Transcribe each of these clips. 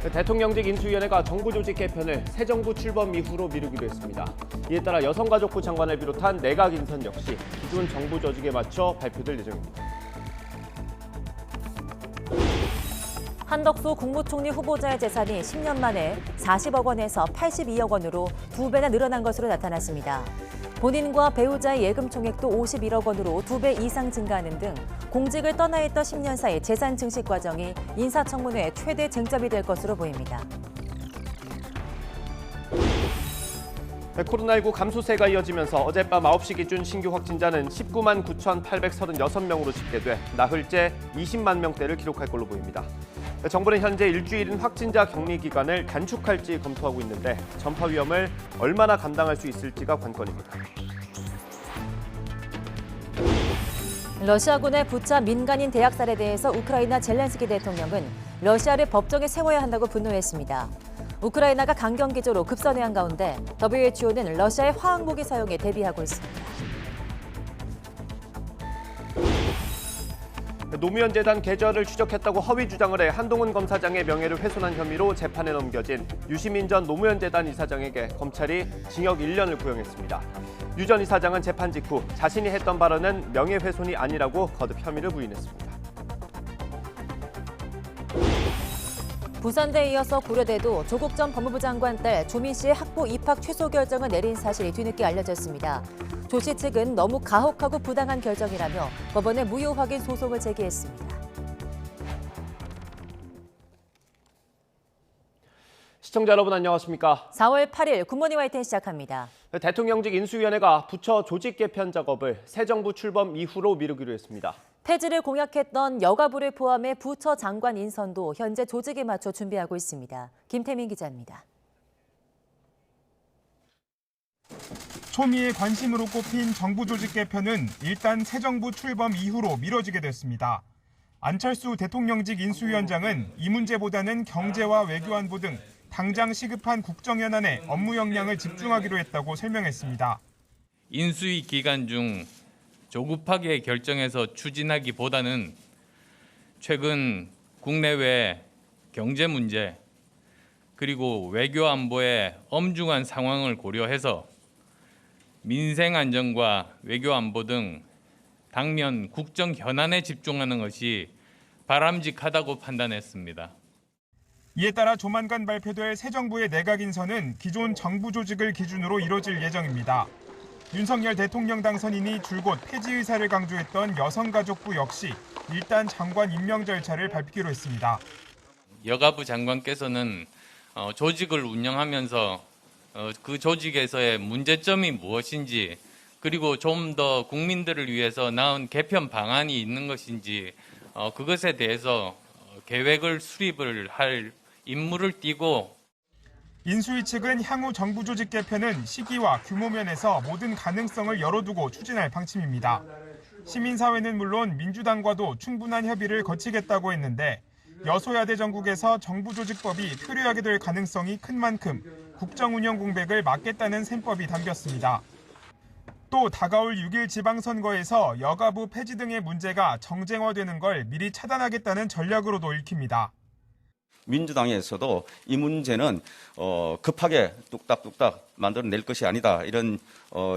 대통령직 인수위원회가 정부 조직 개편을 새 정부 출범 이후로 미루기로 했습니다. 이에 따라 여성가족부 장관을 비롯한 내각 인선 역시 기존 정부 조직에 맞춰 발표될 예정입니다. 한덕수 국무총리 후보자의 재산이 10년 만에 40억 원에서 82억 원으로 2배나 늘어난 것으로 나타났습니다. 본인과 배우자의 예금 총액도 51억 원으로 2배 이상 증가하는 등 공직을 떠나 있던 10년 사이 재산 증식 과정이 인사청문회의 최대 쟁점이 될 것으로 보입니다. 코로나19 감소세가 이어지면서 어젯밤 9시 기준 신규 확진자는 19만 9,836명으로 집계돼 나흘째 20만 명대를 기록할 걸로 보입니다. 정부는 현재 일주일인 확진자 격리 기간을 단축할지 검토하고 있는데 전파 위험을 얼마나 감당할 수 있을지가 관건입니다. 러시아군의 부차 민간인 대학살에 대해서 우크라이나 젤렌스키 대통령은 러시아를 법정에 세워야 한다고 분노했습니다. 우크라이나가 강경 기조로 급선회한 가운데 WHO는 러시아의 화학무기 사용에 대비하고 있습니다. 노무현 재단 계좌를 추적했다고 허위 주장을 해 한동훈 검사장의 명예를 훼손한 혐의로 재판에 넘겨진 유시민 전 노무현 재단 이사장에게 검찰이 징역 1년을 구형했습니다. 유 전 이사장은 재판 직후 자신이 했던 발언은 명예훼손이 아니라고 거듭 혐의를 부인했습니다. 부산대에 이어서 고려대도 조국 전 법무부 장관 딸 조민 씨의 학부 입학 취소 결정을 내린 사실이 뒤늦게 알려졌습니다. 조 씨 측은 너무 가혹하고 부당한 결정이라며 법원에 무효 확인 소송을 제기했습니다. 시청자 여러분 안녕하십니까? 4월 8일 굿모닝 YTN 시작합니다. 대통령직 인수위원회가 부처 조직 개편 작업을 새 정부 출범 이후로 미루기로 했습니다. 폐지를 공약했던 여가부를 포함해 부처 장관 인선도 현재 조직에 맞춰 준비하고 있습니다. 김태민 기자입니다. 초미의 관심으로 꼽힌 정부 조직 개편은 일단 새 정부 출범 이후로 미뤄지게 됐습니다. 안철수 대통령직 인수위원장은 이 문제보다는 경제와 외교안보 등 당장 시급한 국정현안에 업무 역량을 집중하기로 했다고 설명했습니다. 인수위 기간 중 조급하게 결정해서 추진하기보다는 최근 국내외 경제 문제 그리고 외교 안보의 엄중한 상황을 고려해서 민생 안정과 외교 안보 등 당면 국정 현안에 집중하는 것이 바람직하다고 판단했습니다. 이에 따라 조만간 발표될 새 정부의 내각 인선은 기존 정부 조직을 기준으로 이뤄질 예정입니다. 윤석열 대통령 당선인이 줄곧 폐지 의사를 강조했던 여성가족부 역시 일단 장관 임명 절차를 밟기로 했습니다. 여가부 장관께서는 조직을 운영하면서 그 조직에서의 문제점이 무엇인지 그리고 좀 더 국민들을 위해서 나은 개편 방안이 있는 것인지 그것에 대해서 계획을 수립을 할 임무를 띠고 인수위 측은 향후 정부 조직 개편은 시기와 규모 면에서 모든 가능성을 열어두고 추진할 방침입니다. 시민사회는 물론 민주당과도 충분한 협의를 거치겠다고 했는데 여소야대 전국에서 정부조직법이 표류하게 될 가능성이 큰 만큼 국정운영 공백을 막겠다는 셈법이 담겼습니다. 또 다가올 6일 지방선거에서 여가부 폐지 등의 문제가 정쟁화되는 걸 미리 차단하겠다는 전략으로도 읽힙니다. 민주당에서도 이 문제는 급하게 뚝딱뚝딱 만들어낼 것이 아니다 이런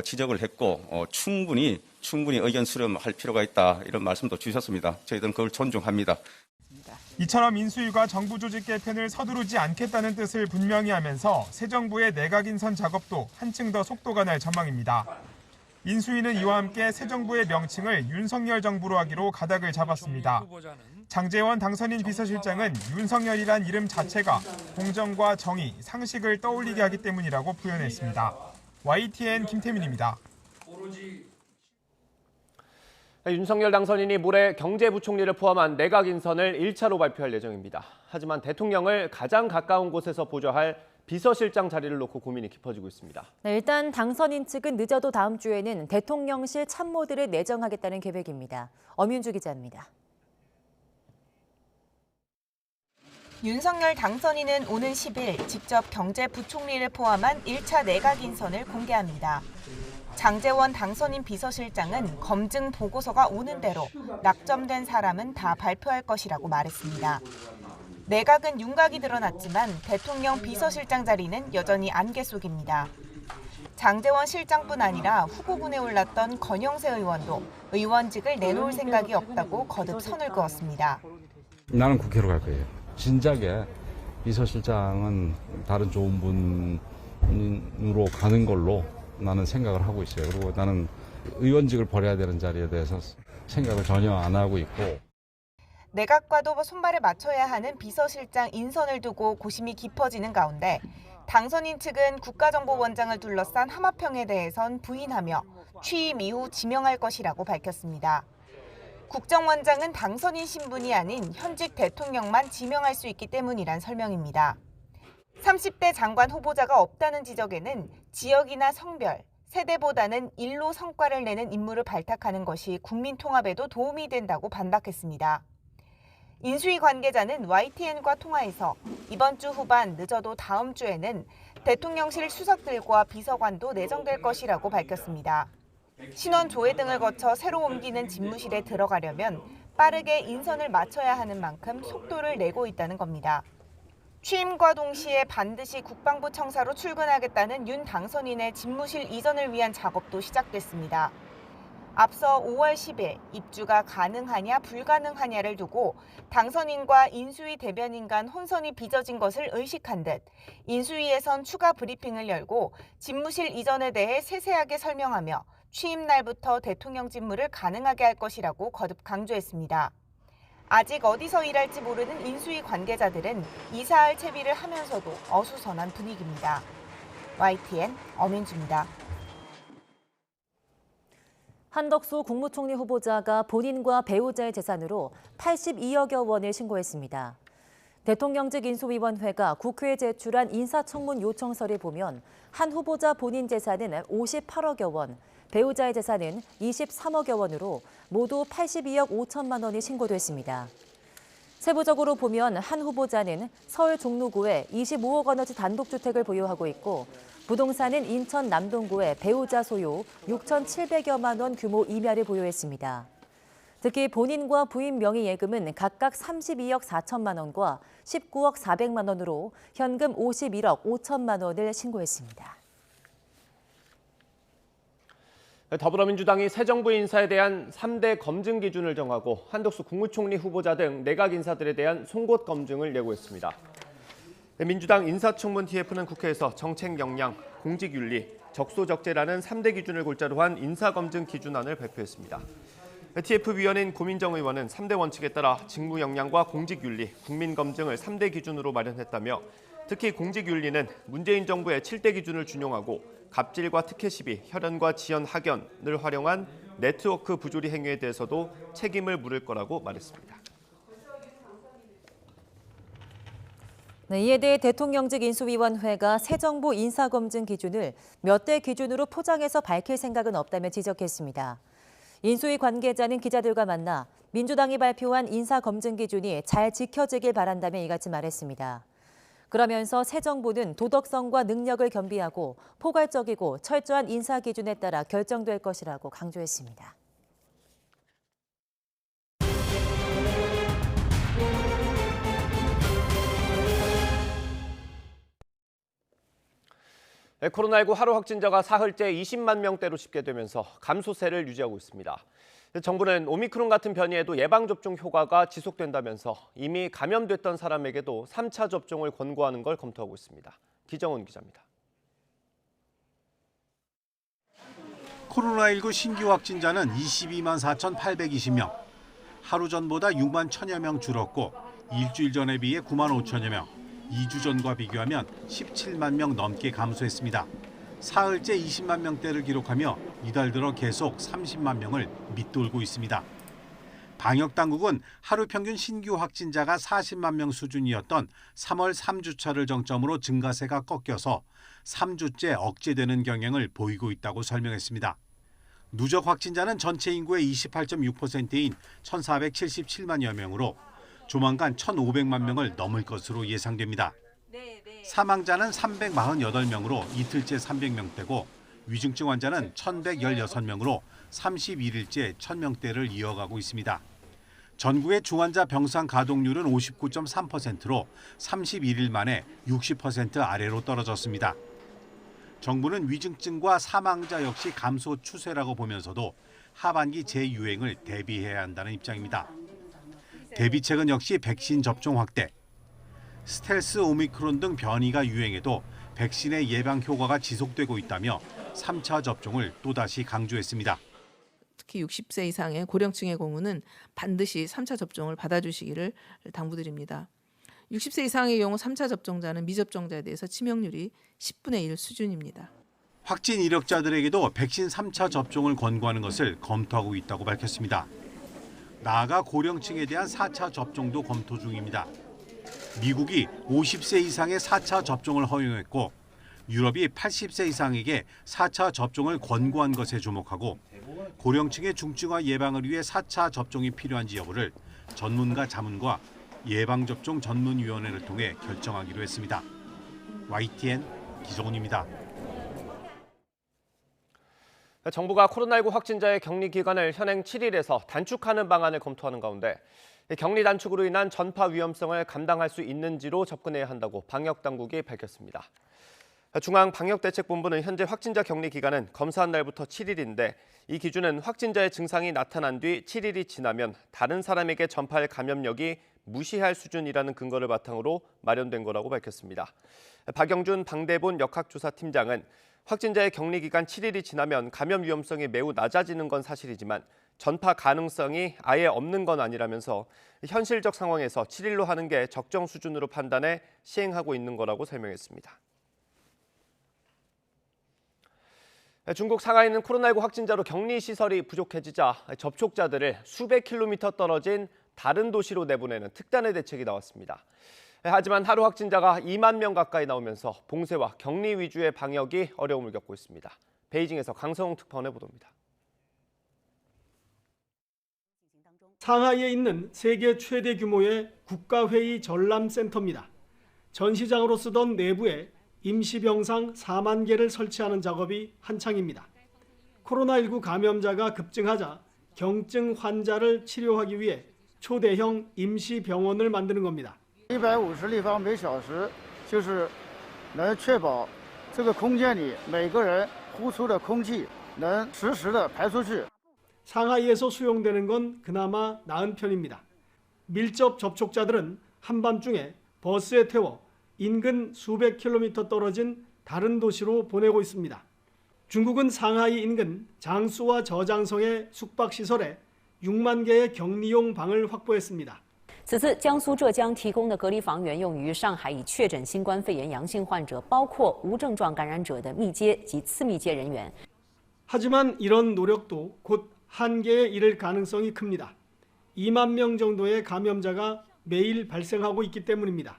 지적을 했고 충분히 의견 수렴할 필요가 있다 이런 말씀도 주셨습니다. 저희들은 그걸 존중합니다. 이처럼 인수위가 정부 조직 개편을 서두르지 않겠다는 뜻을 분명히 하면서 새 정부의 내각 인선 작업도 한층 더 속도가 날 전망입니다. 인수위는 이와 함께 새 정부의 명칭을 윤석열 정부로 하기로 가닥을 잡았습니다. 장제원 당선인 비서실장은 윤석열이란 이름 자체가 공정과 정의, 상식을 떠올리게 하기 때문이라고 표현했습니다. YTN 김태민입니다. 윤석열 당선인이 모레 경제부총리를 포함한 내각 인선을 1차로 발표할 예정입니다. 하지만 대통령을 가장 가까운 곳에서 보좌할 비서실장 자리를 놓고 고민이 깊어지고 있습니다. 네, 일단 당선인 측은 늦어도 다음 주에는 대통령실 참모들을 내정하겠다는 계획입니다. 엄윤주 기자입니다. 윤석열 당선인은 오는 10일 직접 경제부총리를 포함한 1차 내각 인선을 공개합니다. 장제원 당선인 비서실장은 검증 보고서가 오는 대로 낙점된 사람은 다 발표할 것이라고 말했습니다. 내각은 윤곽이 드러났지만 대통령 비서실장 자리는 여전히 안개 속입니다. 장제원 실장뿐 아니라 후보군에 올랐던 권영세 의원도 의원직을 내놓을 생각이 없다고 거듭 선을 그었습니다. 나는 국회로 갈 거예요. 진작에 비서실장은 다른 좋은 분으로 가는 걸로 나는 생각을 하고 있어요. 그리고 나는 의원직을 버려야 되는 자리에 대해서 생각을 전혀 안 하고 있고. 내각과도 손발을 맞춰야 하는 비서실장 인선을 두고 고심이 깊어지는 가운데 당선인 측은 국가정보원장을 둘러싼 하마평에 대해선 부인하며 취임 이후 지명할 것이라고 밝혔습니다. 국정원장은 당선인 신분이 아닌 현직 대통령만 지명할 수 있기 때문이란 설명입니다. 30대 장관 후보자가 없다는 지적에는 지역이나 성별, 세대보다는 일로 성과를 내는 인물을 발탁하는 것이 국민 통합에도 도움이 된다고 반박했습니다. 인수위 관계자는 YTN과 통화에서 이번 주 후반 늦어도 다음 주에는 대통령실 수석들과 비서관도 내정될 것이라고 밝혔습니다. 신원 조회 등을 거쳐 새로 옮기는 집무실에 들어가려면 빠르게 인선을 마쳐야 하는 만큼 속도를 내고 있다는 겁니다. 취임과 동시에 반드시 국방부 청사로 출근하겠다는 윤 당선인의 집무실 이전을 위한 작업도 시작됐습니다. 앞서 5월 10일 입주가 가능하냐 불가능하냐를 두고 당선인과 인수위 대변인 간 혼선이 빚어진 것을 의식한 듯 인수위에선 추가 브리핑을 열고 집무실 이전에 대해 세세하게 설명하며 취임 날부터 대통령 직무를 가능하게 할 것이라고 거듭 강조했습니다. 아직 어디서 일할지 모르는 인수위 관계자들은 이사할 채비를 하면서도 어수선한 분위기입니다. YTN 엄인주입니다. 한덕수 국무총리 후보자가 본인과 배우자의 재산으로 82억여 원을 신고했습니다. 대통령직 인수위원회가 국회에 제출한 인사청문 요청서를 보면 한 후보자 본인 재산은 58억여 원, 배우자의 재산은 23억여 원으로 모두 82억 5천만 원이 신고됐습니다. 세부적으로 보면 한 후보자는 서울 종로구에 25억 원어치 단독주택을 보유하고 있고 부동산은 인천 남동구에 배우자 소유 6,700여만 원 규모 임야를 보유했습니다. 특히 본인과 부인 명의 예금은 각각 32억 4천만 원과 19억 400만 원으로 현금 51억 5천만 원을 신고했습니다. 더불어민주당이 새 정부 인사에 대한 3대 검증 기준을 정하고 한덕수 국무총리 후보자 등 내각 인사들에 대한 송곳 검증을 예고했습니다. 민주당 인사청문 TF는 국회에서 정책 역량, 공직윤리, 적소적재라는 3대 기준을 골자로 한 인사검증 기준안을 발표했습니다. TF위원인 고민정 의원은 3대 원칙에 따라 직무 역량과 공직윤리, 국민검증을 3대 기준으로 마련했다며 특히 공직윤리는 문재인 정부의 7대 기준을 준용하고 갑질과 특혜 시비, 혈연과 지연 학연을 활용한 네트워크 부조리 행위에 대해서도 책임을 물을 거라고 말했습니다. 네, 이에 대해 대통령직 인수위원회가 새 정부 인사검증 기준을 몇 대 기준으로 포장해서 밝힐 생각은 없다며 지적했습니다. 인수위 관계자는 기자들과 만나 민주당이 발표한 인사검증 기준이 잘 지켜지길 바란다며 이같이 말했습니다. 그러면서 새 정부는 도덕성과 능력을 겸비하고 포괄적이고 철저한 인사 기준에 따라 결정될 것이라고 강조했습니다. 코로나19 하루 확진자가 사흘째 20만 명대로 집계되면서 감소세를 유지하고 있습니다. 정부는 오미크론 같은 변이에도 예방접종 효과가 지속된다면서 이미 감염됐던 사람에게도 3차 접종을 권고하는 걸 검토하고 있습니다. 기정훈 기자입니다. 코로나19 신규 확진자는 22만 4,820명. 하루 전보다 6만 1천여 명 줄었고 일주일 전에 비해 9만 5천여 명. 2주 전과 비교하면 17만 명 넘게 감소했습니다. 사흘째 20만 명대를 기록하며 이달 들어 계속 30만 명을 밑돌고 있습니다. 방역당국은 하루 평균 신규 확진자가 40만 명 수준이었던 3월 3주차를 정점으로 증가세가 꺾여서 3주째 억제되는 경향을 보이고 있다고 설명했습니다. 누적 확진자는 전체 인구의 28.6%인 1,477만여 명으로 조만간 1,500만 명을 넘을 것으로 예상됩니다. 사망자는 348명으로 이틀째 300명대고 위중증 환자는 1,116명으로 31일째 1,000명대를 이어가고 있습니다. 전국의 중환자 병상 가동률은 59.3%로 31일 만에 60% 아래로 떨어졌습니다. 정부는 위중증과 사망자 역시 감소 추세라고 보면서도 하반기 재유행을 대비해야 한다는 입장입니다. 대비책은 역시 백신 접종 확대. 스텔스 오미크론 등 변이가 유행해도 백신의 예방 효과가 지속되고 있다며 3차 접종을 또다시 강조했습니다. 특히 60세 이상의 고령층의 경우는 반드시 3차 접종을 받아주시기를 당부드립니다. 60세 이상의 경우 3차 접종자는 미접종자에 대해서 치명률이 10분의 1 수준입니다. 확진 이력자들에게도 백신 3차 접종을 권고하는 것을 검토하고 있다고 밝혔습니다. 나아가 고령층에 대한 4차 접종도 검토 중입니다. 미국이 50세 이상의 4차 접종을 허용했고 유럽이 80세 이상에게 4차 접종을 권고한 것에 주목하고 고령층의 중증화 예방을 위해 4차 접종이 필요한지 여부를 전문가 자문과 예방접종 전문위원회를 통해 결정하기로 했습니다. YTN 기정훈입니다. 정부가 코로나19 확진자의 격리 기간을 현행 7일에서 단축하는 방안을 검토하는 가운데 격리 단축으로 인한 전파 위험성을 감당할 수 있는지로 접근해야 한다고 방역당국이 밝혔습니다. 중앙방역대책본부는 현재 확진자 격리 기간은 검사한 날부터 7일인데 이 기준은 확진자의 증상이 나타난 뒤 7일이 지나면 다른 사람에게 전파할 감염력이 무시할 수준이라는 근거를 바탕으로 마련된 거라고 밝혔습니다. 박영준 방대본 역학조사팀장은 확진자의 격리 기간 7일이 지나면 감염 위험성이 매우 낮아지는 건 사실이지만 전파 가능성이 아예 없는 건 아니라면서 현실적 상황에서 7일로 하는 게 적정 수준으로 판단해 시행하고 있는 거라고 설명했습니다. 중국 상하이는 코로나19 확진자로 격리시설이 부족해지자 접촉자들을 수백 킬로미터 떨어진 다른 도시로 내보내는 특단의 대책이 나왔습니다. 하지만 하루 확진자가 2만 명 가까이 나오면서 봉쇄와 격리 위주의 방역이 어려움을 겪고 있습니다. 베이징에서 강성웅 특파원의 보도입니다. 상하이에 있는 세계 최대 규모의 국가회의 전람센터입니다. 전시장으로 쓰던 내부에 임시병상 4만 개를 설치하는 작업이 한창입니다. 코로나19 감염자가 급증하자 경증 환자를 치료하기 위해 초대형 임시병원을 만드는 겁니다. 150立方每小时就是能确保这个空间里每个人呼出的空气能实时的排出去。 상하이에서 수용되는 건 그나마 나은 편입니다. 밀접 접촉자들은 한밤중에 버스에 태워 인근 수백 킬로미터 떨어진 다른 도시로 보내고 있습니다. 중국은 상하이 인근 장수와 저장성의 숙박시설에 6만 개의 격리용 방을 확보했습니다. 此次江苏、浙江提供的隔离房源用于上海已确诊新冠肺炎阳性患者，包括无症状感染者的密接及次密接人员。 하지만 이런 노력도 곧 한계에 이를 가능성이 큽니다. 2만 명 정도의 감염자가 매일 발생하고 있기 때문입니다.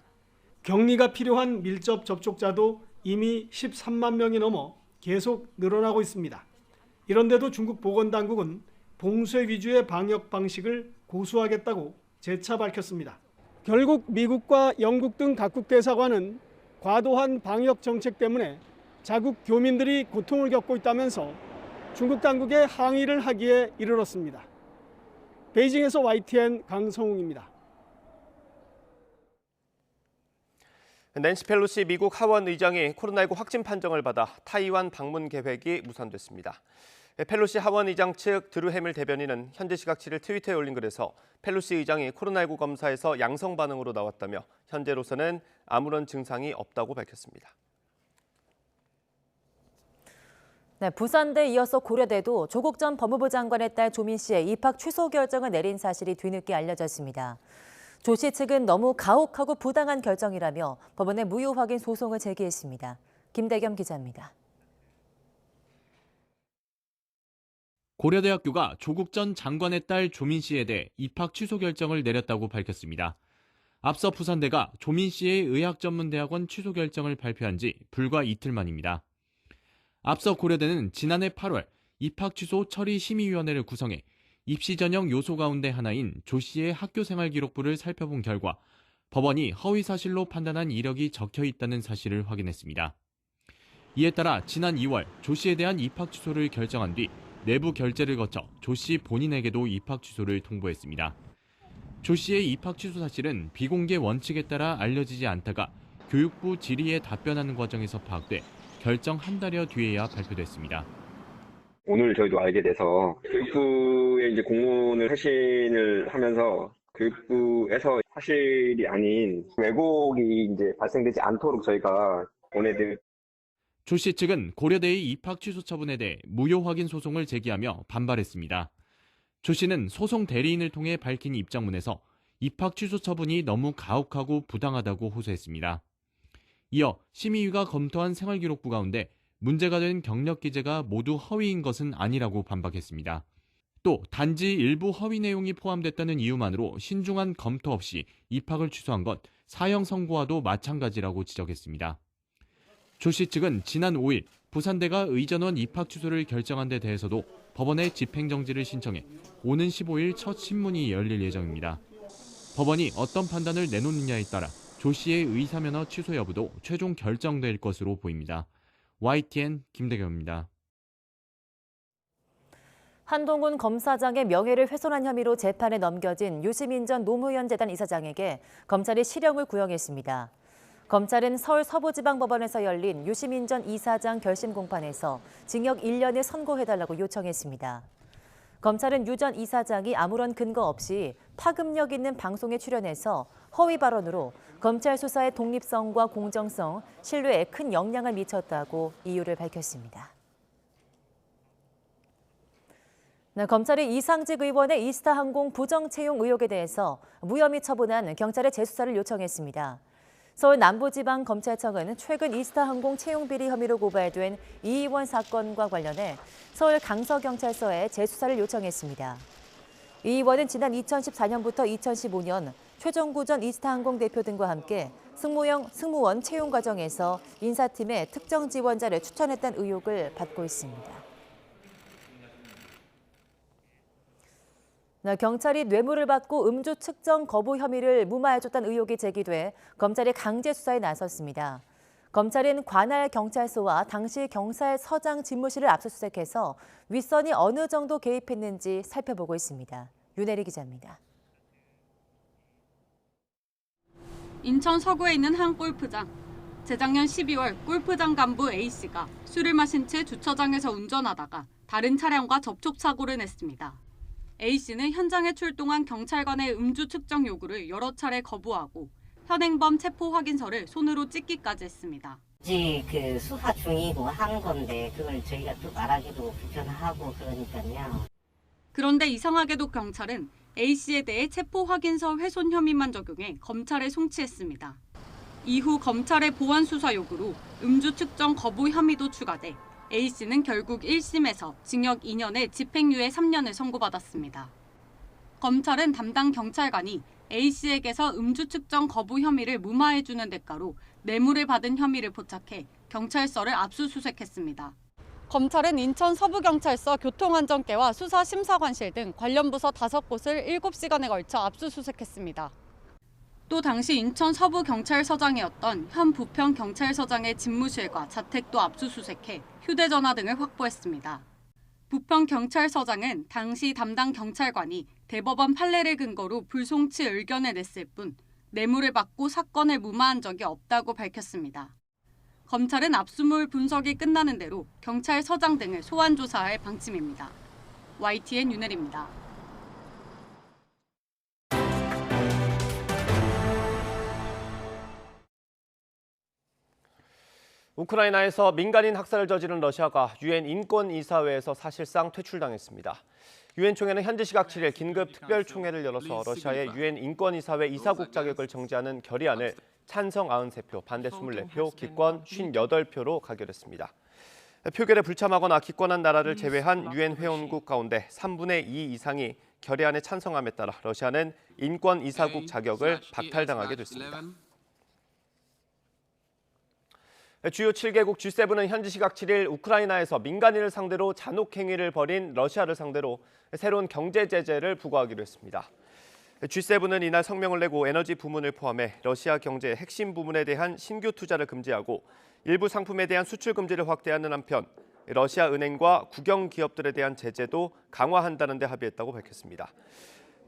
격리가 필요한 밀접 접촉자도 이미 13만 명이 넘어 계속 늘어나고 있습니다. 이런데도 중국 보건당국은 봉쇄 위주의 방역 방식을 고수하겠다고 재차 밝혔습니다. 결국 미국과 영국 등 각국 대사관은 과도한 방역 정책 때문에 자국 교민들이 고통을 겪고 있다면서 중국 당국에 항의를 하기에 이르렀습니다. 베이징에서 YTN 강성웅입니다. 낸시 펠로시 미국 하원 의장이 코로나19 확진 판정을 받아 타이완 방문 계획이 무산됐습니다. 펠로시 하원 의장 측 드루 해밀 대변인은 현지 시각 7일 트위터에 올린 글에서 펠로시 의장이 코로나19 검사에서 양성 반응으로 나왔다며 현재로서는 아무런 증상이 없다고 밝혔습니다. 네, 부산대 이어서 고려대도 조국 전 법무부 장관의 딸 조민 씨의 입학 취소 결정을 내린 사실이 뒤늦게 알려졌습니다. 조 씨 측은 너무 가혹하고 부당한 결정이라며 법원에 무효 확인 소송을 제기했습니다. 김대겸 기자입니다. 고려대학교가 조국 전 장관의 딸 조민 씨에 대해 입학 취소 결정을 내렸다고 밝혔습니다. 앞서 부산대가 조민 씨의 의학전문대학원 취소 결정을 발표한 지 불과 이틀 만입니다. 앞서 고려대는 지난해 8월 입학 취소 처리 심의위원회를 구성해 입시 전형 요소 가운데 하나인 조 씨의 학교생활 기록부를 살펴본 결과 법원이 허위 사실로 판단한 이력이 적혀 있다는 사실을 확인했습니다. 이에 따라 지난 2월 조 씨에 대한 입학 취소를 결정한 뒤 내부 결재를 거쳐 조 씨 본인에게도 입학 취소를 통보했습니다. 조 씨의 입학 취소 사실은 비공개 원칙에 따라 알려지지 않다가 교육부 질의에 답변하는 과정에서 파악돼 결정 한 달여 뒤에야 발표됐습니다. 오늘 저희도 알게 돼서 교육부에 이제 공문을 회신을 하면서 교육부에서 사실이 아닌 왜곡이 이제 발생되지 않도록 저희가 보내드릴. 조 씨 측은 고려대의 입학 취소 처분에 대해 무효 확인 소송을 제기하며 반발했습니다. 조 씨는 소송 대리인을 통해 밝힌 입장문에서 입학 취소 처분이 너무 가혹하고 부당하다고 호소했습니다. 이어 심의위가 검토한 생활기록부 가운데 문제가 된 경력 기재가 모두 허위인 것은 아니라고 반박했습니다. 또 단지 일부 허위 내용이 포함됐다는 이유만으로 신중한 검토 없이 입학을 취소한 것 사형 선고와도 마찬가지라고 지적했습니다. 조 씨 측은 지난 5일 부산대가 의전원 입학 취소를 결정한 데 대해서도 법원에 집행정지를 신청해 오는 15일 첫 신문이 열릴 예정입니다. 법원이 어떤 판단을 내놓느냐에 따라 조 씨의 의사면허 취소 여부도 최종 결정될 것으로 보입니다. YTN 김대겸입니다. 한동훈 검사장의 명예를 훼손한 혐의로 재판에 넘겨진 유시민 전 노무현 재단 이사장에게 검찰이 실형을 구형했습니다. 검찰은 서울 서부지방법원에서 열린 유시민 전 이사장 결심 공판에서 징역 1년을 선고해달라고 요청했습니다. 검찰은 유 전 이사장이 아무런 근거 없이 파급력 있는 방송에 출연해서 허위 발언으로 검찰 수사의 독립성과 공정성, 신뢰에 큰 영향을 미쳤다고 이유를 밝혔습니다. 검찰이 이상직 의원의 이스타항공 부정 채용 의혹에 대해서 무혐의 처분한 경찰에 재수사를 요청했습니다. 서울 남부지방검찰청은 최근 이스타항공 채용 비리 혐의로 고발된 이 의원 사건과 관련해 서울 강서경찰서에 재수사를 요청했습니다. 이 의원은 지난 2014년부터 2015년 최종구 전 이스타항공 대표 등과 함께 승무원 채용 과정에서 인사팀에 특정 지원자를 추천했다는 의혹을 받고 있습니다. 경찰이 뇌물을 받고 음주 측정 거부 혐의를 무마해줬다는 의혹이 제기돼 검찰이 강제 수사에 나섰습니다. 검찰은 관할 경찰서와 당시 경찰서장 집무실을 압수수색해서 윗선이 어느 정도 개입했는지 살펴보고 있습니다. 윤혜리 기자입니다. 인천 서구에 있는 한 골프장. 재작년 12월 골프장 간부 A씨가 술을 마신 채 주차장에서 운전하다가 다른 차량과 접촉 사고를 냈습니다. A씨는 현장에 출동한 경찰관의 음주 측정 요구를 여러 차례 거부하고 현행범 체포 확인서를 손으로 찍기까지 했습니다. 그 수사 중이고 한 건데 그걸 저희가 또 말하기도 불편하고 그러니까요. 그런데 이상하게도 경찰은 A씨에 대해 체포 확인서 훼손 혐의만 적용해 검찰에 송치했습니다. 이후 검찰의 보완 수사 요구로 음주 측정 거부 혐의도 추가돼 A씨는 결국 1심에서 징역 2년에 집행유예 3년을 선고받았습니다. 검찰은 담당 경찰관이 A씨에게서 음주 측정 거부 혐의를 무마해주는 대가로 뇌물을 받은 혐의를 포착해 경찰서를 압수수색했습니다. 검찰은 인천 서부경찰서 교통안전계와 수사심사관실 등 관련 부서 5곳을 7시간에 걸쳐 압수수색했습니다. 또 당시 인천 서부경찰서장이었던 현 부평경찰서장의 집무실과 자택도 압수수색해 휴대전화 등을 확보했습니다. 부평경찰서장은 당시 담당 경찰관이 대법원 판례를 근거로 불송치 의견을 냈을 뿐 뇌물을 받고 사건을 무마한 적이 없다고 밝혔습니다. 검찰은 압수물 분석이 끝나는 대로 경찰서장 등을 소환 조사할 방침입니다. YTN 윤혜리입니다. 우크라이나에서 민간인 학살을 저지른 러시아가 유엔 인권이사회에서 사실상 퇴출당했습니다. 유엔 총회는 현지 시각 7일 긴급 특별총회를 열어서 러시아의 유엔 인권이사회 이사국 자격을 정지하는 결의안을 찬성 93표, 반대 24표, 기권 58표로 가결했습니다. 표결에 불참하거나 기권한 나라를 제외한 유엔 회원국 가운데 3분의 2 이상이 결의안에 찬성함에 따라 러시아는 인권이사국 자격을 박탈당하게 됐습니다. 주요 7개국 G7은 현지 시각 7일 우크라이나에서 민간인을 상대로 잔혹 행위를 벌인 러시아를 상대로 새로운 경제 제재를 부과하기로 했습니다. G7은 이날 성명을 내고 에너지 부문을 포함해 러시아 경제의 핵심 부문에 대한 신규 투자를 금지하고 일부 상품에 대한 수출 금지를 확대하는 한편 러시아 은행과 국영 기업들에 대한 제재도 강화한다는 데 합의했다고 밝혔습니다.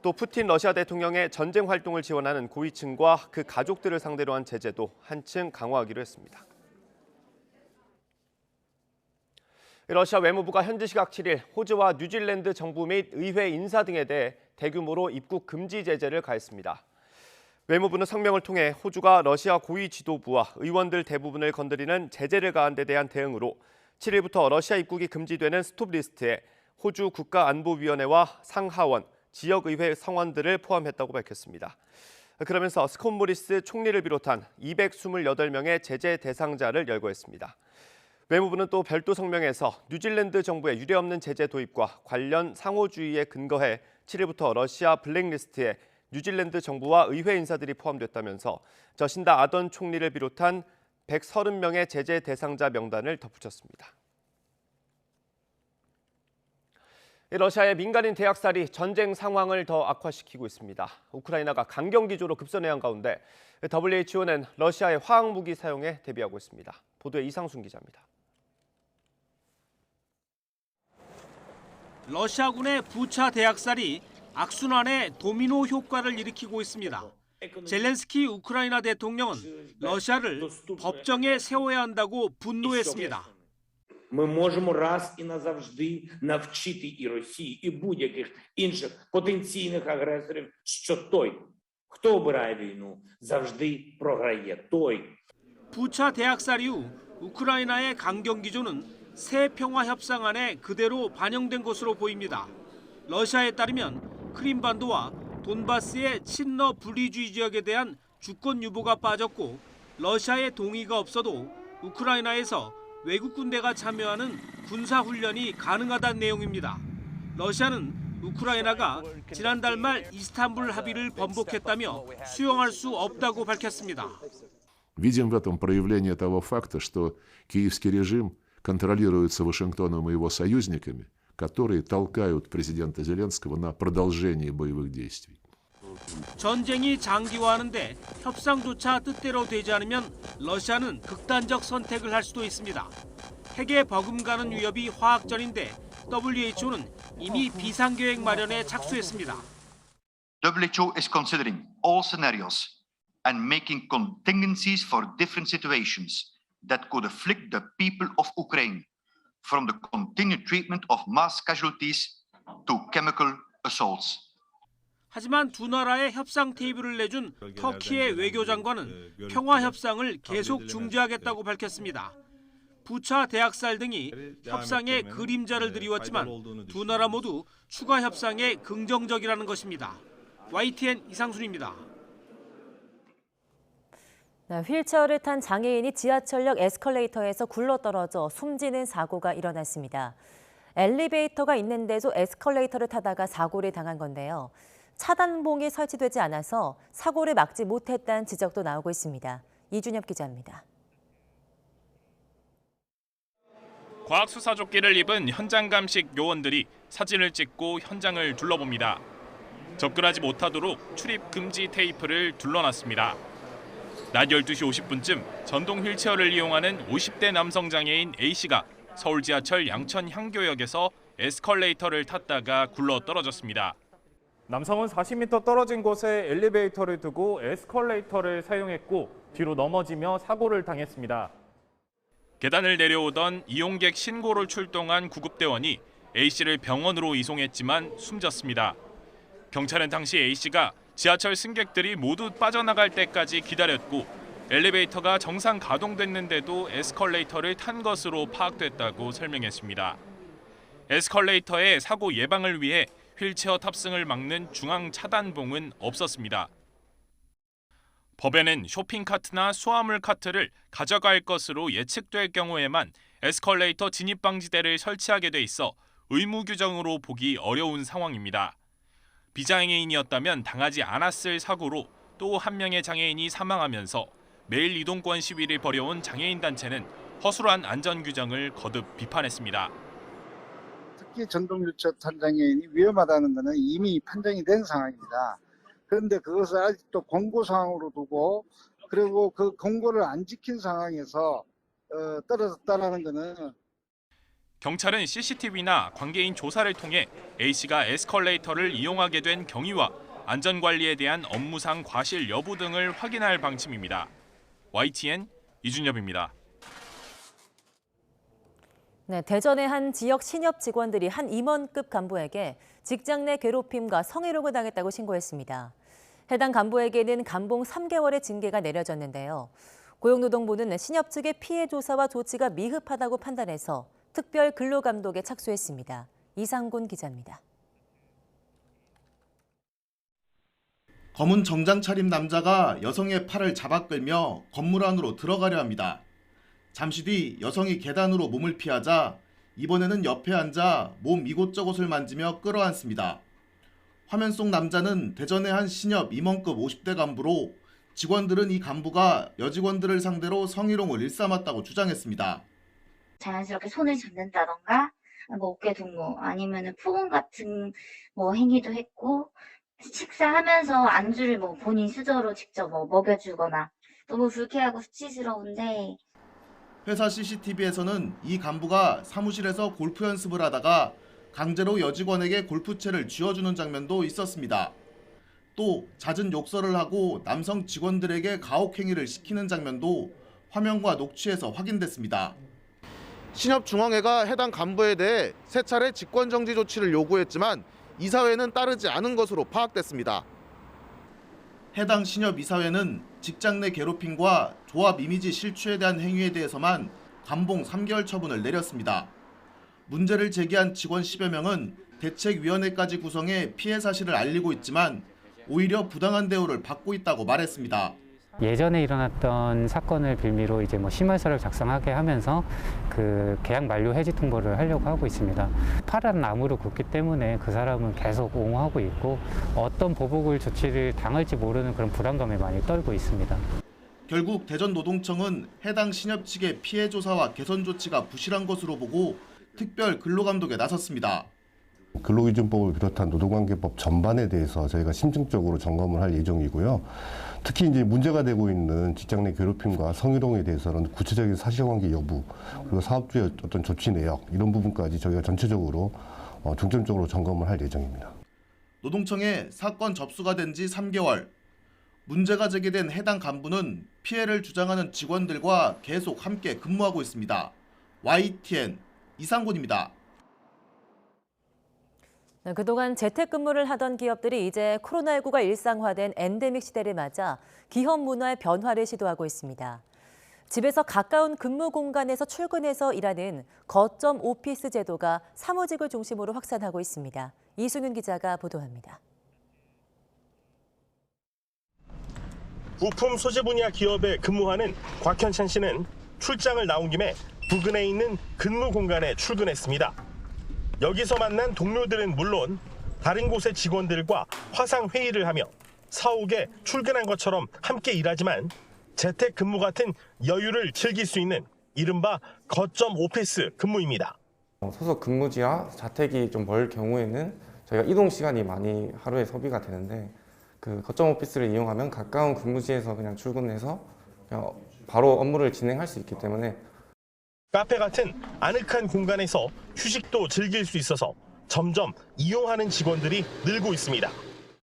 또 푸틴 러시아 대통령의 전쟁 활동을 지원하는 고위층과 그 가족들을 상대로 한 제재도 한층 강화하기로 했습니다. 러시아 외무부가 현지 시각 7일 호주와 뉴질랜드 정부 및 의회 인사 등에 대해 대규모로 입국 금지 제재를 가했습니다. 외무부는 성명을 통해 호주가 러시아 고위 지도부와 의원들 대부분을 건드리는 제재를 가한 데 대한 대응으로 7일부터 러시아 입국이 금지되는 스톱 리스트에 호주 국가안보위원회와 상하원, 지역의회 성원들을 포함했다고 밝혔습니다. 그러면서 스콧 모리스 총리를 비롯한 228명의 제재 대상자를 열거했습니다. 외무부는 또 별도 성명에서 뉴질랜드 정부의 유례없는 제재 도입과 관련 상호주의에 근거해 7일부터 러시아 블랙리스트에 뉴질랜드 정부와 의회 인사들이 포함됐다면서 저신다 아던 총리를 비롯한 130명의 제재 대상자 명단을 덧붙였습니다. 러시아의 민간인 대학살이 전쟁 상황을 더 악화시키고 있습니다. 우크라이나가 강경 기조로 급선회한 가운데 WHO는 러시아의 화학무기 사용에 대비하고 있습니다. 보도에 이상순 기자입니다. 러시아군의 부차 대학살이 악순환의 도미노 효과를 일으키고 있습니다. 젤렌스키 우크라이나 대통령은 러시아를 법정에 세워야 한다고 분노했습니다. Ми можемо раз і назавжди навчити і Росії, і будь-яких інших потенційних агресорів, що той, хто обирає війну, завжди програє той. 부차 대학살 이후 우크라이나의 강경 기조는 새 평화 협상안에 그대로 반영된 것으로 보입니다. 러시아에 따르면 크림반도와 돈바스의 친러 분리주의 지역에 대한 주권 유보가 빠졌고 러시아의 동의가 없어도 우크라이나에서 외국 군대가 참여하는 군사훈련이 가능하다는 내용입니다. 러시아는 우크라이나가 지난달 말 이스탄불 합의를 번복했다며 수용할 수 없다고 밝혔습니다. Видим в этом проявление того факта, что киевский режим контролируется Вашингтоном и его союзниками, которые толкают президента Зеленского на продолжение боевых действий. 전쟁이 장기화하는데 협상조차 뜻대로 되지 않으면 러시아는 극단적 선택을 할 수도 있습니다. 핵에 버금가는 위협이 화학전인데 WHO는 이미 비상계획 마련에 착수했습니다. WHO is considering all scenarios and making contingencies for different situations that could afflict the people of Ukraine, from the continued treatment of mass casualties to chemical assaults. 하지만 두 나라의 협상 테이블을 내준 터키의 외교장관은 평화 협상을 계속 중지하겠다고 밝혔습니다. 부차 대학살 등이 협상의 그림자를 드리웠지만 두 나라 모두 추가 협상에 긍정적이라는 것입니다. YTN 이상순입니다. 휠체어를 탄 장애인이 지하철역 에스컬레이터에서 굴러떨어져 숨지는 사고가 일어났습니다. 엘리베이터가 있는데도 에스컬레이터를 타다가 사고를 당한 건데요. 차단봉이 설치되지 않아서 사고를 막지 못했다는 지적도 나오고 있습니다. 이준엽 기자입니다. 과학수사조끼를 입은 현장 감식 요원들이 사진을 찍고 현장을 둘러봅니다. 접근하지 못하도록 출입 금지 테이프를 둘러놨습니다. 낮 12시 50분쯤 전동 휠체어를 이용하는 50대 남성 장애인 A씨가 서울 지하철 양천 향교역에서 에스컬레이터를 탔다가 굴러 떨어졌습니다. 남성은 40m 떨어진 곳에 엘리베이터를 두고 에스컬레이터를 사용했고 뒤로 넘어지며 사고를 당했습니다. 계단을 내려오던 이용객 신고를 출동한 구급대원이 A씨를 병원으로 이송했지만 숨졌습니다. 경찰은 당시 A씨가 지하철 승객들이 모두 빠져나갈 때까지 기다렸고 엘리베이터가 정상 가동됐는데도 에스컬레이터를 탄 것으로 파악됐다고 설명했습니다. 에스컬레이터의 사고 예방을 위해 휠체어 탑승을 막는 중앙 차단봉은 없었습니다. 법에는 쇼핑카트나 수화물 카트를 가져갈 것으로 예측될 경우에만 에스컬레이터 진입 방지대를 설치하게 돼 있어 의무 규정으로 보기 어려운 상황입니다. 비장애인이었다면 당하지 않았을 사고로 또 한 명의 장애인이 사망하면서 매일 이동권 시위를 벌여온 장애인 단체는 허술한 안전 규정을 거듭 비판했습니다. 특히 전동 휠체어 탄 장애인이 위험하다는 것은 이미 판정이 된 상황입니다. 그런데 그것을 아직도 권고 사항으로 두고 그리고 그 권고를 안 지킨 상황에서 떨어졌다는 것은 경찰은 CCTV나 관계인 조사를 통해 A씨가 에스컬레이터를 이용하게 된 경위와 안전관리에 대한 업무상 과실 여부 등을 확인할 방침입니다. YTN 이준엽입니다. 네, 대전의 한 지역 신협 직원들이 한 임원급 간부에게 직장 내 괴롭힘과 성희롱을 당했다고 신고했습니다. 해당 간부에게는 감봉 3개월의 징계가 내려졌는데요. 고용노동부는 신협 측의 피해 조사와 조치가 미흡하다고 판단해서 특별 근로감독에 착수했습니다. 이상곤 기자입니다. 검은 정장 차림 남자가 여성의 팔을 잡아 끌며 건물 안으로 들어가려 합니다. 잠시 뒤 여성이 계단으로 몸을 피하자 이번에는 옆에 앉아 몸 이곳저곳을 만지며 끌어안습니다. 화면 속 남자는 대전의 한 신협 임원급 50대 간부로 직원들은 이 간부가 여직원들을 상대로 성희롱을 일삼았다고 주장했습니다. 자연스럽게 손을 잡는다던가 뭐 어깨 동무 아니면은 폭언 같은 뭐 행위도 했고 식사하면서 안주를 뭐 본인 수저로 직접 뭐 먹여주거나 너무 불쾌하고 수치스러운데 회사 CCTV에서는 이 간부가 사무실에서 골프 연습을 하다가 강제로 여직원에게 골프채를 쥐어주는 장면도 있었습니다. 또 잦은 욕설을 하고 남성 직원들에게 가혹행위를 시키는 장면도 화면과 녹취에서 확인됐습니다. 신협중앙회가 해당 간부에 대해 세 차례 직권정지 조치를 요구했지만 이사회는 따르지 않은 것으로 파악됐습니다. 해당 신협 이사회는 직장 내 괴롭힘과 조합 이미지 실추에 대한 행위에 대해서만 감봉 3개월 처분을 내렸습니다. 문제를 제기한 직원 10여 명은 대책위원회까지 구성해 피해 사실을 알리고 있지만 오히려 부당한 대우를 받고 있다고 말했습니다. 예전에 일어났던 사건을 빌미로 이제 뭐 심할서를 작성하게 하면서 그 계약 만료 해지 통보를 하려고 하고 있습니다. 파란 나무를 긋기 때문에 그 사람은 계속 옹호하고 있고 어떤 보복을 조치를 당할지 모르는 그런 불안감에 많이 떨고 있습니다. 결국 대전노동청은 해당 신협 측의 피해 조사와 개선 조치가 부실한 것으로 보고 특별 근로감독에 나섰습니다. 근로기준법을 비롯한 노동관계법 전반에 대해서 저희가 심층적으로 점검을 할 예정이고요. 특히 이제 문제가 되고 있는 직장 내 괴롭힘과 성희롱에 대해서는 구체적인 사실관계 여부, 그리고 사업주의 어떤 조치 내역 이런 부분까지 저희가 전체적으로 중점적으로 점검을 할 예정입니다. 노동청에 사건 접수가 된 지 3개월. 문제가 제기된 해당 간부는 피해를 주장하는 직원들과 계속 함께 근무하고 있습니다. YTN 이상곤입니다. 그동안 재택근무를 하던 기업들이 이제 코로나19가 일상화된 엔데믹 시대를 맞아 기업 문화의 변화를 시도하고 있습니다. 집에서 가까운 근무 공간에서 출근해서 일하는 거점 오피스 제도가 사무직을 중심으로 확산하고 있습니다. 이승윤 기자가 보도합니다. 부품 소재 분야 기업에 근무하는 곽현찬 씨는 출장을 나온 김에 부근에 있는 근무 공간에 출근했습니다. 여기서 만난 동료들은 물론 다른 곳의 직원들과 화상 회의를 하며 사옥에 출근한 것처럼 함께 일하지만 재택근무 같은 여유를 즐길 수 있는 이른바 거점 오피스 근무입니다. 소속 근무지와 자택이 좀 멀 경우에는 저희가 이동 시간이 많이 하루에 소비가 되는데 그 거점 오피스를 이용하면 가까운 근무지에서 그냥 출근해서 그냥 바로 업무를 진행할 수 있기 때문에 카페 같은 아늑한 공간에서 휴식도 즐길 수 있어서 점점 이용하는 직원들이 늘고 있습니다.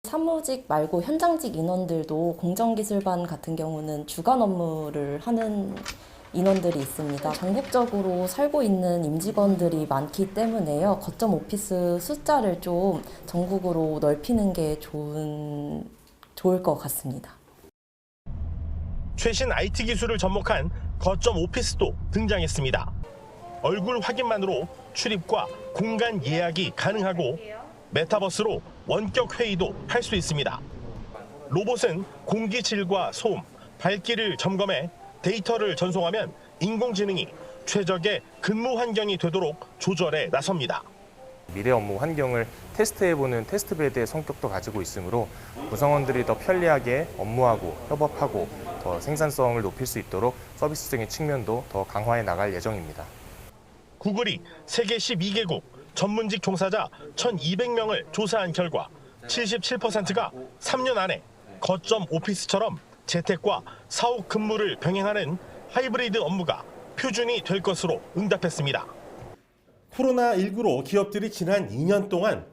사무직 말고 현장직 인원들도 공정기술반 같은 경우는 주간 업무를 하는 인원들이 있습니다. 전국적으로 살고 있는 임직원들이 많기 때문에요. 거점 오피스 숫자를 좀 전국으로 넓히는 게 좋을 것 같습니다. 최신 IT 기술을 접목한 거점 오피스도 등장했습니다. 얼굴 확인만으로 출입과 공간 예약이 가능하고 메타버스로 원격 회의도 할 수 있습니다. 로봇은 공기질과 소음, 밝기를 점검해 데이터를 전송하면 인공지능이 최적의 근무 환경이 되도록 조절에 나섭니다. 미래 업무 환경을 테스트해보는 테스트베드의 성격도 가지고 있으므로 구성원들이 더 편리하게 업무하고 협업하고 더 생산성을 높일 수 있도록 서비스적인 측면도 더 강화해 나갈 예정입니다. 구글이 세계 12개국 전문직 종사자 1,200명을 조사한 결과 77%가 3년 안에 거점 오피스처럼 재택과 사옥 근무를 병행하는 하이브리드 업무가 표준이 될 것으로 응답했습니다. 코로나19로 기업들이 지난 2년 동안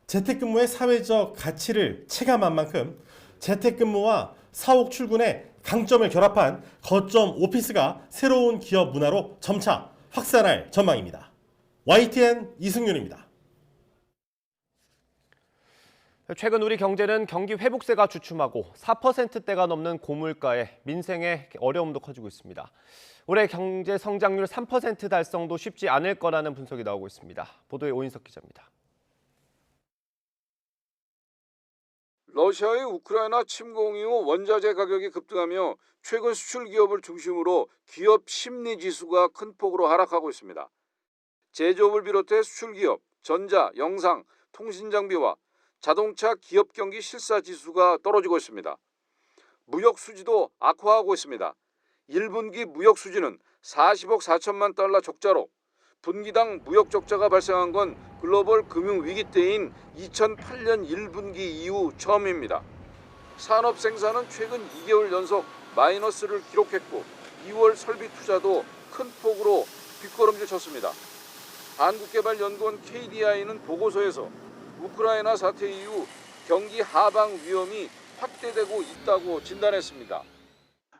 재택근무의 사회적 가치를 체감한 만큼 재택근무와 사옥 출근의 강점을 결합한 거점 오피스가 새로운 기업 문화로 점차 확산할 전망입니다. YTN 이승윤입니다. 최근 우리 경제는 경기 회복세가 주춤하고 4%대가 넘는 고물가에 민생의 어려움도 커지고 있습니다. 올해 경제 성장률 3% 달성도 쉽지 않을 거라는 분석이 나오고 있습니다. 보도에 오인석 기자입니다. 러시아의 우크라이나 침공 이후 원자재 가격이 급등하며 최근 수출 기업을 중심으로 기업 심리 지수가 큰 폭으로 하락하고 있습니다. 제조업을 비롯해 수출 기업, 전자, 영상, 통신 장비와 자동차 기업 경기 실사 지수가 떨어지고 있습니다. 무역 수지도 악화하고 있습니다. 1분기 무역 수지는 40억 4천만 달러 적자로 분기당 무역 적자가 발생한 건 글로벌 금융 위기 때인 2008년 1분기 이후 처음입니다. 산업 생산은 최근 2개월 연속 마이너스를 기록했고 2월 설비 투자도 큰 폭으로 뒷걸음질 쳤습니다. 한국개발연구원 KDI는 보고서에서 우크라이나 사태 이후 경기 하방 위험이 확대되고 있다고 진단했습니다.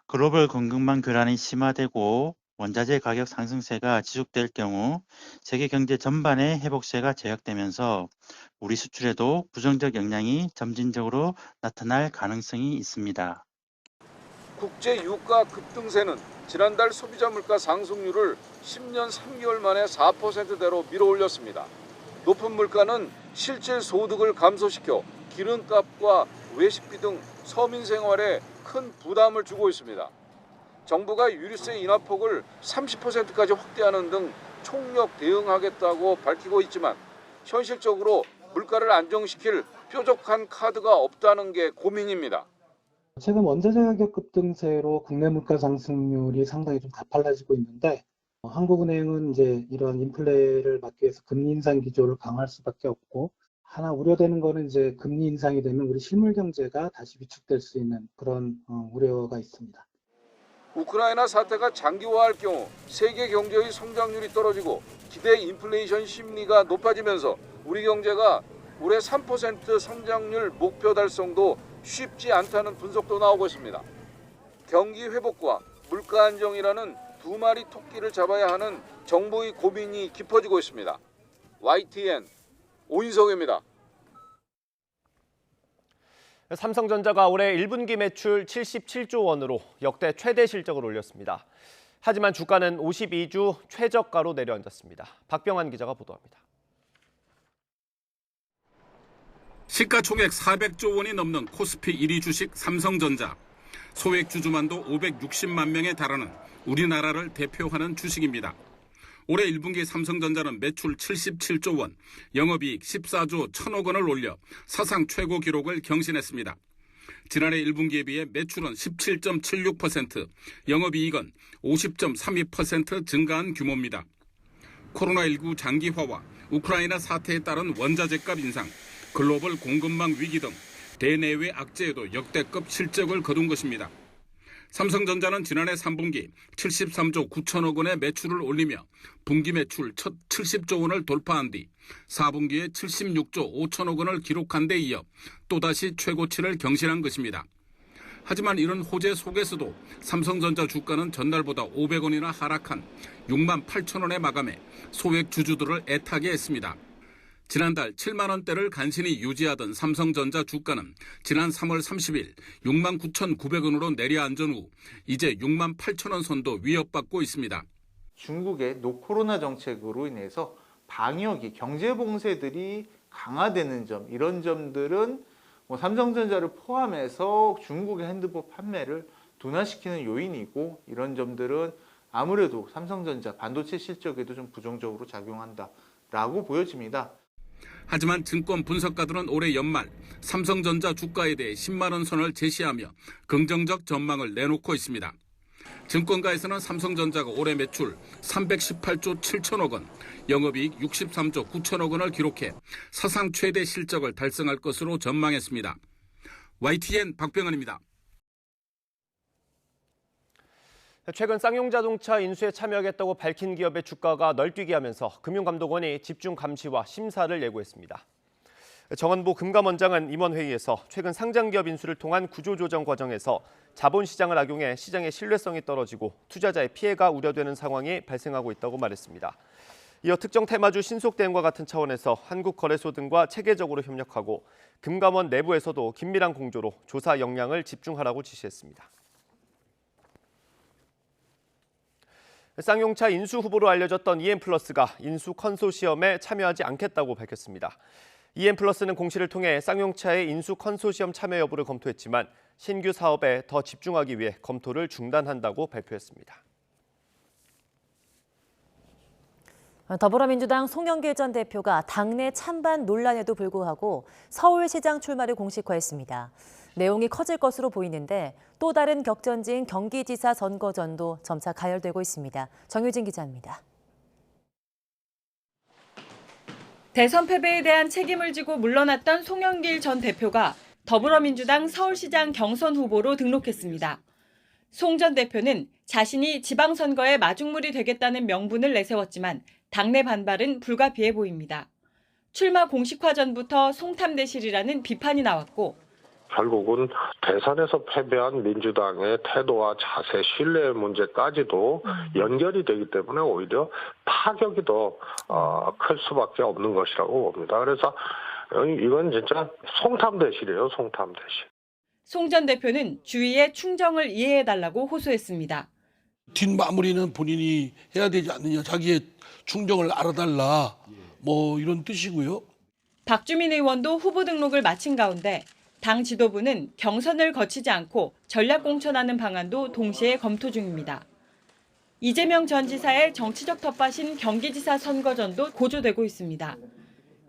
글로벌 공급망 교란이 심화되고 원자재 가격 상승세가 지속될 경우 세계 경제 전반의 회복세가 제약되면서 우리 수출에도 부정적 영향이 점진적으로 나타날 가능성이 있습니다. 국제 유가 급등세는 지난달 소비자 물가 상승률을 10년 3개월 만에 4%대로 밀어올렸습니다. 높은 물가는 실질 소득을 감소시켜 기름값과 외식비 등 서민 생활에 큰 부담을 주고 있습니다. 정부가 유류세 인하폭을 30%까지 확대하는 등 총력 대응하겠다고 밝히고 있지만 현실적으로 물가를 안정시킬 뾰족한 카드가 없다는 게 고민입니다. 최근 원자재 가격 급등세로 국내 물가 상승률이 상당히 좀 가팔라지고 있는데 한국은행은 이제 이런 인플레를 막기 위해서 금리 인상 기조를 강화할 수밖에 없고 하나 우려되는 거는 이제 금리 인상이 되면 우리 실물 경제가 다시 위축될 수 있는 그런 우려가 있습니다. 우크라이나 사태가 장기화할 경우 세계 경제의 성장률이 떨어지고 기대 인플레이션 심리가 높아지면서 우리 경제가 올해 3% 성장률 목표 달성도 쉽지 않다는 분석도 나오고 있습니다. 경기 회복과 물가 안정이라는 두 마리 토끼를 잡아야 하는 정부의 고민이 깊어지고 있습니다. YTN 오인석입니다. 삼성전자가 올해 1분기 매출 77조 원으로 역대 최대 실적을 올렸습니다. 하지만 주가는 52주 최저가로 내려앉았습니다. 박병환 기자가 보도합니다. 시가총액 400조 원이 넘는 코스피 1위 주식 삼성전자. 소액 주주만도 560만 명에 달하는 우리나라를 대표하는 주식입니다. 올해 1분기 삼성전자는 매출 77조 원, 영업이익 14조 1천억 원을 올려 사상 최고 기록을 경신했습니다. 지난해 1분기에 비해 매출은 17.76%, 영업이익은 50.32% 증가한 규모입니다. 코로나19 장기화와 우크라이나 사태에 따른 원자재값 인상, 글로벌 공급망 위기 등 대내외 악재에도 역대급 실적을 거둔 것입니다. 삼성전자는 지난해 3분기 73조 9천억 원의 매출을 올리며 분기 매출 첫 70조 원을 돌파한 뒤 4분기에 76조 5천억 원을 기록한 데 이어 또다시 최고치를 경신한 것입니다. 하지만 이런 호재 속에서도 삼성전자 주가는 전날보다 500원이나 하락한 6만 8천 원에 마감해 소액 주주들을 애타게 했습니다. 지난달 7만 원대를 간신히 유지하던 삼성전자 주가는 지난 3월 30일 6만 9,900원으로 내려앉은 후 이제 6만 8천 원 선도 위협받고 있습니다. 중국의 노코로나 정책으로 인해서 방역이 경제 봉쇄들이 강화되는 점, 이런 점들은 삼성전자를 포함해서 중국의 핸드폰 판매를 둔화시키는 요인이고, 이런 점들은 아무래도 삼성전자 반도체 실적에도 좀 부정적으로 작용한다라고 보여집니다. 하지만 증권 분석가들은 올해 연말 삼성전자 주가에 대해 10만 원 선을 제시하며 긍정적 전망을 내놓고 있습니다. 증권가에서는 삼성전자가 올해 매출 318조 7천억 원, 영업이익 63조 9천억 원을 기록해 사상 최대 실적을 달성할 것으로 전망했습니다. YTN 박병헌입니다. 최근 쌍용자동차 인수에 참여하겠다고 밝힌 기업의 주가가 널뛰게 하면서 금융감독원이 집중 감시와 심사를 예고했습니다. 정원보 금감원장은 임원회의에서 최근 상장기업 인수를 통한 구조조정 과정에서 자본시장을 악용해 시장의 신뢰성이 떨어지고 투자자의 피해가 우려되는 상황이 발생하고 있다고 말했습니다. 이어 특정 테마주 신속 대응과 같은 차원에서 한국거래소 등과 체계적으로 협력하고 금감원 내부에서도 긴밀한 공조로 조사 역량을 집중하라고 지시했습니다. 쌍용차 인수 후보로 알려졌던 EM플러스가 인수 컨소시엄에 참여하지 않겠다고 밝혔습니다. EM플러스는 공시를 통해 쌍용차의 인수 컨소시엄 참여 여부를 검토했지만 신규 사업에 더 집중하기 위해 검토를 중단한다고 발표했습니다. 더불어민주당 송영길 전 대표가 당내 찬반 논란에도 불구하고 서울시장 출마를 공식화했습니다. 내용이 커질 것으로 보이는데 또 다른 격전지인 경기지사 선거전도 점차 가열되고 있습니다. 정유진 기자입니다. 대선 패배에 대한 책임을 지고 물러났던 송영길 전 대표가 더불어민주당 서울시장 경선 후보로 등록했습니다. 송 전 대표는 자신이 지방선거에 마중물이 되겠다는 명분을 내세웠지만 당내 반발은 불가피해 보입니다. 출마 공식화 전부터 송탐대실이라는 비판이 나왔고 결국은 대선에서 패배한 민주당의 태도와 자세, 신뢰 문제까지도 연결이 되기 때문에 오히려 타격이 더 클 수밖에 없는 것이라고 봅니다. 그래서 이건 진짜 송탐대실이에요, 송탐대실. 송 전 대표는 주위의 충정을 이해해달라고 호소했습니다. 뒷마무리는 본인이 해야 되지 않느냐, 자기의 충정을 알아달라, 이런 뜻이고요. 박주민 의원도 후보 등록을 마친 가운데 당 지도부는 경선을 거치지 않고 전략 공천하는 방안도 동시에 검토 중입니다. 이재명 전 지사의 정치적 텃밭인 경기지사 선거전도 고조되고 있습니다.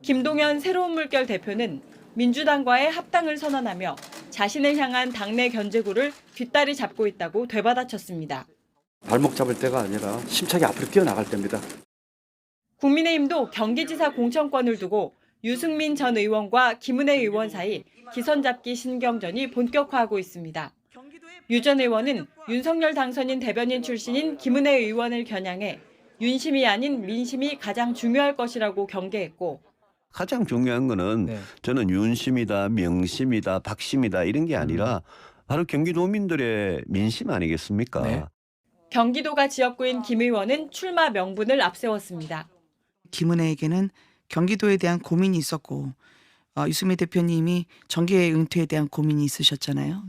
김동연 새로운 물결 대표는 민주당과의 합당을 선언하며 자신을 향한 당내 견제구를 뒷다리 잡고 있다고 되받아쳤습니다. 발목 잡을 때가 아니라 심차게 앞으로 뛰어나갈 때입니다. 국민의힘도 경기지사 공천권을 두고 유승민 전 의원과 김은혜 의원 사이 기선 잡기 신경전이 본격화하고 있습니다. 유 전 의원은 윤석열 당선인 대변인 출신인 김은혜 의원을 겨냥해 윤심이 아닌 민심이 가장 중요할 것이라고 경계했고 가장 중요한 거는 저는 윤심이다, 명심이다, 박심이다 이런 게 아니라 바로 경기도민들의 민심 아니겠습니까? 경기도가 지역구인 김 의원은 출마 명분을 앞세웠습니다. 김은혜에게는 경기도에 대한 고민이 있었고 유승민 대표님이 정계 은퇴에 대한 고민이 있으셨잖아요.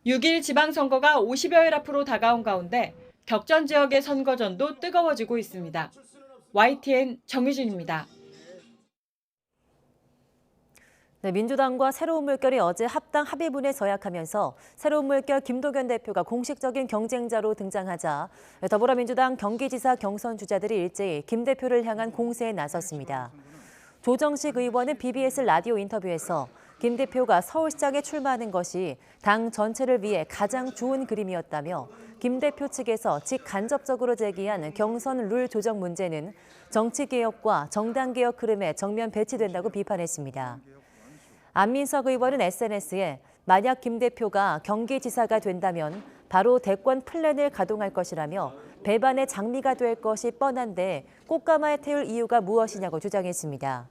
6일 지방선거가 50여일 앞으로 다가온 가운데 격전 지역의 선거전도 뜨거워지고 있습니다. YTN 정유진입니다. 네, 민주당과 새로운 물결이 어제 합당 합의문에 서약하면서 새로운 물결 김도겸 대표가 공식적인 경쟁자로 등장하자 더불어민주당 경기지사 경선 주자들이 일제히 김 대표를 향한 공세에 나섰습니다. 조정식 의원은 BBS 라디오 인터뷰에서 김 대표가 서울시장에 출마하는 것이 당 전체를 위해 가장 좋은 그림이었다며 김 대표 측에서 직간접적으로 제기한 경선 룰 조정 문제는 정치개혁과 정당개혁 흐름에 정면 배치된다고 비판했습니다. 안민석 의원은 SNS에 만약 김 대표가 경기지사가 된다면 바로 대권 플랜을 가동할 것이라며 배반의 장미가 될 것이 뻔한데 꽃가마에 태울 이유가 무엇이냐고 주장했습니다.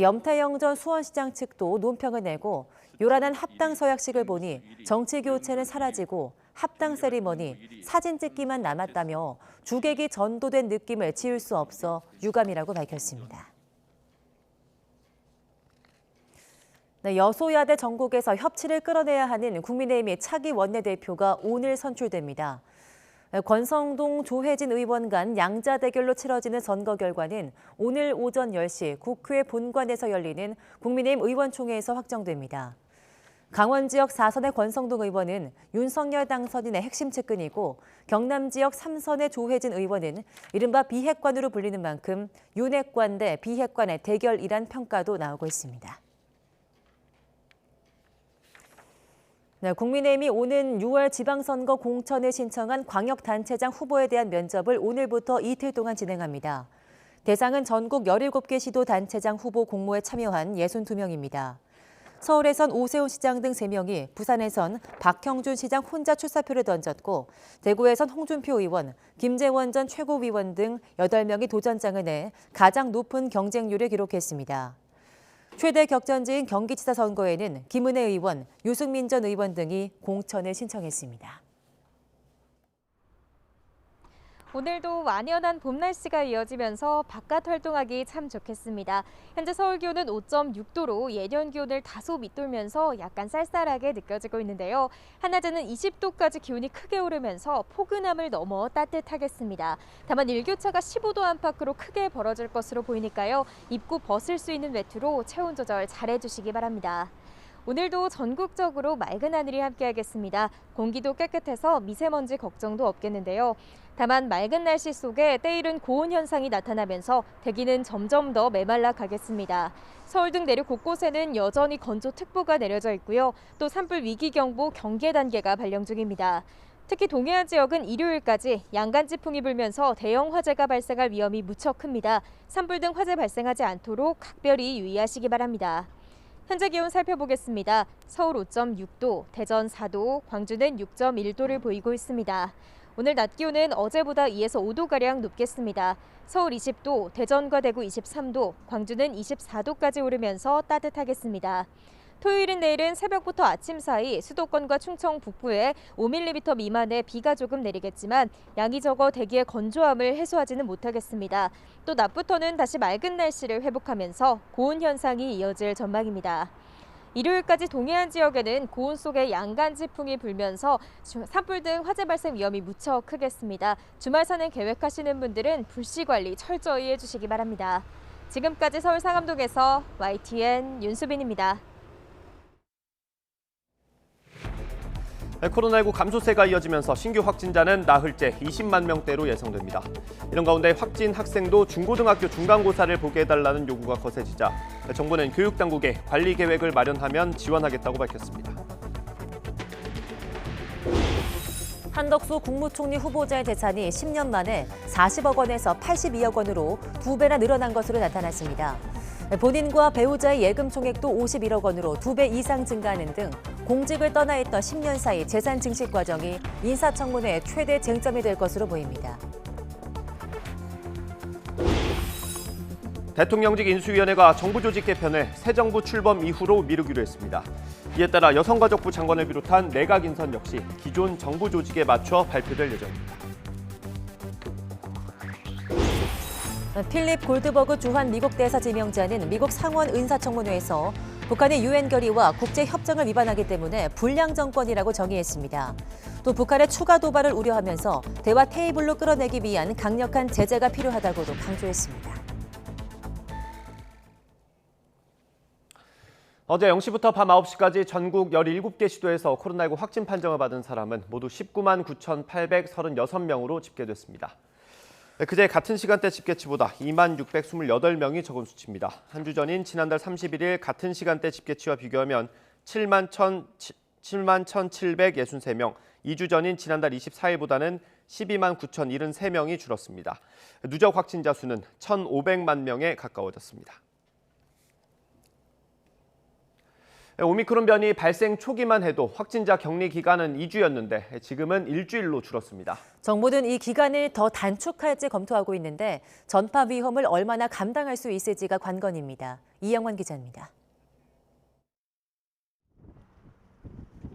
염태영 전 수원시장 측도 논평을 내고 요란한 합당 서약식을 보니 정치 교체는 사라지고 합당 세리머니, 사진 찍기만 남았다며 주객이 전도된 느낌을 지울 수 없어 유감이라고 밝혔습니다. 네, 여소야대 전국에서 협치를 끌어내야 하는 국민의힘의 차기 원내대표가 오늘 선출됩니다. 권성동, 조혜진 의원 간 양자 대결로 치러지는 선거 결과는 오늘 오전 10시 국회 본관에서 열리는 국민의힘 의원총회에서 확정됩니다. 강원 지역 4선의 권성동 의원은 윤석열 당선인의 핵심 측근이고 경남 지역 3선의 조혜진 의원은 이른바 비핵관으로 불리는 만큼 윤핵관 대 비핵관의 대결이란 평가도 나오고 있습니다. 네, 국민의힘이 오는 6월 지방선거 공천을 신청한 광역단체장 후보에 대한 면접을 오늘부터 이틀 동안 진행합니다. 대상은 전국 17개 시도 단체장 후보 공모에 참여한 62명입니다. 서울에선 오세훈 시장 등 3명이, 부산에선 박형준 시장 혼자 출사표를 던졌고 대구에선 홍준표 의원, 김재원 전 최고위원 등 8명이 도전장을 내 가장 높은 경쟁률을 기록했습니다. 최대 격전지인 경기지사 선거에는 김은혜 의원, 유승민 전 의원 등이 공천을 신청했습니다. 오늘도 완연한 봄 날씨가 이어지면서 바깥 활동하기 참 좋겠습니다. 현재 서울 기온은 5.6도로 예년 기온을 다소 밑돌면서 약간 쌀쌀하게 느껴지고 있는데요. 한낮에는 20도까지 기온이 크게 오르면서 포근함을 넘어 따뜻하겠습니다. 다만 일교차가 15도 안팎으로 크게 벌어질 것으로 보이니까요. 입고 벗을 수 있는 외투로 체온 조절 잘해주시기 바랍니다. 오늘도 전국적으로 맑은 하늘이 함께하겠습니다. 공기도 깨끗해서 미세먼지 걱정도 없겠는데요. 다만 맑은 날씨 속에 때이른 고온 현상이 나타나면서 대기는 점점 더 메말라 가겠습니다. 서울 등 내륙 곳곳에는 여전히 건조특보가 내려져 있고요. 또 산불 위기경보 경계 단계가 발령 중입니다. 특히 동해안 지역은 일요일까지 양간지풍이 불면서 대형 화재가 발생할 위험이 무척 큽니다. 산불 등 화재 발생하지 않도록 각별히 유의하시기 바랍니다. 현재 기온 살펴보겠습니다. 서울 5.6도, 대전 4도, 광주는 6.1도를 보이고 있습니다. 오늘 낮 기온은 어제보다 2에서 5도가량 높겠습니다. 서울 20도, 대전과 대구 23도, 광주는 24도까지 오르면서 따뜻하겠습니다. 토요일인 내일은 새벽부터 아침 사이 수도권과 충청 북부에 5mm 미만의 비가 조금 내리겠지만 양이 적어 대기의 건조함을 해소하지는 못하겠습니다. 또 낮부터는 다시 맑은 날씨를 회복하면서 고온 현상이 이어질 전망입니다. 일요일까지 동해안 지역에는 고온 속에 양간지풍이 불면서 산불 등 화재 발생 위험이 무척 크겠습니다. 주말 사는 계획하시는 분들은 불씨 관리 철저히 해주시기 바랍니다. 지금까지 서울 상암동에서 YTN 윤수빈입니다. 코로나19 감소세가 이어지면서 신규 확진자는 나흘째 20만 명대로 예상됩니다. 이런 가운데 확진 학생도 중고등학교 중간고사를 보게 해달라는 요구가 거세지자 정부는 교육당국에 관리 계획을 마련하면 지원하겠다고 밝혔습니다. 한덕수 국무총리 후보자의 재산이 10년 만에 40억 원에서 82억 원으로 2배나 늘어난 것으로 나타났습니다. 본인과 배우자의 예금 총액도 51억 원으로 2배 이상 증가하는 등 공직을 떠나 있던 10년 사이 재산 증식 과정이 인사청문회의 최대 쟁점이 될 것으로 보입니다. 대통령직 인수위원회가 정부 조직 개편을 새 정부 출범 이후로 미루기로 했습니다. 이에 따라 여성가족부 장관을 비롯한 내각 인선 역시 기존 정부 조직에 맞춰 발표될 예정입니다. 필립 골드버그 주한 미국 대사 지명자는 미국 상원 의사청문회에서 북한의 유엔 결의와 국제 협정을 위반하기 때문에 불량 정권이라고 정의했습니다. 또 북한의 추가 도발을 우려하면서 대화 테이블로 끌어내기 위한 강력한 제재가 필요하다고도 강조했습니다. 어제 0시부터 밤 9시까지 전국 17개 시도에서 코로나19 확진 판정을 받은 사람은 모두 19만 9,836명으로 집계됐습니다. 그제 같은 시간대 집계치보다 2만 628명이 적은 수치입니다. 한 주 전인 지난달 31일 같은 시간대 집계치와 비교하면 7만 1,763명, 2주 전인 지난달 24일보다는 12만 9,073명이 줄었습니다. 누적 확진자 수는 1,500만 명에 가까워졌습니다. 오미크론 변이 발생 초기만 해도 확진자 격리 기간은 2주였는데 지금은 일주일로 줄었습니다. 정부는 이 기간을 더 단축할지 검토하고 있는데 전파 위험을 얼마나 감당할 수 있을지가 관건입니다. 이영환 기자입니다.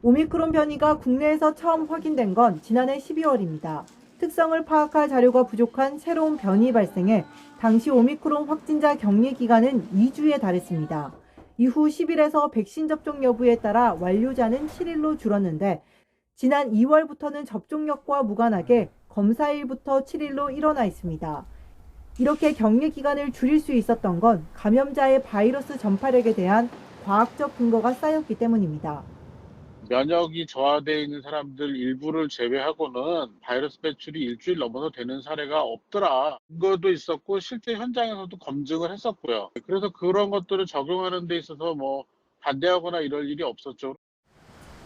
오미크론 변이가 국내에서 처음 확인된 건 지난해 12월입니다. 특성을 파악할 자료가 부족한 새로운 변이 발생에 당시 오미크론 확진자 격리 기간은 2주에 달했습니다. 이후 10일에서 백신 접종 여부에 따라 완료자는 7일로 줄었는데 지난 2월부터는 접종력과 무관하게 검사일부터 7일로 일어나 있습니다. 이렇게 격리 기간을 줄일 수 있었던 건 감염자의 바이러스 전파력에 대한 과학적 근거가 쌓였기 때문입니다. 면역이 저하되어 있는 사람들 일부를 제외하고는 바이러스 배출이 일주일 넘어서 되는 사례가 없더라. 그것도 있었고 실제 현장에서도 검증을 했었고요. 그래서 그런 것들을 적용하는 데 있어서 반대하거나 이럴 일이 없었죠.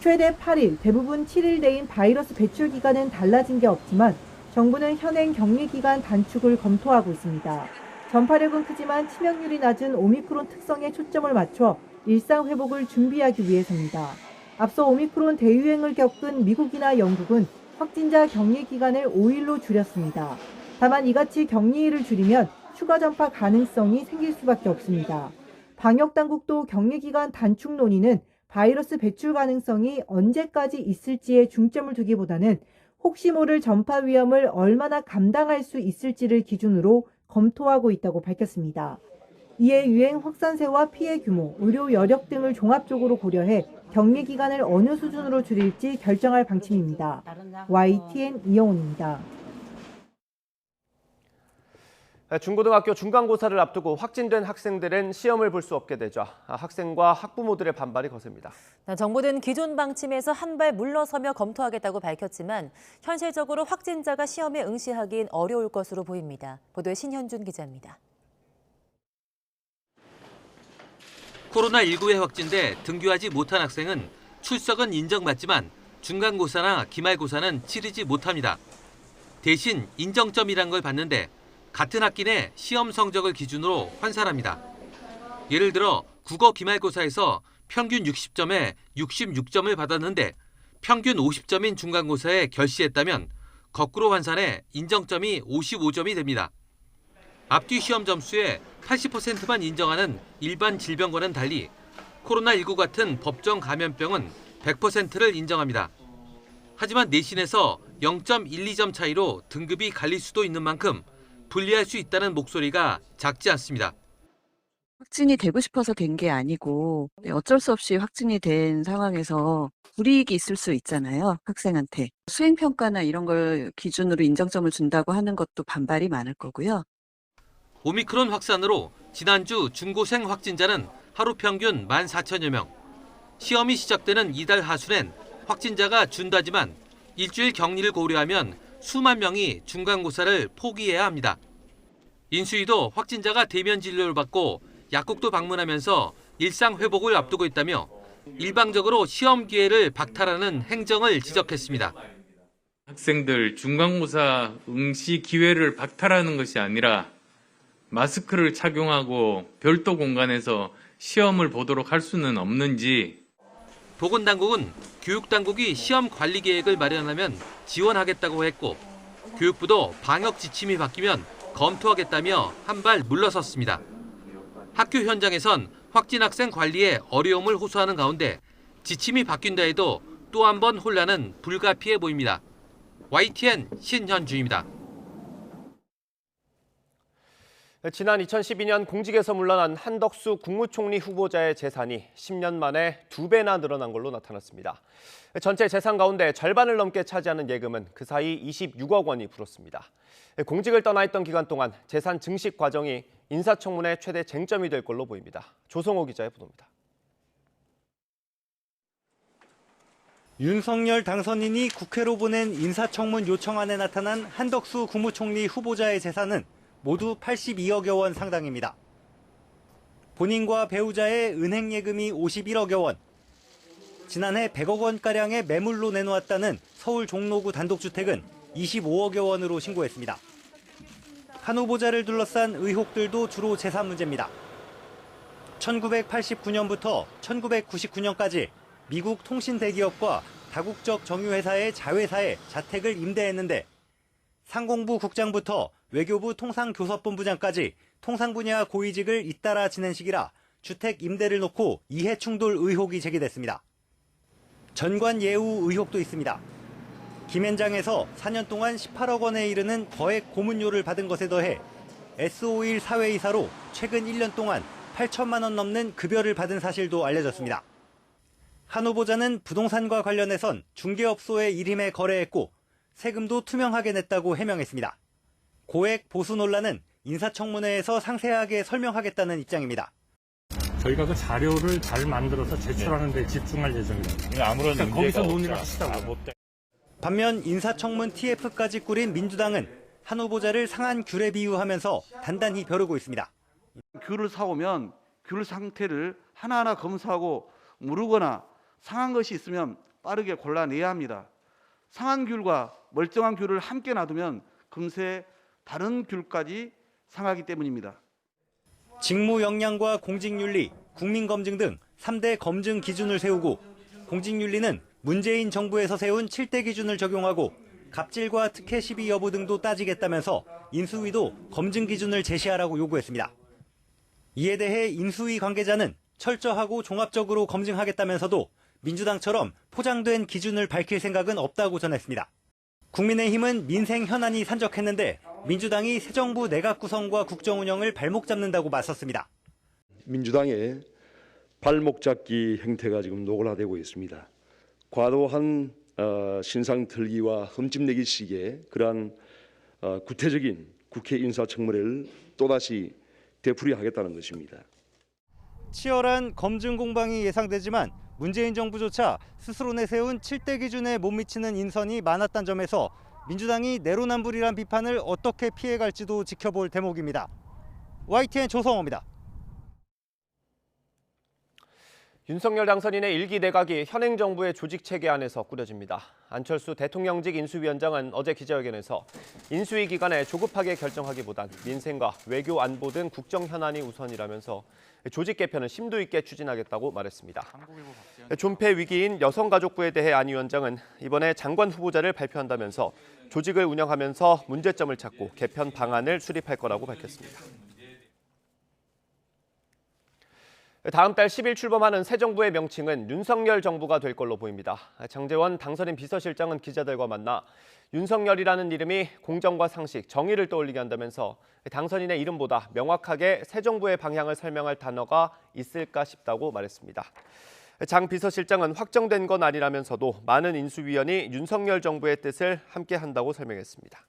최대 8일, 대부분 7일 내인 바이러스 배출 기간은 달라진 게 없지만 정부는 현행 격리 기간 단축을 검토하고 있습니다. 전파력은 크지만 치명률이 낮은 오미크론 특성에 초점을 맞춰 일상 회복을 준비하기 위해서입니다. 앞서 오미크론 대유행을 겪은 미국이나 영국은 확진자 격리 기간을 5일로 줄였습니다. 다만 이같이 격리일을 줄이면 추가 전파 가능성이 생길 수밖에 없습니다. 방역 당국도 격리 기간 단축 논의는 바이러스 배출 가능성이 언제까지 있을지에 중점을 두기보다는 혹시 모를 전파 위험을 얼마나 감당할 수 있을지를 기준으로 검토하고 있다고 밝혔습니다. 이에 유행 확산세와 피해 규모, 의료 여력 등을 종합적으로 고려해 격리 기간을 어느 수준으로 줄일지 결정할 방침입니다. YTN 이영훈입니다. 중고등학교 중간고사를 앞두고 확진된 학생들은 시험을 볼 수 없게 되자 학생과 학부모들의 반발이 거셉니다. 정부는 기존 방침에서 한 발 물러서며 검토하겠다고 밝혔지만 현실적으로 확진자가 시험에 응시하기엔 어려울 것으로 보입니다. 보도에 신현준 기자입니다. 코로나19에 확진돼 등교하지 못한 학생은 출석은 인정받지만 중간고사나 기말고사는 치르지 못합니다. 대신 인정점이란 걸 받는데 같은 학기 내 시험 성적을 기준으로 환산합니다. 예를 들어 국어 기말고사에서 평균 60점에 66점을 받았는데 평균 50점인 중간고사에 결시했다면 거꾸로 환산해 인정점이 55점이 됩니다. 앞뒤 시험 점수의 80%만 인정하는 일반 질병과는 달리 코로나19 같은 법정 감염병은 100%를 인정합니다. 하지만 내신에서 0.12점 차이로 등급이 갈릴 수도 있는 만큼 불리할 수 있다는 목소리가 작지 않습니다. 확진이 되고 싶어서 된 게 아니고 어쩔 수 없이 확진이 된 상황에서 불이익이 있을 수 있잖아요, 학생한테. 수행평가나 이런 걸 기준으로 인정점을 준다고 하는 것도 반발이 많을 거고요. 오미크론 확산으로 지난주 중고생 확진자는 하루 평균 14,000여 명. 시험이 시작되는 이달 하순엔 확진자가 준다지만 일주일 격리를 고려하면 수만 명이 중간고사를 포기해야 합니다. 인수위도 확진자가 대면 진료를 받고 약국도 방문하면서 일상 회복을 앞두고 있다며 일방적으로 시험 기회를 박탈하는 행정을 지적했습니다. 학생들 중간고사 응시 기회를 박탈하는 것이 아니라 마스크를 착용하고 별도 공간에서 시험을 보도록 할 수는 없는지. 보건당국은 교육당국이 시험 관리 계획을 마련하면 지원하겠다고 했고 교육부도 방역 지침이 바뀌면 검토하겠다며 한 발 물러섰습니다. 학교 현장에선 확진 학생 관리에 어려움을 호소하는 가운데 지침이 바뀐다 해도 또 한 번 혼란은 불가피해 보입니다. YTN 신현주입니다. 지난 2012년 공직에서 물러난 한덕수 국무총리 후보자의 재산이 10년 만에 2배나 늘어난 걸로 나타났습니다. 전체 재산 가운데 절반을 넘게 차지하는 예금은 그 사이 26억 원이 불었습니다. 공직을 떠나 있던 기간 동안 재산 증식 과정이 인사청문회 최대 쟁점이 될 걸로 보입니다. 조성호 기자의 보도입니다. 윤석열 당선인이 국회로 보낸 인사청문 요청안에 나타난 한덕수 국무총리 후보자의 재산은 모두 82억여 원 상당입니다. 본인과 배우자의 은행 예금이 51억여 원, 지난해 100억 원가량의 매물로 내놓았다는 서울 종로구 단독주택은 25억여 원으로 신고했습니다. 한 후보자를 둘러싼 의혹들도 주로 재산 문제입니다. 1989년부터 1999년까지 미국 통신 대기업과 다국적 정유회사의 자회사에 자택을 임대했는데 상공부 국장부터 외교부 통상교섭본부장까지 통상 분야 고위직을 잇따라 지낸 시기라 주택 임대를 놓고 이해충돌 의혹이 제기됐습니다. 전관 예우 의혹도 있습니다. 김현장에서 4년 동안 18억 원에 이르는 거액 고문료를 받은 것에 더해 S51 사회이사로 최근 1년 동안 8천만 원 넘는 급여를 받은 사실도 알려졌습니다. 한 후보자는 부동산과 관련해선 중개업소의 일임에 거래했고 세금도 투명하게 냈다고 해명했습니다. 고액 보수 논란은 인사청문회에서 상세하게 설명하겠다는 입장입니다. 저희가 그 자료를 잘 만들어서 제출하는 데 집중할 예정입니다. 아무런 그러니까 거기서 논의를 하시자고요. 반면 인사청문 TF까지 꾸린 민주당은 한 후보자를 상한 귤에 비유하면서 단단히 벼르고 있습니다. 귤을 사오면 귤 상태를 하나하나 검사하고 무르거나 상한 것이 있으면 빠르게 골라내야 합니다. 상한 귤과 멀쩡한 귤을 함께 놔두면 금세 다른 귤까지 상하기 때문입니다. 직무 역량과 공직윤리, 국민검증 등 3대 검증 기준을 세우고 공직윤리는 문재인 정부에서 세운 7대 기준을 적용하고 갑질과 특혜 시비 여부 등도 따지겠다면서 인수위도 검증 기준을 제시하라고 요구했습니다. 이에 대해 인수위 관계자는 철저하고 종합적으로 검증하겠다면서도 민주당처럼 포장된 기준을 밝힐 생각은 없다고 전했습니다. 국민의힘은 민생 현안이 산적했는데 민주당이 새 정부 내각 구성과 국정 운영을 발목 잡는다고 맞섰습니다. 민주당의 발목 잡기 행태가 지금 노골화되고 있습니다. 과도한 신상 틀기와 흠집내기 식의 그러한 구태적인 국회 인사청문회를 또다시 되풀이하겠다는 것입니다. 치열한 검증 공방이 예상되지만 문재인 정부조차 스스로 내세운 7대 기준에 못 미치는 인선이 많았다는 점에서 민주당이 내로남불이란 비판을 어떻게 피해갈지도 지켜볼 대목입니다. YTN 조성호입니다. 윤석열 당선인의 일기 내각이 현행 정부의 조직체계 안에서 꾸려집니다. 안철수 대통령직 인수위원장은 어제 기자회견에서 인수위 기간에 조급하게 결정하기보단 민생과 외교 안보 등 국정 현안이 우선이라면서 조직 개편은 심도 있게 추진하겠다고 말했습니다. 존폐 위기인 여성가족부에 대해 안 위원장은 이번에 장관 후보자를 발표한다면서 조직을 운영하면서 문제점을 찾고 개편 방안을 수립할 거라고 밝혔습니다. 다음 달 10일 출범하는 새 정부의 명칭은 윤석열 정부가 될 걸로 보입니다. 장제원 당선인 비서실장은 기자들과 만나 윤석열이라는 이름이 공정과 상식, 정의를 떠올리게 한다면서 당선인의 이름보다 명확하게 새 정부의 방향을 설명할 단어가 있을까 싶다고 말했습니다. 장 비서실장은 확정된 건 아니라면서도 많은 인수위원이 윤석열 정부의 뜻을 함께 한다고 설명했습니다.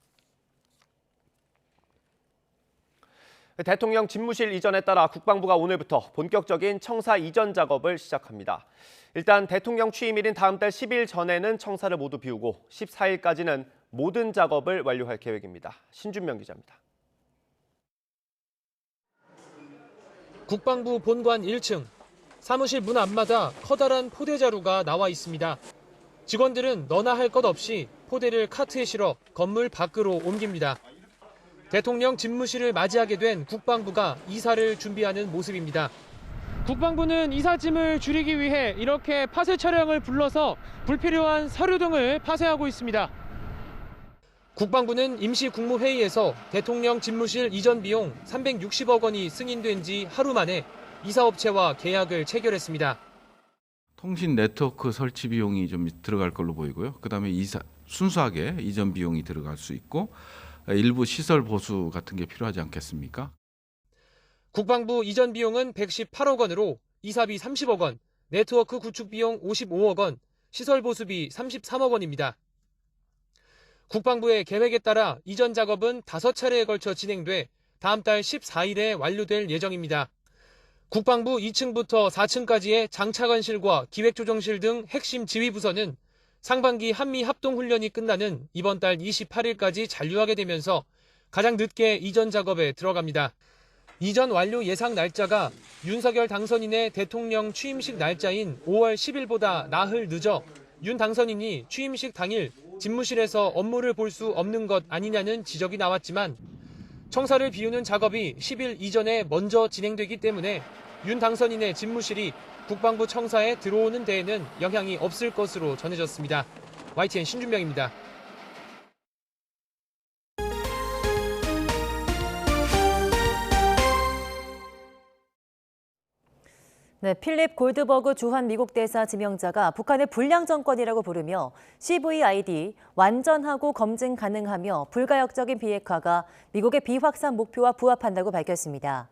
대통령 집무실 이전에 따라 국방부가 오늘부터 본격적인 청사 이전 작업을 시작합니다. 일단 대통령 취임일인 다음 달 10일 전에는 청사를 모두 비우고 14일까지는 모든 작업을 완료할 계획입니다. 신준명 기자입니다. 국방부 본관 1층, 사무실 문 앞마다 커다란 포대 자루가 나와 있습니다. 직원들은 너나 할 것 없이 포대를 카트에 실어 건물 밖으로 옮깁니다. 대통령 집무실을 맞이하게 된 국방부가 이사를 준비하는 모습입니다. 국방부는 이삿짐을 줄이기 위해 이렇게 파쇄 차량을 불러서 불필요한 서류 등을 파쇄하고 있습니다. 국방부는 임시국무회의에서 대통령 집무실 이전 비용 360억 원이 승인된 지 하루 만에 이사업체와 계약을 체결했습니다. 통신 네트워크 설치 비용이 좀 들어갈 걸로 보이고요. 그다음에 순수하게 이전 비용이 들어갈 수 있고 일부 시설 보수 같은 게 필요하지 않겠습니까? 국방부 이전 비용은 118억 원으로 이사비 30억 원, 네트워크 구축 비용 55억 원, 시설 보수비 33억 원입니다. 국방부의 계획에 따라 이전 작업은 5차례에 걸쳐 진행돼 다음 달 14일에 완료될 예정입니다. 국방부 2층부터 4층까지의 장차관실과 기획조정실 등 핵심 지휘부서는 상반기 한미합동훈련이 끝나는 이번 달 28일까지 잔류하게 되면서 가장 늦게 이전 작업에 들어갑니다. 이전 완료 예상 날짜가 윤석열 당선인의 대통령 취임식 날짜인 5월 10일보다 나흘 늦어 윤 당선인이 취임식 당일 집무실에서 업무를 볼 수 없는 것 아니냐는 지적이 나왔지만 청사를 비우는 작업이 10일 이전에 먼저 진행되기 때문에 윤 당선인의 집무실이 국방부 청사에 들어오는 데에는 영향이 없을 것으로 전해졌습니다. YTN 신준명입니다. 네, 필립 골드버그 주한 미국 대사 지명자가 북한의 불량 정권이라고 부르며 CVID, 완전하고 검증 가능하며 불가역적인 비핵화가 미국의 비확산 목표와 부합한다고 밝혔습니다.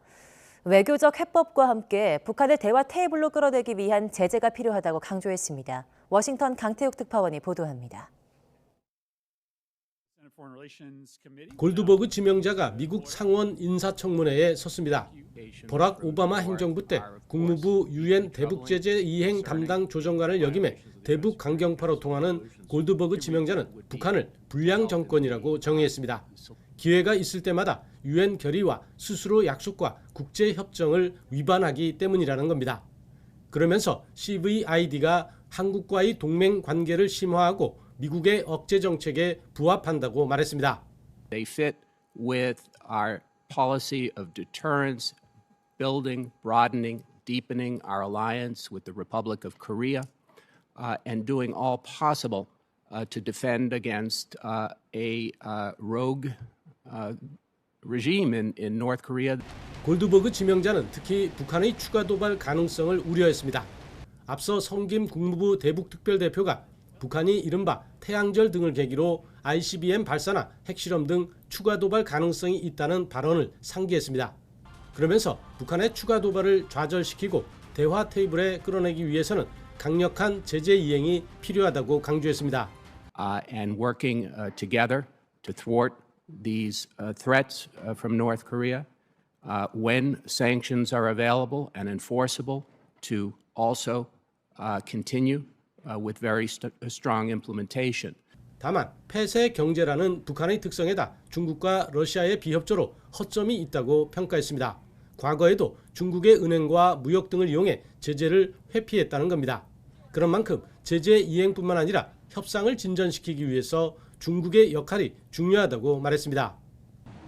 외교적 해법과 함께 북한을 대화 테이블로 끌어내기 위한 제재가 필요하다고 강조했습니다. 워싱턴 강태욱 특파원이 보도합니다. 골드버그 지명자가 미국 상원 인사청문회에 섰습니다. 버락 오바마 행정부 때 국무부 유엔 대북제재 이행 담당 조정관을 역임해 대북 강경파로 통하는 골드버그 지명자는 북한을 불량 정권이라고 정의했습니다. 기회가 있을 때마다 유엔 결의와 스스로 약속과 국제협정을 위반하기 때문이라는 겁니다. 그러면서 CVID가 한국과의 동맹 관계를 심화하고 미국의 억제 정책에 부합한다고 말했습니다. They fit with our policy of deterrence, building, broadening, deepening our alliance with the Republic of Korea and doing all possible to defend against a rogue regime in North Korea. 골드버그 지명자는 특히 북한의 추가 도발 가능성을 우려했습니다. 앞서 성김 국무부 대북특별대표가 북한이 이른바 태양절 등을 계기로 ICBM 발사나 핵실험 등 추가 도발 가능성이 있다는 발언을 상기했습니다. 그러면서 북한의 추가 도발을 좌절시키고 대화 테이블에 끌어내기 위해서는 강력한 제재 이행이 필요하다고 강조했습니다. And working together to thwart these threats from North Korea when sanctions are available and enforceable to also continue with very strong implementation. 다만 폐쇄 경제라는 북한의 특성에다 중국과 러시아의 비협조로 허점이 있다고 평가했습니다. 과거에도 중국의 은행과 무역 등을 이용해 제재를 회피했다는 겁니다. 그런 만큼 제재 이행뿐만 아니라 협상을 진전시키기 위해서 중국의 역할이 중요하다고 말했습니다.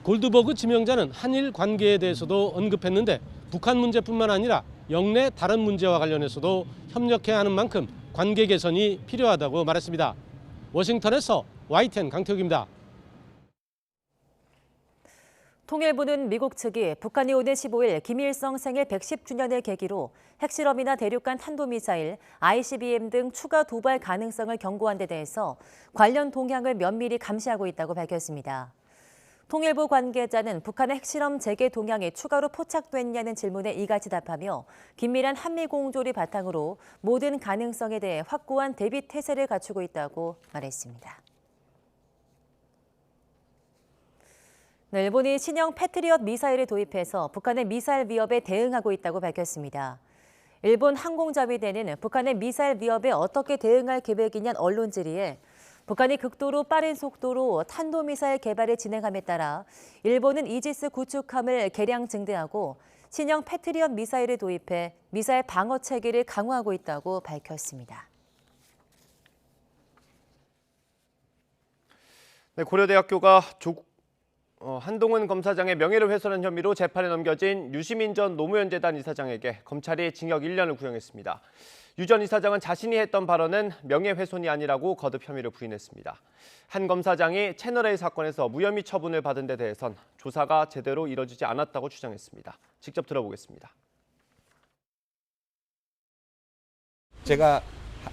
골드버그 지명자는 한일 관계에 대해서도 언급했는데 북한 문제뿐만 아니라 영내 다른 문제와 관련해서도 협력해야 하는 만큼 관계 개선이 필요하다고 말했습니다. 워싱턴에서 YTN 강태욱입니다. 통일부는 미국 측이 북한이 오는 15일 김일성 생일 110주년을 계기로 핵실험이나 대륙간 탄도미사일, ICBM 등 추가 도발 가능성을 경고한 데 대해서 관련 동향을 면밀히 감시하고 있다고 밝혔습니다. 통일부 관계자는 북한의 핵실험 재개 동향이 추가로 포착됐냐는 질문에 이같이 답하며 긴밀한 한미공조를 바탕으로 모든 가능성에 대해 확고한 대비 태세를 갖추고 있다고 말했습니다. 일본이 신형 패트리엇 미사일을 도입해서 북한의 미사일 위협에 대응하고 있다고 밝혔습니다. 일본 항공자위대는 북한의 미사일 위협에 어떻게 대응할 계획이냐는 언론 질의에 북한이 극도로 빠른 속도로 탄도미사일 개발을 진행함에 따라 일본은 이지스 구축함을 개량 증대하고 신형 패트리엇 미사일을 도입해 미사일 방어 체계를 강화하고 있다고 밝혔습니다. 네, 고려대학교가 한동훈 검사장의 명예를 훼손한 혐의로 재판에 넘겨진 유시민 전 노무현재단 이사장에게 검찰이 징역 1년을 구형했습니다. 유 전 이사장은 자신이 했던 발언은 명예훼손이 아니라고 거듭 혐의를 부인했습니다. 한 검사장이 채널A 사건에서 무혐의 처분을 받은 데 대해선 조사가 제대로 이뤄지지 않았다고 주장했습니다. 직접 들어보겠습니다. 제가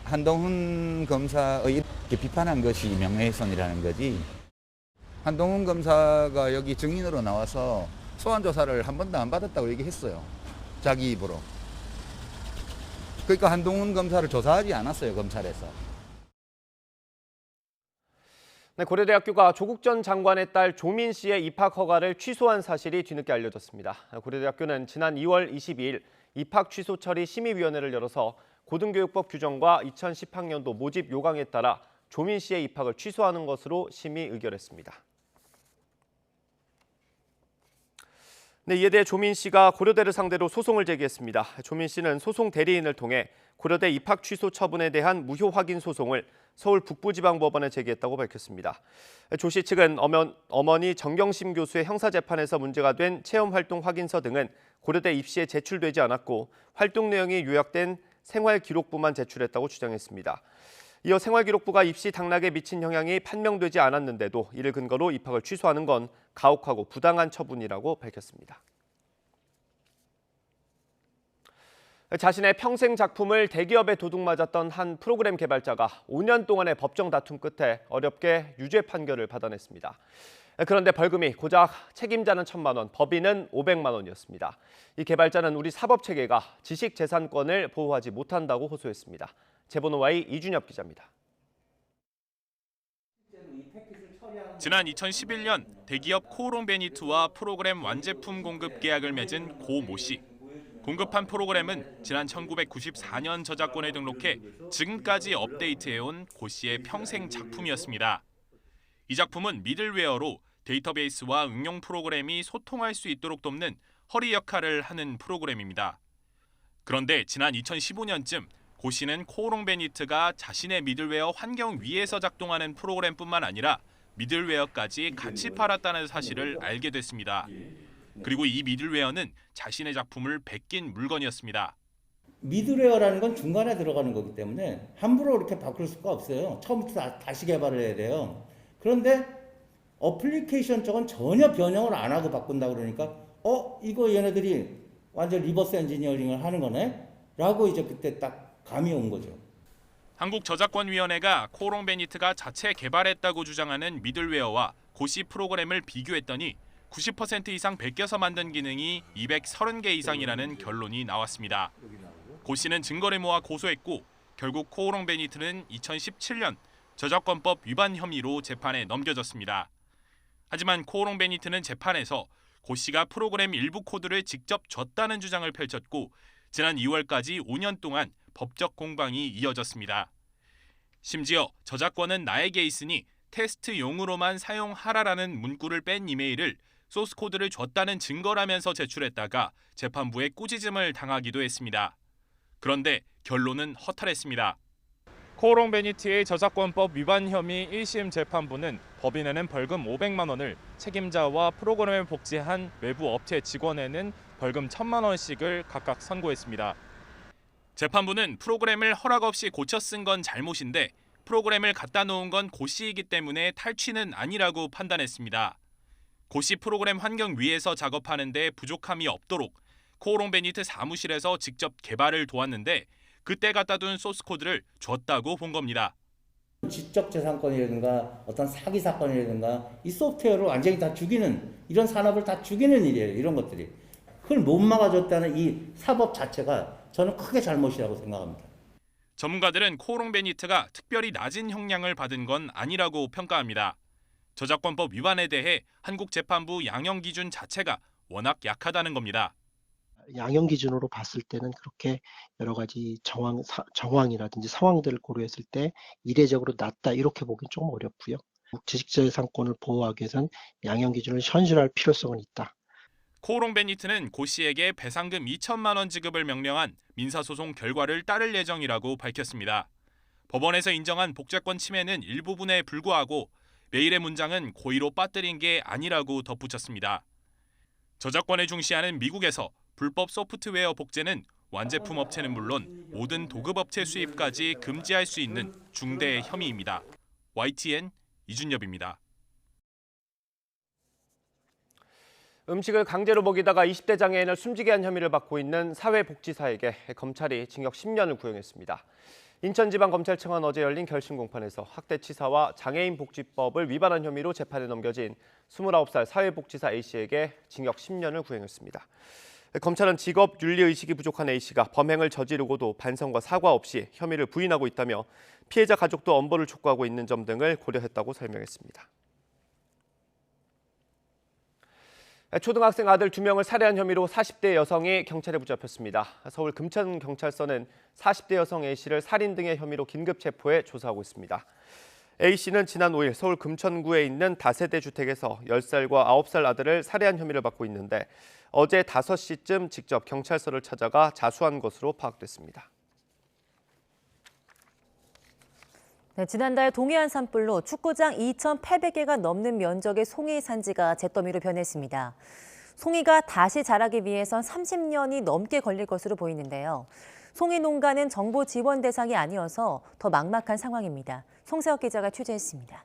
한동훈 검사의 비판한 것이 명예훼손이라는 거지, 한동훈 검사가 여기 증인으로 나와서 소환 조사를 한 번도 안 받았다고 얘기했어요. 자기 입으로. 그러니까 한동훈 검사를 조사하지 않았어요, 검찰에서. 네, 고려대학교가 조국 전 장관의 딸 조민 씨의 입학 허가를 취소한 사실이 뒤늦게 알려졌습니다. 고려대학교는 지난 2월 22일 입학 취소 처리 심의위원회를 열어서 고등교육법 규정과 2010학년도 모집 요강에 따라 조민 씨의 입학을 취소하는 것으로 심의 의결했습니다. 네, 이에 대해 조민 씨가 고려대를 상대로 소송을 제기했습니다. 조민 씨는 소송 대리인을 통해 고려대 입학 취소 처분에 대한 무효 확인 소송을 서울 북부지방법원에 제기했다고 밝혔습니다. 조 씨 측은 어머니 정경심 교수의 형사재판에서 문제가 된 체험활동 확인서 등은 고려대 입시에 제출되지 않았고 활동 내용이 요약된 생활기록부만 제출했다고 주장했습니다. 이어 생활기록부가 입시 당락에 미친 영향이 판명되지 않았는데도 이를 근거로 입학을 취소하는 건 가혹하고 부당한 처분이라고 밝혔습니다. 자신의 평생 작품을 대기업에 도둑맞았던 한 프로그램 개발자가 5년 동안의 법정 다툼 끝에 어렵게 유죄 판결을 받아냈습니다. 그런데 벌금이 고작 책임자는 1,000만 원, 법인은 500만 원이었습니다. 이 개발자는 우리 사법체계가 지식재산권을 보호하지 못한다고 호소했습니다. 제보노와의 이준엽 기자입니다. 지난 2011년 대기업 코오롱베니투와 프로그램 완제품 공급 계약을 맺은 고 모 씨. 공급한 프로그램은 지난 1994년 저작권을 등록해 지금까지 업데이트해온 고 씨의 평생 작품이었습니다. 이 작품은 미들웨어로 데이터베이스와 응용 프로그램이 소통할 수 있도록 돕는 허리 역할을 하는 프로그램입니다. 그런데 지난 2015년쯤 고 씨는 코오롱베니트가 자신의 미들웨어 환경 위에서 작동하는 프로그램뿐만 아니라 미들웨어까지 같이 팔았다는 사실을 알게 됐습니다. 그리고 이 미들웨어는 자신의 작품을 베낀 물건이었습니다. 미들웨어라는 건 중간에 들어가는 거기 때문에 함부로 그렇게 바꿀 수가 없어요. 처음부터 다시 개발을 해야 돼요. 그런데 어플리케이션 쪽은 전혀 변형을 안 하고 바꾼다 그러니까 이거 얘네들이 완전 리버스 엔지니어링을 하는 거네? 라고 이제 그때 딱 감이 온 거죠. 한국저작권위원회가 코오롱 베니트가 자체 개발했다고 주장하는 미들웨어와 고시 프로그램을 비교했더니 90% 이상 베껴서 만든 기능이 230개 이상이라는 결론이 나왔습니다. 고시는 증거를 모아 고소했고 결국 코오롱 베니트는 2017년 저작권법 위반 혐의로 재판에 넘겨졌습니다. 하지만 코오롱 베니트는 재판에서 고시가 프로그램 일부 코드를 직접 줬다는 주장을 펼쳤고 지난 2월까지 5년 동안 법적 공방이 이어졌습니다. 심지어 저작권은 나에게 있으니 테스트용으로만 사용하라라는 문구를 뺀 이메일을 소스 코드를 줬다는 증거라면서 제출했다가 재판부에 꾸짖음을 당하기도 했습니다. 그런데 결론은 허탈했습니다. 코오롱 베니트의 저작권법 위반 혐의 1심 재판부는 법인에는 벌금 500만 원을 책임자와 프로그램을 복제한 외부 업체 직원에는 벌금 1,000만 원씩을 각각 선고했습니다. 재판부는 프로그램을 허락 없이 고쳐 쓴 건 잘못인데 프로그램을 갖다 놓은 건 고시이기 때문에 탈취는 아니라고 판단했습니다. 고시 프로그램 환경 위에서 작업하는 데 부족함이 없도록 코오롱 베니트 사무실에서 직접 개발을 도왔는데 그때 갖다 둔 소스 코드를 줬다고 본 겁니다. 지적재산권이라든가 어떤 사기 사건이라든가 이 소프트웨어를 완전히 다 죽이는 이런 산업을 다 죽이는 일이에요. 이런 것들이. 그걸 못 막아줬다는 이 사법 자체가 저는 크게 잘못이라고 생각합니다. 전문가들은 코오롱 베니트가 특별히 낮은 형량을 받은 건 아니라고 평가합니다. 저작권법 위반에 대해 한국 재판부 양형 기준 자체가 워낙 약하다는 겁니다. 양형 기준으로 봤을 때는 그렇게 여러 가지 정황이라든지 상황들을 고려했을 때 이례적으로 낮다 이렇게 보기는 좀 어렵고요. 지식재산권을 보호하기 위해서는 양형 기준을 현실화할 필요성은 있다. 코오롱 베니트는 고 씨에게 배상금 2천만 원 지급을 명령한 민사소송 결과를 따를 예정이라고 밝혔습니다. 법원에서 인정한 복제권 침해는 일부분에 불과하고 메일의 문장은 고의로 빠뜨린 게 아니라고 덧붙였습니다. 저작권을 중시하는 미국에서 불법 소프트웨어 복제는 완제품 업체는 물론 모든 도급업체 수입까지 금지할 수 있는 중대 혐의입니다. YTN 이준엽입니다. 음식을 강제로 먹이다가 20대 장애인을 숨지게 한 혐의를 받고 있는 사회복지사에게 검찰이 징역 10년을 구형했습니다. 인천지방검찰청은 어제 열린 결심 공판에서 학대치사와 장애인복지법을 위반한 혐의로 재판에 넘겨진 29살 사회복지사 A씨에게 징역 10년을 구형했습니다. 검찰은 직업 윤리의식이 부족한 A씨가 범행을 저지르고도 반성과 사과 없이 혐의를 부인하고 있다며 피해자 가족도 엄벌을 촉구하고 있는 점 등을 고려했다고 설명했습니다. 초등학생 아들 2명을 살해한 혐의로 40대 여성이 경찰에 붙잡혔습니다. 서울 금천경찰서는 40대 여성 A씨를 살인 등의 혐의로 긴급 체포해 조사하고 있습니다. A씨는 지난 5일 서울 금천구에 있는 다세대 주택에서 10살과 9살 아들을 살해한 혐의를 받고 있는데 어제 5시쯤 직접 경찰서를 찾아가 자수한 것으로 파악됐습니다. 네, 지난달 동해안 산불로 축구장 2,800개가 넘는 면적의 송이 산지가 잿더미로 변했습니다. 송이가 다시 자라기 위해선 30년이 넘게 걸릴 것으로 보이는데요. 송이 농가는 정부 지원 대상이 아니어서 더 막막한 상황입니다. 송세혁 기자가 취재했습니다.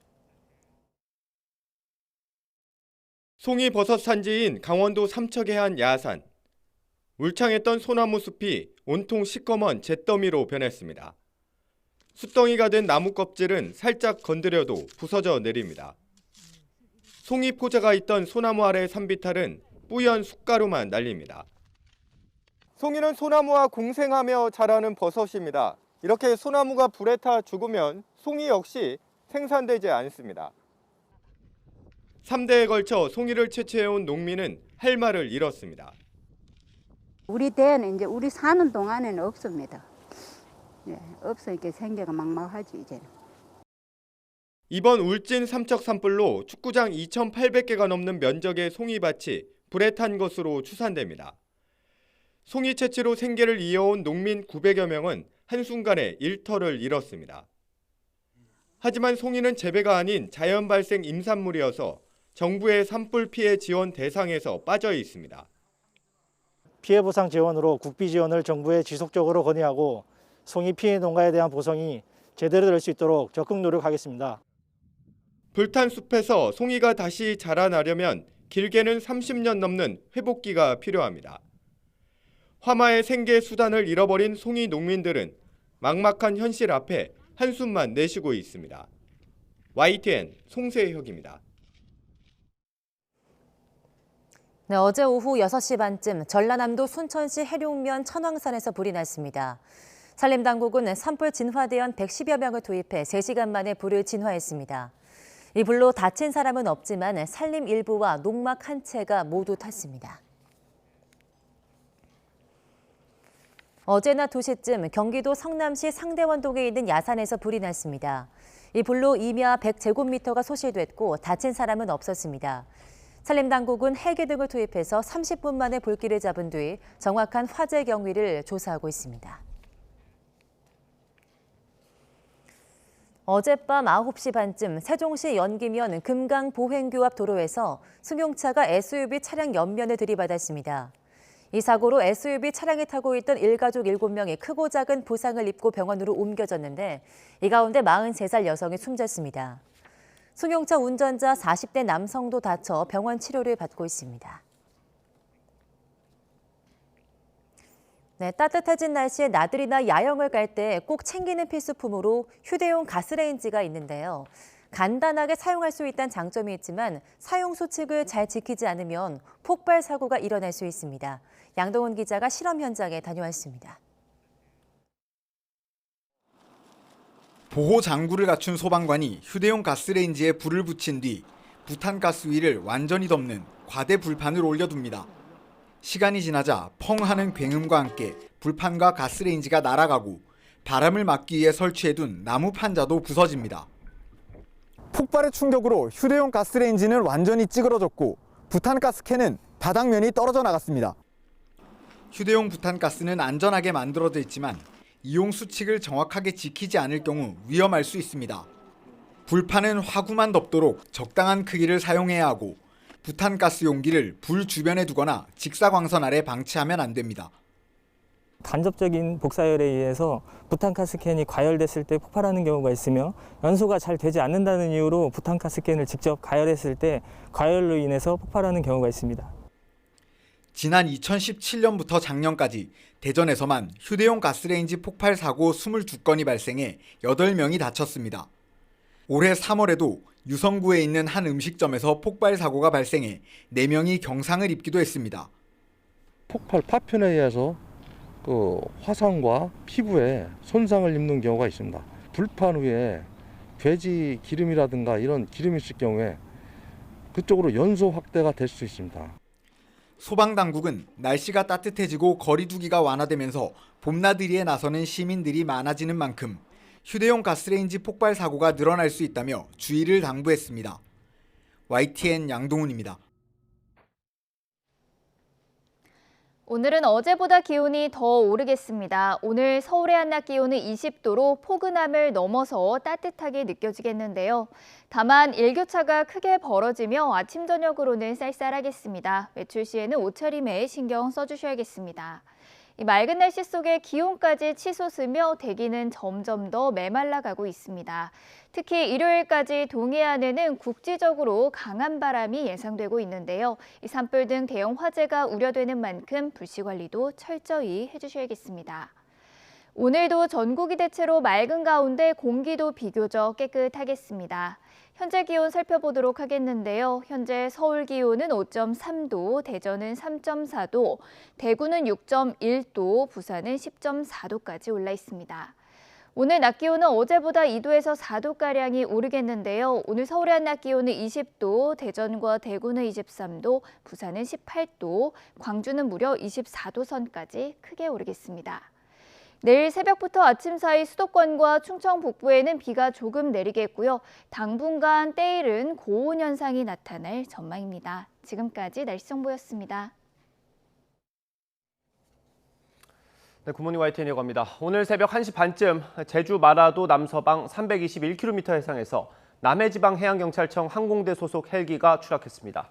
송이 버섯 산지인 강원도 삼척의 한 야산. 울창했던 소나무 숲이 온통 시꺼먼 잿더미로 변했습니다. 숯덩이가 된 나무 껍질은 살짝 건드려도 부서져 내립니다. 송이 포자가 있던 소나무 아래 산비탈은 뿌연 숯가루만 날립니다. 송이는 소나무와 공생하며 자라는 버섯입니다. 이렇게 소나무가 불에 타 죽으면 송이 역시 생산되지 않습니다. 3대에 걸쳐 송이를 채취해온 농민은 할 말을 잃었습니다. 우리 때는 이제 우리 사는 동안에는 없습니다. 네, 없으니까 생계가 막막하지 이제는. 이번 울진 삼척 산불로 축구장 2,800개가 넘는 면적의 송이밭이 불에 탄 것으로 추산됩니다. 송이 채취로 생계를 이어온 농민 900여 명은 한순간에 일터를 잃었습니다. 하지만 송이는 재배가 아닌 자연 발생 임산물이어서 정부의 산불 피해 지원 대상에서 빠져 있습니다. 피해 보상 지원으로 국비 지원을 정부에 지속적으로 건의하고 송이 피해 농가에 대한 보상이 제대로 될 수 있도록 적극 노력하겠습니다. 불탄 숲에서 송이가 다시 자라나려면 길게는 30년 넘는 회복기가 필요합니다. 화마의 생계 수단을 잃어버린 송이 농민들은 막막한 현실 앞에 한숨만 내쉬고 있습니다. YTN 송세혁입니다. 네, 어제 오후 6시 반쯤 전라남도 순천시 해룡면 천왕산에서 불이 났습니다. 산림당국은 산불 진화대원 110여 명을 투입해 3시간 만에 불을 진화했습니다. 이 불로 다친 사람은 없지만 산림 일부와 농막 한 채가 모두 탔습니다. 어제 낮 2시쯤 경기도 성남시 상대원동에 있는 야산에서 불이 났습니다. 이 불로 임야 100제곱미터가 소실됐고 다친 사람은 없었습니다. 산림당국은 헬기 등을 투입해서 30분 만에 불길을 잡은 뒤 정확한 화재 경위를 조사하고 있습니다. 어젯밤 9시 반쯤 세종시 연기면 금강 보행교 앞 도로에서 승용차가 SUV 차량 옆면을 들이받았습니다. 이 사고로 SUV 차량에 타고 있던 일가족 7명이 크고 작은 부상을 입고 병원으로 옮겨졌는데 이 가운데 43살 여성이 숨졌습니다. 승용차 운전자 40대 남성도 다쳐 병원 치료를 받고 있습니다. 네, 따뜻해진 날씨에 나들이나 야영을 갈 때 꼭 챙기는 필수품으로 휴대용 가스레인지가 있는데요. 간단하게 사용할 수 있다는 장점이 있지만 사용 수칙을 잘 지키지 않으면 폭발 사고가 일어날 수 있습니다. 양동훈 기자가 실험 현장에 다녀왔습니다. 보호 장구를 갖춘 소방관이 휴대용 가스레인지에 불을 붙인 뒤 부탄가스 위를 완전히 덮는 과대 불판을 올려둡니다. 시간이 지나자 펑 하는 굉음과 함께 불판과 가스레인지가 날아가고 바람을 막기 위해 설치해둔 나무 판자도 부서집니다. 폭발의 충격으로 휴대용 가스레인지는 완전히 찌그러졌고 부탄가스캔은 바닥면이 떨어져 나갔습니다. 휴대용 부탄가스는 안전하게 만들어져 있지만 이용 수칙을 정확하게 지키지 않을 경우 위험할 수 있습니다. 불판은 화구만 덮도록 적당한 크기를 사용해야 하고 부탄가스 용기를 불 주변에 두거나 직사광선 아래 방치하면 안 됩니다. 간접적인 복사열에 의해서 부탄가스캔이 과열됐을 때 폭발하는 경우가 있으며 연소가 잘 되지 않는다는 이유로 부탄가스캔을 직접 가열했을 때 과열로 인해서 폭발하는 경우가 있습니다. 지난 2017년부터 작년까지 대전에서만 휴대용 가스레인지 폭발 사고 22건이 발생해 8명이 다쳤습니다. 올해 3월에도 유성구에 있는 한 음식점에서 폭발 사고가 발생해 4명이 경상을 입기도 했습니다. 폭발 파편에 의해서 화상과 피부에 손상을 입는 경우가 있습니다. 불판 위에 돼지 기름이라든가 이런 기름이 있을 경우에 그쪽으로 연소 확대가 될 수 있습니다. 소방당국은 날씨가 따뜻해지고 거리 두기가 완화되면서 봄나들이에 나서는 시민들이 많아지는 만큼 휴대용 가스레인지 폭발 사고가 늘어날 수 있다며 주의를 당부했습니다. YTN 양동훈입니다. 오늘은 어제보다 기온이 더 오르겠습니다. 오늘 서울의 한낮 기온은 20도로 포근함을 넘어서 따뜻하게 느껴지겠는데요. 다만 일교차가 크게 벌어지며 아침 저녁으로는 쌀쌀하겠습니다. 외출 시에는 옷차림에 신경 써주셔야겠습니다. 이 맑은 날씨 속에 기온까지 치솟으며 대기는 점점 더 메말라가고 있습니다. 특히 일요일까지 동해안에는 국지적으로 강한 바람이 예상되고 있는데요. 이 산불 등 대형 화재가 우려되는 만큼 불씨 관리도 철저히 해주셔야겠습니다. 오늘도 전국이 대체로 맑은 가운데 공기도 비교적 깨끗하겠습니다. 현재 기온 살펴보도록 하겠는데요. 현재 서울 기온은 5.3도, 대전은 3.4도, 대구는 6.1도, 부산은 10.4도까지 올라 있습니다. 오늘 낮 기온은 어제보다 2도에서 4도가량이 오르겠는데요. 오늘 서울의 한낮 기온은 20도, 대전과 대구는 23도, 부산은 18도, 광주는 무려 24도 선까지 크게 오르겠습니다. 내일 새벽부터 아침 사이 수도권과 충청 북부에는 비가 조금 내리겠고요. 당분간 때일은 고온 현상이 나타날 전망입니다. 지금까지 날씨 정보였습니다. 네, 굿모닝 YTN 이어갑니다. 오늘 새벽 1시 반쯤 제주 마라도 남서방 321km 해상에서 남해지방해양경찰청 항공대 소속 헬기가 추락했습니다.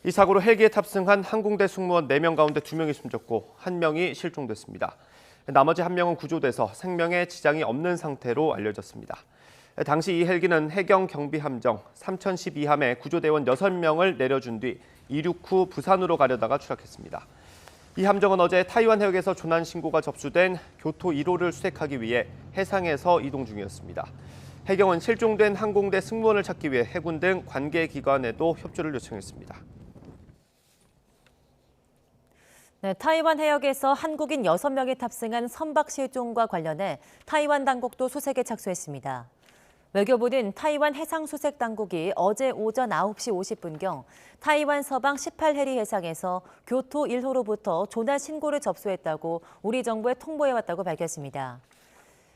이 사고로 헬기에 탑승한 항공대 승무원 4명 가운데 2명이 숨졌고 1명이 실종됐습니다. 나머지 1명은 구조돼서 생명에 지장이 없는 상태로 알려졌습니다. 당시 이 헬기는 해경 경비함정 3012함에 구조대원 6명을 내려준 뒤 이륙 후 부산으로 가려다가 추락했습니다. 이 함정은 어제 타이완 해역에서 조난 신고가 접수된 교토 1호를 수색하기 위해 해상에서 이동 중이었습니다. 해경은 실종된 항공대 승무원을 찾기 위해 해군 등 관계 기관에도 협조를 요청했습니다. 네, 타이완 해역에서 한국인 6명이 탑승한 선박 실종과 관련해 타이완 당국도 수색에 착수했습니다. 외교부는 타이완 해상수색당국이 어제 오전 9시 50분경 타이완 서방 18해리 해상에서 교토 1호로부터 조난 신고를 접수했다고 우리 정부에 통보해왔다고 밝혔습니다.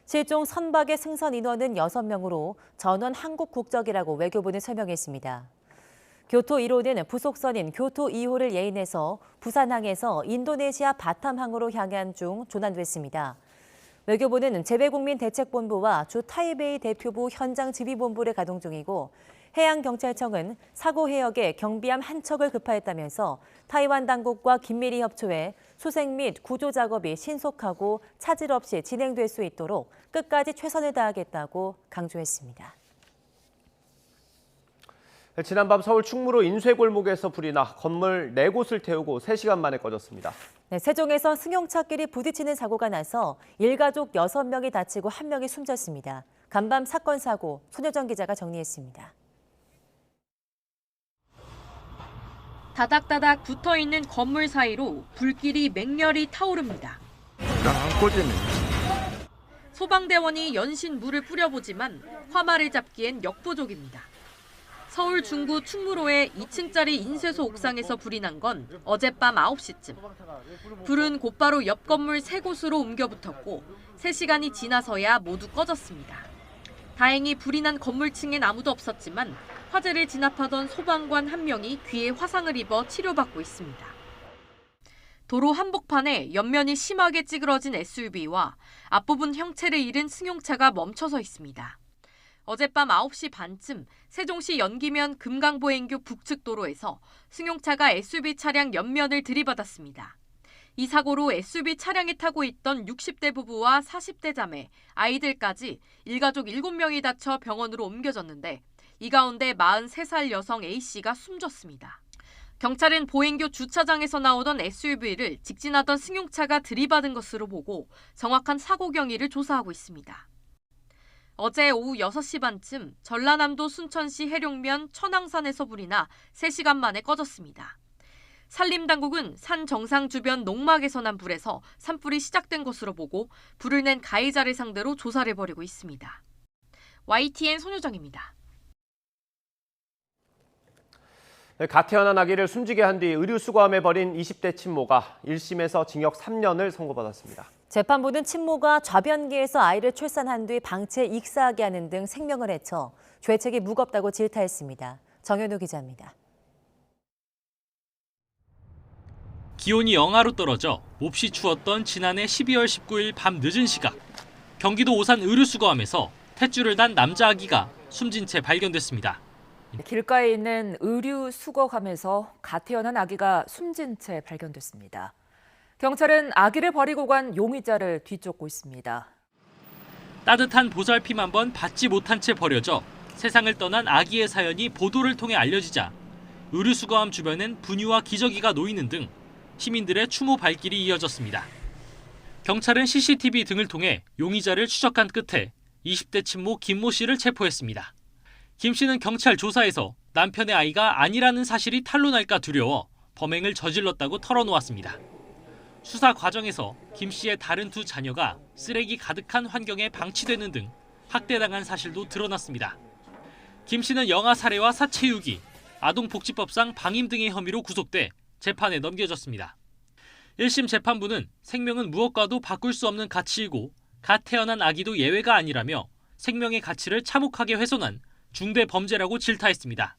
실종 선박의 승선 인원은 6명으로 전원 한국 국적이라고 외교부는 설명했습니다. 교토 1호는 부속선인 교토 2호를 예인해서 부산항에서 인도네시아 바탐항으로 향한 중 조난됐습니다. 외교부는 재외국민대책본부와 주 타이베이 대표부 현장 지휘본부를 가동 중이고 해양경찰청은 사고 해역에 경비함 한 척을 급파했다면서 타이완 당국과 긴밀히 협조해 수색 및 구조 작업이 신속하고 차질 없이 진행될 수 있도록 끝까지 최선을 다하겠다고 강조했습니다. 지난밤 서울 충무로 인쇄골목에서 불이 나 건물 4곳을 태우고 3시간 만에 꺼졌습니다. 네, 세종에서 승용차끼리 부딪히는 사고가 나서 일가족 6명이 다치고 1명이 숨졌습니다. 간밤 사건 사고 손효정 기자가 정리했습니다. 다닥다닥 붙어있는 건물 사이로 불길이 맹렬히 타오릅니다. 소방대원이 연신 물을 뿌려보지만 화마를 잡기엔 역부족입니다. 서울 중구 충무로의 2층짜리 인쇄소 옥상에서 불이 난 건 어젯밤 9시쯤. 불은 곧바로 옆 건물 3곳으로 옮겨 붙었고 3시간이 지나서야 모두 꺼졌습니다. 다행히 불이 난 건물층엔 아무도 없었지만 화재를 진압하던 소방관 1명이 귀에 화상을 입어 치료받고 있습니다. 도로 한복판에 옆면이 심하게 찌그러진 SUV와 앞부분 형체를 잃은 승용차가 멈춰서 있습니다. 어젯밤 9시 반쯤 세종시 연기면 금강보행교 북측 도로에서 승용차가 SUV 차량 옆면을 들이받았습니다. 이 사고로 SUV 차량에 타고 있던 60대 부부와 40대 자매, 아이들까지 일가족 7명이 다쳐 병원으로 옮겨졌는데 이 가운데 43살 여성 A씨가 숨졌습니다. 경찰은 보행교 주차장에서 나오던 SUV를 직진하던 승용차가 들이받은 것으로 보고 정확한 사고 경위를 조사하고 있습니다. 어제 오후 6시 반쯤 전라남도 순천시 해룡면 천왕산에서 불이 나 3시간 만에 꺼졌습니다. 산림당국은 산 정상 주변 농막에서 난 불에서 산불이 시작된 것으로 보고 불을 낸 가해자를 상대로 조사를 벌이고 있습니다. YTN 손효정입니다. 갓 태어난 아기를 숨지게 한 뒤 의류수거함에 벌인 20대 친모가 1심에서 징역 3년을 선고받았습니다. 재판부는 친모가 좌변기에서 아이를 출산한 뒤 방치해 익사하게 하는 등 생명을 해쳐 죄책이 무겁다고 질타했습니다. 정현우 기자입니다. 기온이 영하로 떨어져 몹시 추웠던 지난해 12월 19일 밤 늦은 시각, 경기도 오산 의류수거함에서 탯줄을 단 남자 아기가 숨진 채 발견됐습니다. 길가에 있는 의류수거함에서 갓 태어난 아기가 숨진 채 발견됐습니다. 경찰은 아기를 버리고 간 용의자를 뒤쫓고 있습니다. 따뜻한 보살핌 한 번 받지 못한 채 버려져 세상을 떠난 아기의 사연이 보도를 통해 알려지자 의류수거함 주변엔 분유와 기저귀가 놓이는 등 시민들의 추모 발길이 이어졌습니다. 경찰은 CCTV 등을 통해 용의자를 추적한 끝에 20대 친모 김모 씨를 체포했습니다. 김 씨는 경찰 조사에서 남편의 아이가 아니라는 사실이 탄로날까 두려워 범행을 저질렀다고 털어놓았습니다. 수사 과정에서 김 씨의 다른 2 자녀가 쓰레기 가득한 환경에 방치되는 등 학대당한 사실도 드러났습니다. 김 씨는 영아 살해와 사체 유기, 아동복지법상 방임 등의 혐의로 구속돼 재판에 넘겨졌습니다. 1심 재판부는 생명은 무엇과도 바꿀 수 없는 가치이고 갓 태어난 아기도 예외가 아니라며 생명의 가치를 참혹하게 훼손한 중대 범죄라고 질타했습니다.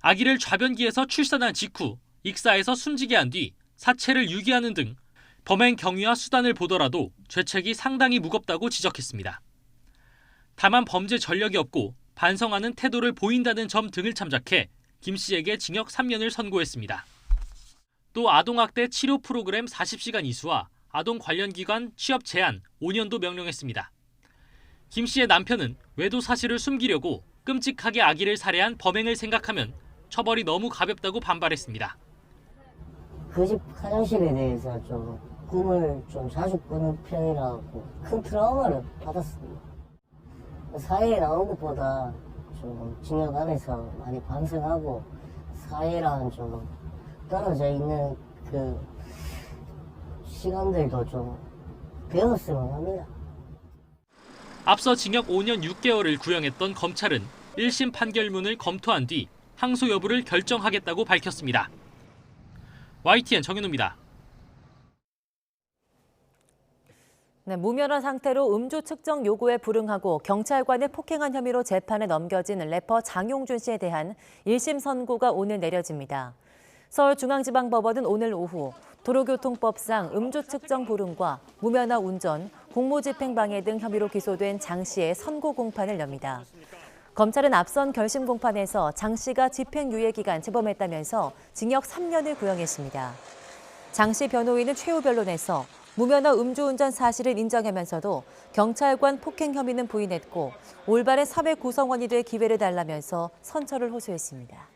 아기를 좌변기에서 출산한 직후 익사해서 숨지게 한 뒤 사체를 유기하는 등 범행 경위와 수단을 보더라도 죄책이 상당히 무겁다고 지적했습니다. 다만 범죄 전력이 없고 반성하는 태도를 보인다는 점 등을 참작해 김 씨에게 징역 3년을 선고했습니다. 또 아동학대 치료 프로그램 40시간 이수와 아동 관련 기관 취업 제한 5년도 명령했습니다. 김 씨의 남편은 외도 사실을 숨기려고 끔찍하게 아기를 살해한 범행을 생각하면 처벌이 너무 가볍다고 반발했습니다. 그 집 화장실에 대해서 좀 꿈을 좀 자주 꾸는 편이라고 큰 트라우마를 받았습니다. 사회에 나온 것보다 좀 징역 안에서 많이 반성하고 사회랑 좀 떨어져 있는 그 시간들도 좀 배웠으면 합니다. 앞서 징역 5년 6개월을 구형했던 검찰은 1심 판결문을 검토한 뒤 항소 여부를 결정하겠다고 밝혔습니다. YTN 정현우입니다. 네, 무면허 상태로 음주 측정 요구에 불응하고 경찰관을 폭행한 혐의로 재판에 넘겨진 래퍼 장용준 씨에 대한 1심 선고가 오늘 내려집니다. 서울중앙지방법원은 오늘 오후 도로교통법상 음주 측정 불응과 무면허 운전, 공무집행방해 등 혐의로 기소된 장 씨의 선고 공판을 엽니다. 검찰은 앞선 결심 공판에서 장 씨가 집행유예 기간 재범했다면서 징역 3년을 구형했습니다. 장 씨 변호인은 최후 변론에서 무면허 음주운전 사실을 인정하면서도 경찰관 폭행 혐의는 부인했고 올바른 사회 구성원이 될 기회를 달라면서 선처를 호소했습니다.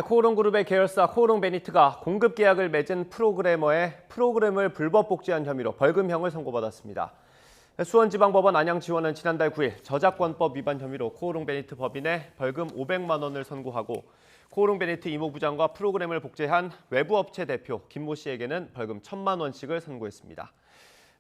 코오롱그룹의 계열사 코오롱베니트가 공급 계약을 맺은 프로그래머의 프로그램을 불법 복제한 혐의로 벌금형을 선고받았습니다. 수원지방법원 안양지원은 지난달 9일 저작권법 위반 혐의로 코오롱베니트 법인에 벌금 500만 원을 선고하고 코오롱베니트 이모부장과 프로그램을 복제한 외부업체 대표 김모 씨에게는 벌금 1,000만 원씩을 선고했습니다.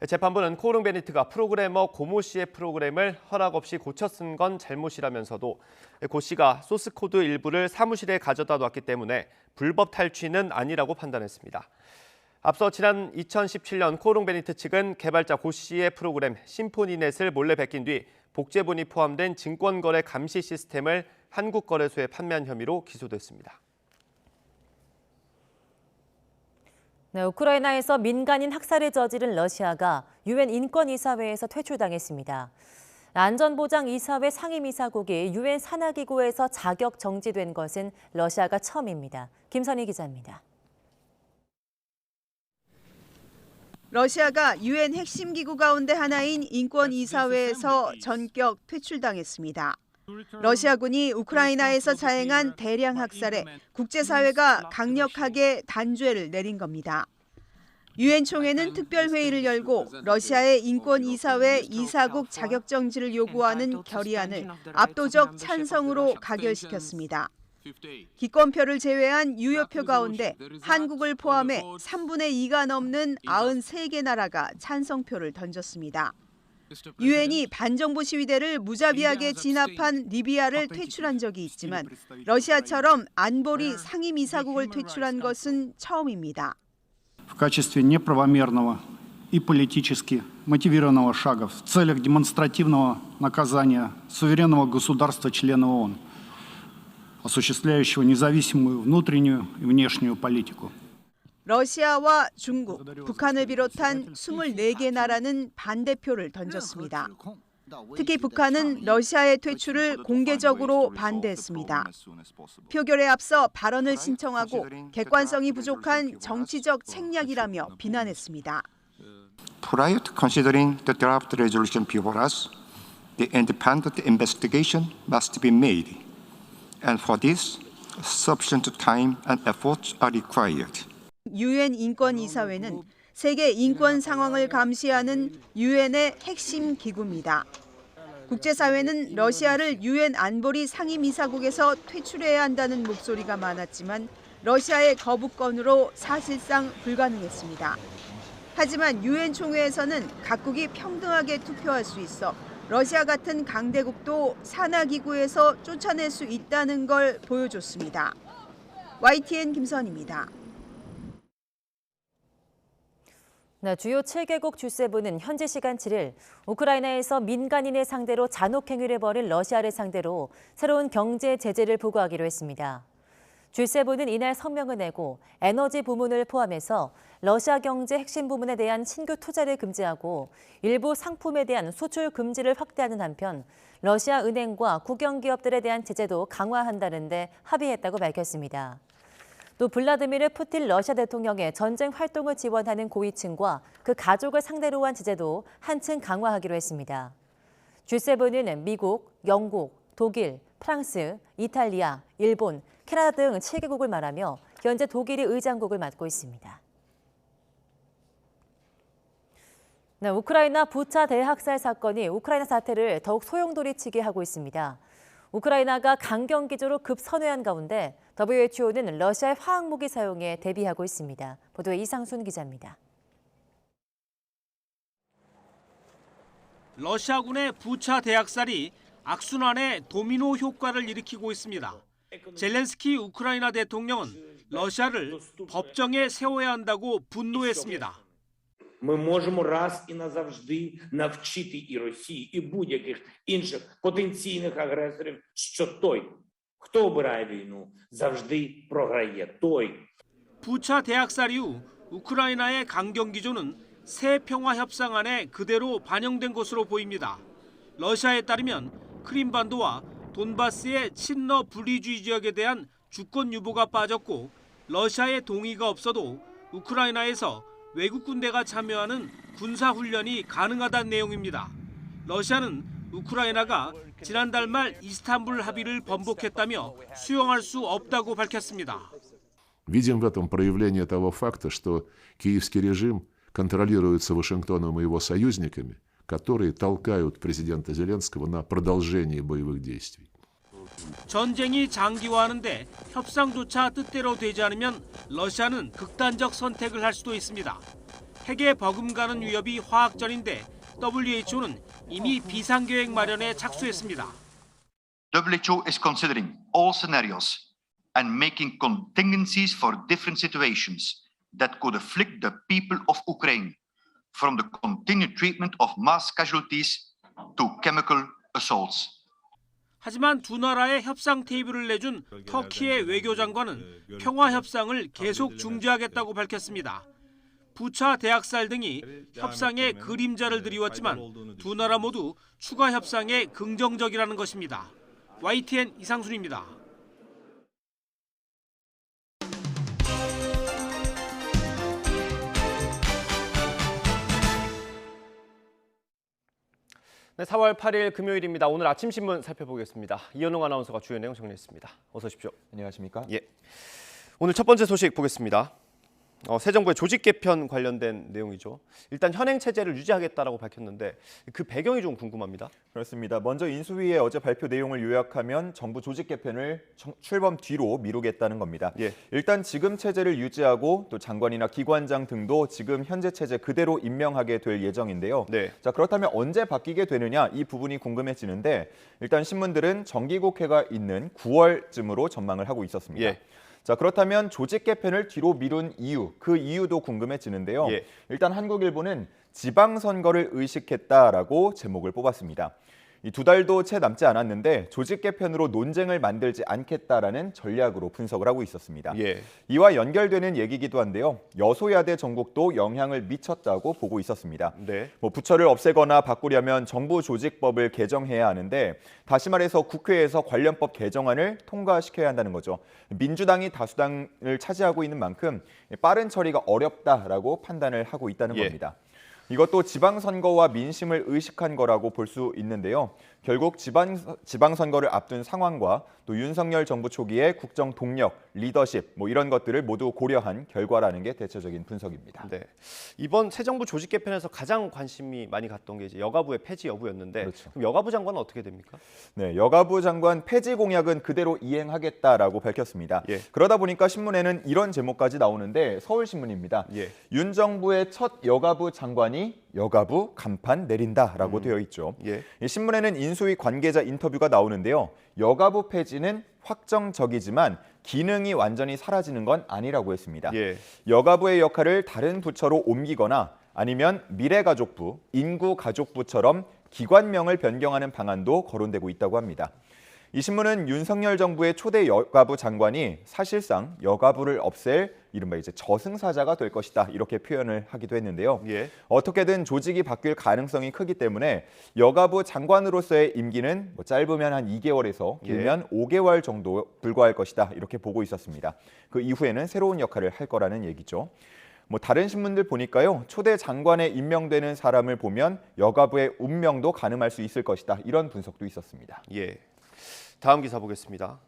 재판부는 코오롱베니트가 프로그래머 고모 씨의 프로그램을 허락 없이 고쳐 쓴 건 잘못이라면서도 고 씨가 소스코드 일부를 사무실에 가져다 놨기 때문에 불법 탈취는 아니라고 판단했습니다. 앞서 지난 2017년 코오롱베니트 측은 개발자 고 씨의 프로그램 심포니넷을 몰래 베낀 뒤 복제본이 포함된 증권거래 감시 시스템을 한국거래소에 판매한 혐의로 기소됐습니다. 네, 우크라이나에서 민간인 학살을 저지른 러시아가 유엔 인권이사회에서 퇴출당했습니다. 안전보장이사회 상임이사국이 유엔 산하기구에서 자격 정지된 것은 러시아가 처음입니다. 김선희 기자입니다. 러시아가 유엔 핵심 기구 가운데 하나인 인권이사회에서 전격 퇴출당했습니다. 러시아군이 우크라이나에서 자행한 대량 학살에 국제사회가 강력하게 단죄를 내린 겁니다. 유엔 총회는 특별회의를 열고 러시아의 인권이사회 이사국 자격정지를 요구하는 결의안을 압도적 찬성으로 가결시켰습니다. 기권표를 제외한 유효표 가운데 한국을 포함해 3분의 2가 넘는 93개 나라가 찬성표를 던졌습니다. 유엔이 반정부 시위대를 무자비하게 진압한 리비아를 퇴출한 적이 있지만 러시아처럼 안보리 상임이사국을 퇴출한 것은 처음입니다. В качестве неправомерного и политически мотивированного шага в целях демонстративного наказания суверенного государства-члена ООН, осуществляющего независимую внутреннюю и внешнюю политику. 러시아와 중국, 북한을 비롯한 24개 나라는 반대표를 던졌습니다. 특히 북한은 러시아의 퇴출을 공개적으로 반대했습니다. 표결에 앞서 발언을 신청하고 객관성이 부족한 정치적 책략이라며 비난했습니다. Prior to considering the draft resolution before us, the independent investigation must be made, and for this, sufficient time and efforts are required. 유엔 인권이사회는 세계 인권 상황을 감시하는 유엔의 핵심 기구입니다. 국제사회는 러시아를 유엔 안보리 상임이사국에서 퇴출해야 한다는 목소리가 많았지만 러시아의 거부권으로 사실상 불가능했습니다. 하지만 유엔 총회에서는 각국이 평등하게 투표할 수 있어 러시아 같은 강대국도 산하기구에서 쫓아낼 수 있다는 걸 보여줬습니다. YTN 김선희입니다. 네, 주요 7개국 G7은 현지 시간 7일 우크라이나에서 민간인을 상대로 잔혹 행위를 벌인 러시아를 상대로 새로운 경제 제재를 부과하기로 했습니다. G7은 이날 성명을 내고 에너지 부문을 포함해서 러시아 경제 핵심 부문에 대한 신규 투자를 금지하고 일부 상품에 대한 수출 금지를 확대하는 한편 러시아 은행과 국영기업들에 대한 제재도 강화한다는 데 합의했다고 밝혔습니다. 또 블라디미르 푸틴 러시아 대통령의 전쟁 활동을 지원하는 고위층과 그 가족을 상대로 한 제재도 한층 강화하기로 했습니다. G7은 미국, 영국, 독일, 프랑스, 이탈리아, 일본, 캐나다 등 7개국을 말하며 현재 독일이 의장국을 맡고 있습니다. 네, 우크라이나 부차 대학살 사건이 우크라이나 사태를 더욱 소용돌이치게 하고 있습니다. 우크라이나가 강경 기조로 급선회한 가운데 WHO는 러시아의 화학무기 사용에 대비하고 있습니다. 보도에 이상순 기자입니다. 러시아군의 부차 대학살이 악순환의 도미노 효과를 일으키고 있습니다. 젤렌스키 우크라이나 대통령은 러시아를 법정에 세워야 한다고 분노했습니다. Ми можемо раз і назавжди навчити і Росії, і будь-яких інших потенційних агресорів, що той, хто обирає війну, завжди програє. той. 부차 대학살 이후 우크라이나의 강경 기조는 새 평화 협상안에 그대로 반영된 것으로 보입니다. 러시아에 따르면 크림반도와 돈바스의 친러 분리주의 지역에 대한 주권 유보가 빠졌고 러시아의 동의가 없어도 우크라이나에서 외국 군대가 참여하는 군사훈련이 가능하다는 내용입니다. 러시아는 우크라이나가 지난달 말 이스탄불 합의를 번복했다며 수용할 수 없다고 밝혔습니다. Видим в этом проявление того факта, что киевский режим контролируется Вашингтоном и его союзниками, которые толкают президента Зеленского на продолжение боевых действий. 전쟁이 장기화하는데 협상조차 뜻대로 되지 않으면 러시아는 극단적 선택을 할 수도 있습니다. 핵에 버금가는 위협이 화학전인데 WHO는 이미 비상계획 마련에 착수했습니다. WHO is considering all scenarios and making contingencies for different situations that could afflict the people of Ukraine, from the continued treatment of mass casualties to chemical assaults. 하지만 두 나라의 협상 테이블을 내준 터키의 외교장관은 평화 협상을 계속 중지하겠다고 밝혔습니다. 부차 대학살 등이 협상의 그림자를 드리웠지만 두 나라 모두 추가 협상에 긍정적이라는 것입니다. YTN 이상순입니다. 네, 4월 8일 금요일입니다. 오늘 아침 신문 살펴보겠습니다. 이현웅 아나운서가 주요 내용 정리했습니다. 어서 오십시오. 안녕하십니까? 예. 오늘 첫 번째 소식 보겠습니다. 새 정부의 조직 개편 관련된 내용이죠. 일단 현행 체제를 유지하겠다라고 밝혔는데 그 배경이 좀 궁금합니다. 그렇습니다. 먼저 인수위의 어제 발표 내용을 요약하면 정부 조직 개편을 출범 뒤로 미루겠다는 겁니다. 예. 일단 지금 체제를 유지하고 또 장관이나 기관장 등도 지금 현재 체제 그대로 임명하게 될 예정인데요. 네. 자, 그렇다면 언제 바뀌게 되느냐 이 부분이 궁금해지는데 일단 신문들은 정기국회가 있는 9월쯤으로 전망을 하고 있었습니다. 예. 자, 그렇다면 조직 개편을 뒤로 미룬 이유, 그 이유도 궁금해지는데요. 예. 일단 한국일보는 지방선거를 의식했다라고 제목을 뽑았습니다. 이 2달도 채 남지 않았는데 조직 개편으로 논쟁을 만들지 않겠다라는 전략으로 분석을 하고 있었습니다. 예. 이와 연결되는 얘기기도 한데요. 여소야대 전국도 영향을 미쳤다고 보고 있었습니다. 네. 부처를 없애거나 바꾸려면 정부 조직법을 개정해야 하는데 다시 말해서 국회에서 관련법 개정안을 통과시켜야 한다는 거죠. 민주당이 다수당을 차지하고 있는 만큼 빠른 처리가 어렵다라고 판단을 하고 있다는 겁니다. 이것도 지방선거와 민심을 의식한 거라고 볼 수 있는데요. 결국 지방선거를 앞둔 상황과 또 윤석열 정부 초기의 국정 동력, 리더십 이런 것들을 모두 고려한 결과라는 게 대체적인 분석입니다. 네. 이번 새 정부 조직 개편에서 가장 관심이 많이 갔던 게 이제 여가부의 폐지 여부였는데 그렇죠. 그럼 여가부 장관은 어떻게 됩니까? 네, 여가부 장관 폐지 공약은 그대로 이행하겠다라고 밝혔습니다. 예. 그러다 보니까 신문에는 이런 제목까지 나오는데 서울신문입니다. 예. 윤 정부의 첫 여가부 장관이 여가부 간판 내린다라고 되어 있죠. 예. 이 신문에는 인수위 관계자 인터뷰가 나오는데요. 여가부 폐지는 확정적이지만 기능이 완전히 사라지는 건 아니라고 했습니다. 예. 여가부의 역할을 다른 부처로 옮기거나 아니면 미래가족부, 인구가족부처럼 기관명을 변경하는 방안도 거론되고 있다고 합니다. 이 신문은 윤석열 정부의 초대 여가부 장관이 사실상 여가부를 없앨 이른바 이제 저승사자가 될 것이다 이렇게 표현을 하기도 했는데요. 예. 어떻게든 조직이 바뀔 가능성이 크기 때문에 여가부 장관으로서의 임기는 짧으면 한 2개월에서 길면 5개월 정도 불과할 것이다 이렇게 보고 있었습니다. 그 이후에는 새로운 역할을 할 거라는 얘기죠. 다른 신문들 보니까요. 초대 장관에 임명되는 사람을 보면 여가부의 운명도 가늠할 수 있을 것이다. 이런 분석도 있었습니다. 예. 다음 기사 보겠습니다.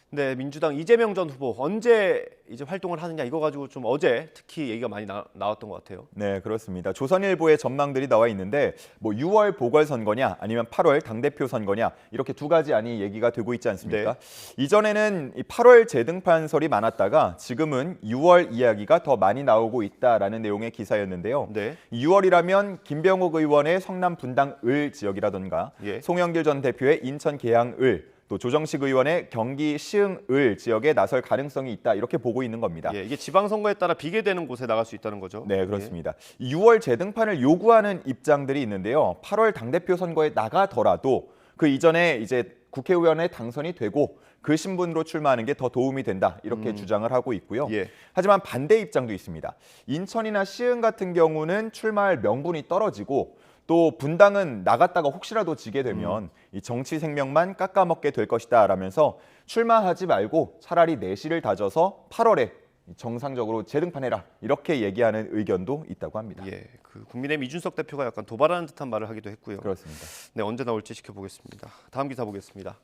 네, 민주당 이재명 전 후보 언제 이제 활동을 하느냐 이거 가지고 좀 어제 특히 얘기가 많이 나왔던 것 같아요. 네, 그렇습니다. 조선일보의 전망들이 나와 있는데 6월 보궐선거냐 아니면 8월 당대표 선거냐 이렇게 두 가지 안이 얘기가 되고 있지 않습니까? 네. 이전에는 8월 재등판설이 많았다가 지금은 6월 이야기가 더 많이 나오고 있다라는 내용의 기사였는데요. 네. 6월이라면 김병욱 의원의 성남 분당 을 지역이라던가 송영길 전 대표의 인천 계양 을 또 조정식 의원의 경기 시흥을 지역에 나설 가능성이 있다 이렇게 보고 있는 겁니다. 예, 이게 지방선거에 따라 비례되는 곳에 나갈 수 있다는 거죠. 네, 그렇습니다. 6월 재등판을 요구하는 입장들이 있는데요. 8월 당대표 선거에 나가더라도 그 이전에 이제 국회의원에 당선이 되고 그 신분으로 출마하는 게 더 도움이 된다 이렇게 주장을 하고 있고요. 하지만 반대 입장도 있습니다. 인천이나 시흥 같은 경우는 출마할 명분이 떨어지고 또 분당은 나갔다가 혹시라도 지게 되면 이 정치 생명만 깎아먹게 될 것이다 라면서 출마하지 말고 차라리 내실을 다져서 8월에 정상적으로 재등판해라 이렇게 얘기하는 의견도 있다고 합니다. 예, 그 국민의힘 이준석 대표가 약간 도발하는 듯한 말을 하기도 했고요. 그렇습니다. 네, 언제 나올지 지켜보겠습니다. 다음 기사 보겠습니다.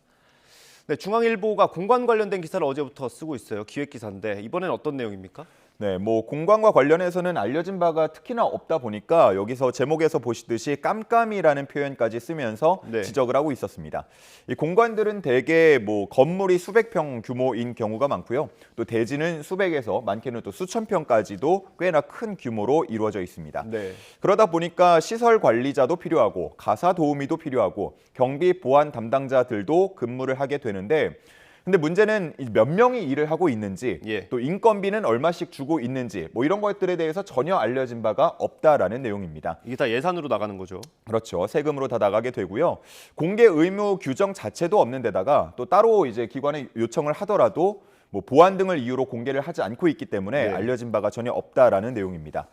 네, 중앙일보가 공관 관련된 기사를 어제부터 쓰고 있어요. 기획 기사인데 이번엔 어떤 내용입니까? 네, 공관과 관련해서는 알려진 바가 특히나 없다 보니까 여기서 제목에서 보시듯이 깜깜이라는 표현까지 쓰면서 지적을 하고 있었습니다. 이 공관들은 대개 건물이 수백 평 규모인 경우가 많고요. 또 대지는 수백에서 많게는 또 수천 평까지도 꽤나 큰 규모로 이루어져 있습니다. 네. 그러다 보니까 시설 관리자도 필요하고 가사 도우미도 필요하고 경비 보안 담당자들도 근무를 하게 되는데 근데 문제는 몇 명이 일을 하고 있는지 또 인건비는 얼마씩 주고 있는지 이런 것들에 대해서 전혀 알려진 바가 없다라는 내용입니다. 이게 다 예산으로 나가는 거죠? 그렇죠. 세금으로 다 나가게 되고요. 공개 의무 규정 자체도 없는 데다가 또 따로 이제 기관에 요청을 하더라도 보안 등을 이유로 공개를 하지 않고 있기 때문에 알려진 바가 전혀 없다라는 내용입니다.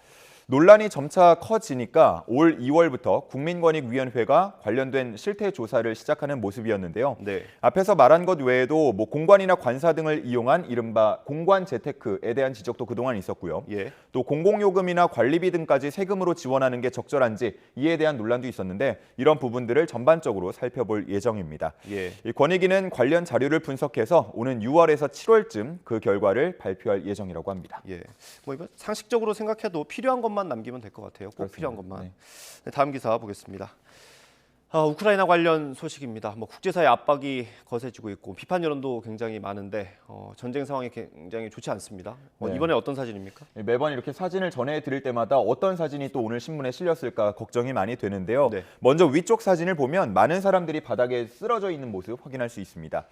논란이 점차 커지니까 올 2월부터 국민권익위원회가 관련된 실태 조사를 시작하는 모습이었는데요. 앞에서 말한 것 외에도 공관이나 관사 등을 이용한 이른바 공관 재테크에 대한 지적도 그동안 있었고요. 또 공공요금이나 관리비 등까지 세금으로 지원하는 게 적절한지 이에 대한 논란도 있었는데 이런 부분들을 전반적으로 살펴볼 예정입니다. 이 권익위는 관련 자료를 분석해서 오는 6월에서 7월쯤 그 결과를 발표할 예정이라고 합니다. 이건 상식적으로 생각해도 필요한 것만 남기면 될 것 같아요. 꼭 그렇습니다. 필요한 것만. 네, 다음 기사 보겠습니다. 우크라이나 관련 소식입니다. 국제사회 압박이 거세지고 있고 비판 여론도 굉장히 많은데 전쟁 상황이 굉장히 좋지 않습니다. 이번에 어떤 사진입니까? 매번 이렇게 사진을 전해드릴 때마다 어떤 사진이 또 오늘 신문에 실렸을까 걱정이 많이 되는데요. 먼저 위쪽 사진을 보면 많은 사람들이 바닥에 쓰러져 있는 모습 확인할 수 있습니다.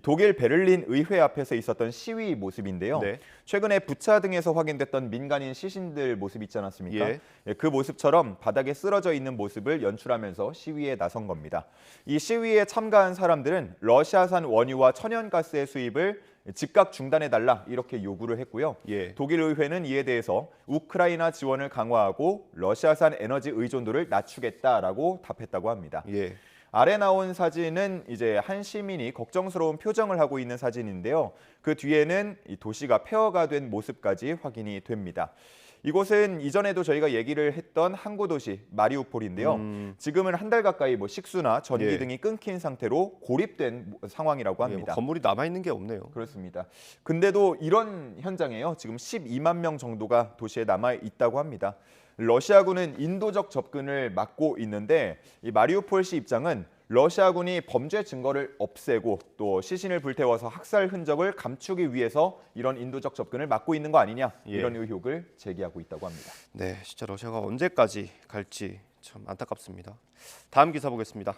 독일 베를린 의회 앞에서 있었던 시위 모습인데요. 최근에 부차 등에서 확인됐던 민간인 시신들 모습 있지 않았습니까? 그 모습처럼 바닥에 쓰러져 있는 모습을 연출하면서 시위에 나선 겁니다. 이 시위에 참가한 사람들은 러시아산 원유와 천연가스의 수입을 즉각 중단해달라 이렇게 요구를 했고요. 독일 의회는 이에 대해서 우크라이나 지원을 강화하고 러시아산 에너지 의존도를 낮추겠다라고 답했다고 합니다. 아래 나온 사진은 이제 한 시민이 걱정스러운 표정을 하고 있는 사진인데요. 그 뒤에는 이 도시가 폐허가 된 모습까지 확인이 됩니다. 이곳은 이전에도 저희가 얘기를 했던 항구 도시 마리우폴인데요. 지금은 한 달 가까이 식수나 전기 등이 끊긴 상태로 고립된 상황이라고 합니다. 건물이 남아있는 게 없네요. 그렇습니다. 근데도 이런 현장에요. 지금 12만 명 정도가 도시에 남아 있다고 합니다. 러시아군은 인도적 접근을 막고 있는데 이 마리우폴시 입장은 러시아군이 범죄 증거를 없애고 또 시신을 불태워서 학살 흔적을 감추기 위해서 이런 인도적 접근을 막고 있는 거 아니냐 이런 의혹을 제기하고 있다고 합니다. 네, 진짜 러시아가 언제까지 갈지 참 안타깝습니다. 다음 기사 보겠습니다.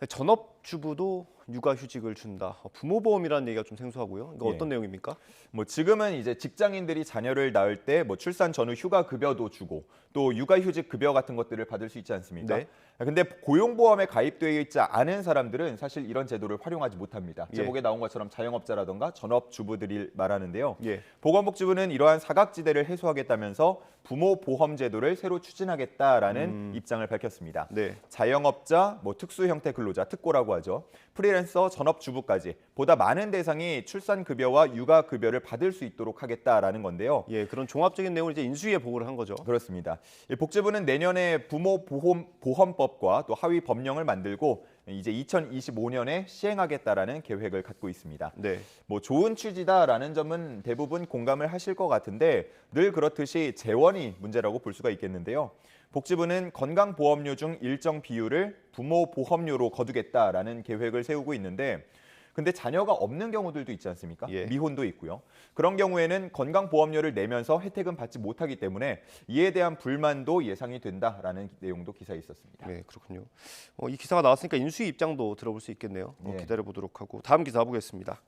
전업주부도 육아휴직을 준다. 부모 보험이라는 얘기가 좀 생소하고요. 이거 예. 어떤 내용입니까? 뭐 지금은 이제 직장인들이 자녀를 낳을 때 뭐 출산 전후 휴가 급여도 주고 또 육아휴직 급여 같은 것들을 받을 수 있지 않습니까? 네. 근데 고용보험에 가입되어 있지 않은 사람들은 사실 이런 제도를 활용하지 못합니다. 예. 제목에 나온 것처럼 자영업자라던가 전업주부들을 말하는데요. 예. 보건복지부는 이러한 사각지대를 해소하겠다면서 부모 보험 제도를 새로 추진하겠다라는 입장을 밝혔습니다. 네. 자영업자, 뭐 특수 형태 근로자, 특고라고 하죠. 프리랜서, 전업주부까지 보다 많은 대상이 출산급여와 육아급여를 받을 수 있도록 하겠다라는 건데요. 예, 그런 종합적인 내용을 이제 인수위에 보고를 한 거죠. 그렇습니다. 복지부는 내년에 부모 보험법과 또 하위 법령을 만들고 이제 2025년에 시행하겠다라는 계획을 갖고 있습니다. 네. 뭐 좋은 취지다라는 점은 대부분 공감을 하실 것 같은데 늘 그렇듯이 재원이 문제라고 볼 수가 있겠는데요. 복지부는 건강보험료 중 일정 비율을 부모 보험료로 거두겠다라는 계획을 세우고 있는데 근데 자녀가 없는 경우들도 있지 않습니까? 예. 미혼도 있고요. 그런 경우에는 건강보험료를 내면서 혜택은 받지 못하기 때문에 이에 대한 불만도 예상이 된다라는 내용도 기사에 있었습니다. 네, 그렇군요. 이 기사가 나왔으니까 인수위 입장도 들어볼 수 있겠네요. 예. 기다려보도록 하고 다음 기사 보겠습니다.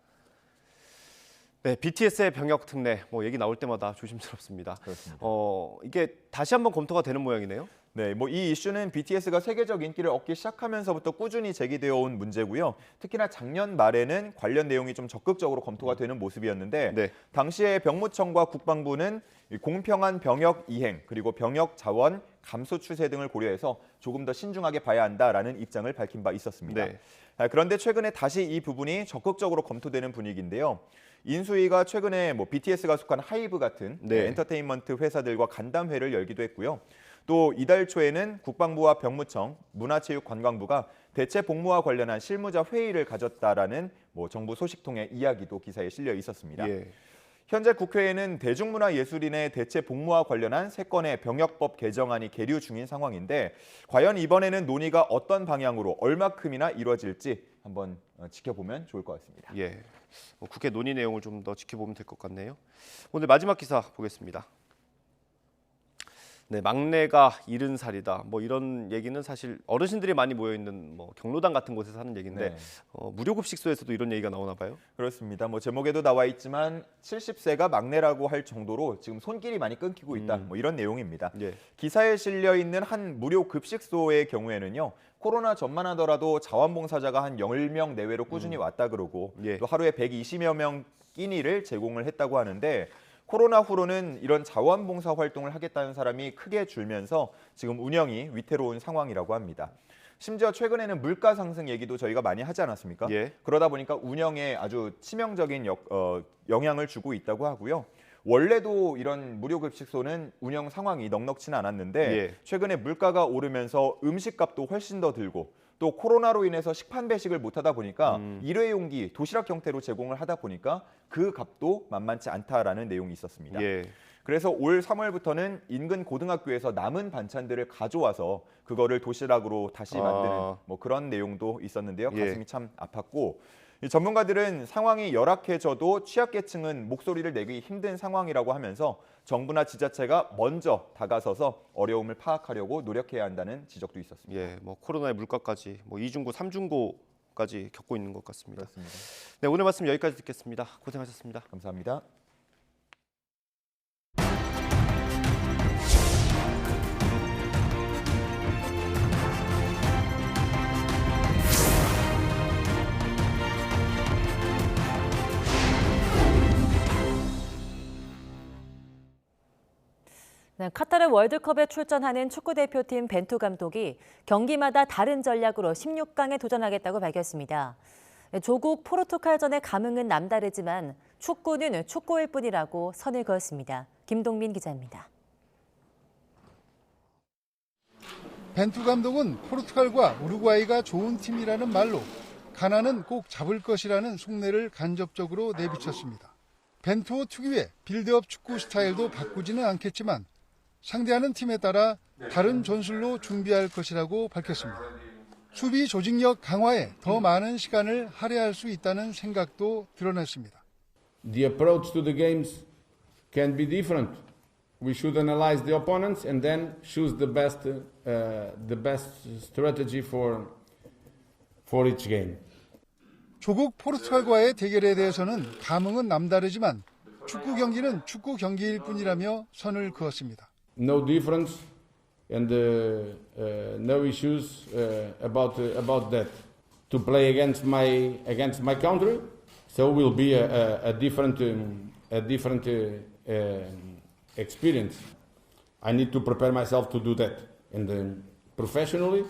네, BTS의 병역 특례 얘기 나올 때마다 조심스럽습니다. 그렇습니다. 이게 다시 한번 검토가 되는 모양이네요. 네, 뭐 이 이슈는 BTS가 세계적 인기를 얻기 시작하면서부터 꾸준히 제기되어 온 문제고요. 특히나 작년 말에는 관련 내용이 좀 적극적으로 검토가 되는 모습이었는데 네. 당시에 병무청과 국방부는 공평한 병역 이행 그리고 병역 자원 감소 추세 등을 고려해서 조금 더 신중하게 봐야 한다라는 입장을 밝힌 바 있었습니다. 네. 그런데 최근에 다시 이 부분이 적극적으로 검토되는 분위기인데요. 인수위가 최근에 뭐 BTS가 속한 하이브 같은 네. 엔터테인먼트 회사들과 간담회를 열기도 했고요. 또 이달 초에는 국방부와 병무청, 문화체육관광부가 대체 복무와 관련한 실무자 회의를 가졌다라는 뭐 정부 소식통의 이야기도 기사에 실려 있었습니다. 예. 현재 국회에는 대중문화예술인의 대체 복무와 관련한 3건의 병역법 개정안이 계류 중인 상황인데 과연 이번에는 논의가 어떤 방향으로 얼마큼이나 이루어질지 한번 지켜보면 좋을 것 같습니다. 예. 국회 논의 내용을 좀 더 지켜보면 될 것 같네요. 오늘 마지막 기사 보겠습니다. 네, 막내가 70살이다. 이런 얘기는 사실 어르신들이 많이 모여 있는 경로당 같은 곳에서 하는 얘기인데 네. 무료급식소에서도 이런 얘기가 나오나 봐요. 그렇습니다. 뭐 제목에도 나와 있지만 70세가 막내라고 할 정도로 지금 손길이 많이 끊기고 있다. 이런 내용입니다. 예. 기사에 실려 있는 한 무료급식소의 경우에는요. 코로나 전만 하더라도 자원봉사자가 한 10명 내외로 꾸준히 왔다 그러고 예. 또 하루에 120여 명 끼니를 제공을 했다고 하는데 코로나 후로는 이런 자원봉사 활동을 하겠다는 사람이 크게 줄면서 지금 운영이 위태로운 상황이라고 합니다. 심지어 최근에는 물가 상승 얘기도 저희가 많이 하지 않았습니까? 예. 그러다 보니까 운영에 아주 치명적인 영향을 주고 있다고 하고요. 원래도 이런 무료급식소는 운영 상황이 넉넉치는 않았는데 예. 최근에 물가가 오르면서 음식값도 훨씬 더 들고 또 코로나로 인해서 식판 배식을 못하다 보니까 일회용기, 도시락 형태로 제공을 하다 보니까 그 값도 만만치 않다라는 내용이 있었습니다. 예. 그래서 올 3월부터는 인근 고등학교에서 남은 반찬들을 가져와서 그거를 도시락으로 다시 만드는 그런 내용도 있었는데요. 가슴이 예. 참 아팠고 이 전문가들은 상황이 열악해져도 취약계층은 목소리를 내기 힘든 상황이라고 하면서 정부나 지자체가 먼저 다가서서 어려움을 파악하려고 노력해야 한다는 지적도 있었습니다. 예, 코로나의 물가까지 2중고, 3중고까지 겪고 있는 것 같습니다. 그렇습니다. 네, 오늘 말씀 여기까지 듣겠습니다. 고생하셨습니다. 감사합니다. 네, 카타르 월드컵에 출전하는 축구대표팀 벤투 감독이 경기마다 다른 전략으로 16강에 도전하겠다고 밝혔습니다. 조국 포르투갈전의 감흥은 남다르지만 축구는 축구일 뿐이라고 선을 그었습니다. 김동민 기자입니다. 벤투 감독은 포르투갈과 우루과이가 좋은 팀이라는 말로 가나는 꼭 잡을 것이라는 속내를 간접적으로 내비쳤습니다. 벤투 특유의 빌드업 축구 스타일도 바꾸지는 않겠지만 상대하는 팀에 따라 다른 전술로 준비할 것이라고 밝혔습니다. 수비 조직력 강화에 더 많은 시간을 할애할 수 있다는 생각도 드러냈습니다. The approach to the games can be different. We should analyze the opponents and then choose the best strategy for each game. 조국 포르투갈과의 대결에 대해서는 감흥은 남다르지만 축구 경기는 축구 경기일 뿐이라며 선을 그었습니다. No difference and no issues about that. To play against my country, so will be a different experience. I need to prepare myself to do that, and professionally.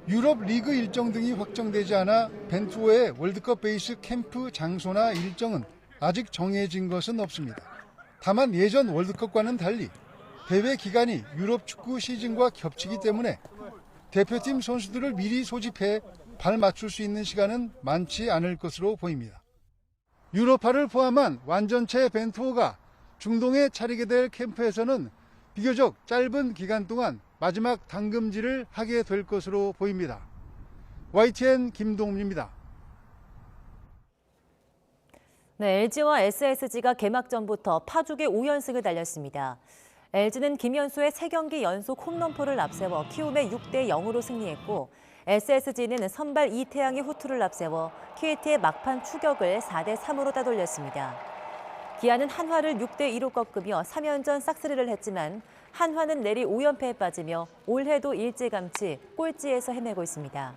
유럽 리그 일정 등이 확정되지 않아 벤투호의 월드컵 베이스 캠프 장소나 일정은 아직 정해진 것은 없습니다. 다만 예전 월드컵과는 달리 대회 기간이 유럽 축구 시즌과 겹치기 때문에 대표팀 선수들을 미리 소집해 발 맞출 수 있는 시간은 많지 않을 것으로 보입니다. 유로파를 포함한 완전체 벤투호가 중동에 차리게 될 캠프에서는 비교적 짧은 기간 동안 마지막 당금질을 하게 될 것으로 보입니다. YTN 김동훈입니다. 네, LG와 SSG가 개막 전부터 파죽의 5연승을 달렸습니다. LG는 김현수의 3경기 연속 홈런포를 앞세워 키움의 6대0으로 승리했고 SSG는 선발 이태양의 호투를 앞세워 KT의 막판 추격을 4대3으로 따돌렸습니다. 기아는 한화를 6대2로 꺾으며 3연전 싹쓸이를 했지만 한화는 내리 5연패에 빠지며 올해도 일찌감치 꼴찌에서 헤매고 있습니다.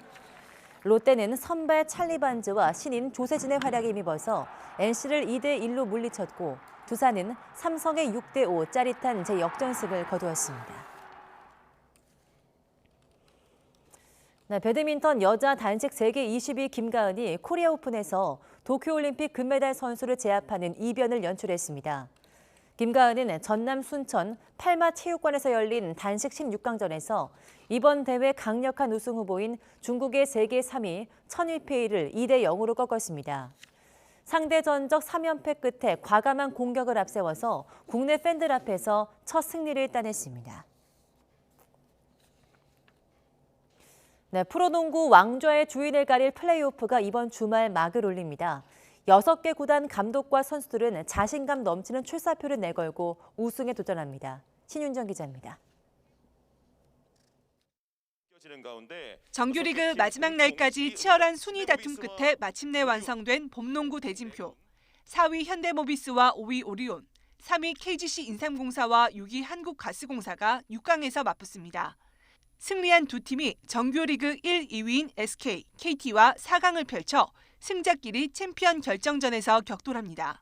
롯데는 선발 찰리 반즈와 신인 조세진의 활약에 힘입어서 NC를 2대1로 물리쳤고 두산은 삼성의 6대5 짜릿한 재역전승을 거두었습니다. 네, 배드민턴 여자 단식 세계 20위 김가은이 코리아 오픈에서 도쿄올림픽 금메달 선수를 제압하는 이변을 연출했습니다. 김가은은 전남 순천 팔마체육관에서 열린 단식 16강전에서 이번 대회 강력한 우승 후보인 중국의 세계 3위 천위페이를 2대0으로 꺾었습니다. 상대 전적 3연패 끝에 과감한 공격을 앞세워서 국내 팬들 앞에서 첫 승리를 따냈습니다. 네, 프로농구 왕좌의 주인을 가릴 플레이오프가 이번 주말 막을 올립니다. 6개 구단 감독과 선수들은 자신감 넘치는 출사표를 내걸고 우승에 도전합니다. 신윤정 기자입니다. 정규리그 마지막 날까지 치열한 순위 다툼 끝에 마침내 완성된 봄농구 대진표. 4위 현대모비스와 5위 오리온, 3위 KGC 인삼공사와 6위 한국가스공사가 6강에서 맞붙습니다. 승리한 두 팀이 정규리그 1, 2위인 SK, KT와 4강을 펼쳐 승자끼리 챔피언 결정전에서 격돌합니다.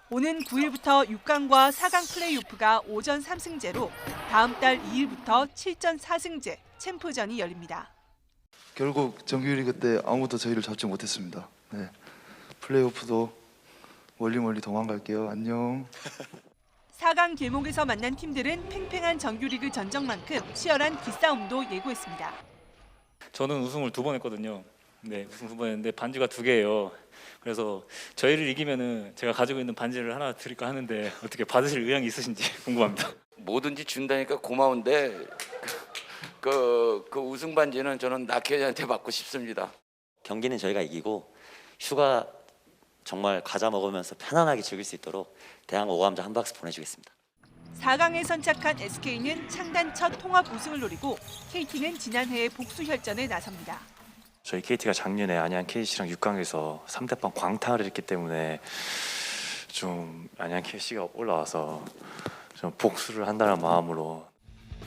오는 9일부터 6강과 4강 플레이오프가 오전 3승제로 다음 달 2일부터 7전 4승제 챔프전이 열립니다. 결국 정규리그 때 아무도 저희를 잡지 못했습니다. 네, 플레이오프도 멀리 도망갈게요. 안녕. 4강 길목에서 만난 팀들은 팽팽한 정규리그 전적만큼 치열한 기싸움도 예고했습니다. 저는 우승을 2번 했거든요. 네, 우승 2번 했는데 반지가 2개예요. 그래서 저희를 이기면은 제가 가지고 있는 반지를 하나 드릴까 하는데 어떻게 받으실 의향이 있으신지 궁금합니다. 뭐든지 준다니까 고마운데 그 우승 반지는 저는 낙혜한테 받고 싶습니다. 경기는 저희가 이기고 휴가 정말 과자 먹으면서 편안하게 즐길 수 있도록 대항 오감자 한 박스 보내주겠습니다. 4강에 선착한 SK는 창단 첫 통합 우승을 노리고 KT는 지난해의 복수 혈전에 나섭니다. 저희 KT가 작년에 안양 KC랑 6강에서 3대0 광탈을 했기 때문에 좀 안양 KC가 올라와서 좀 복수를 한다는 마음으로.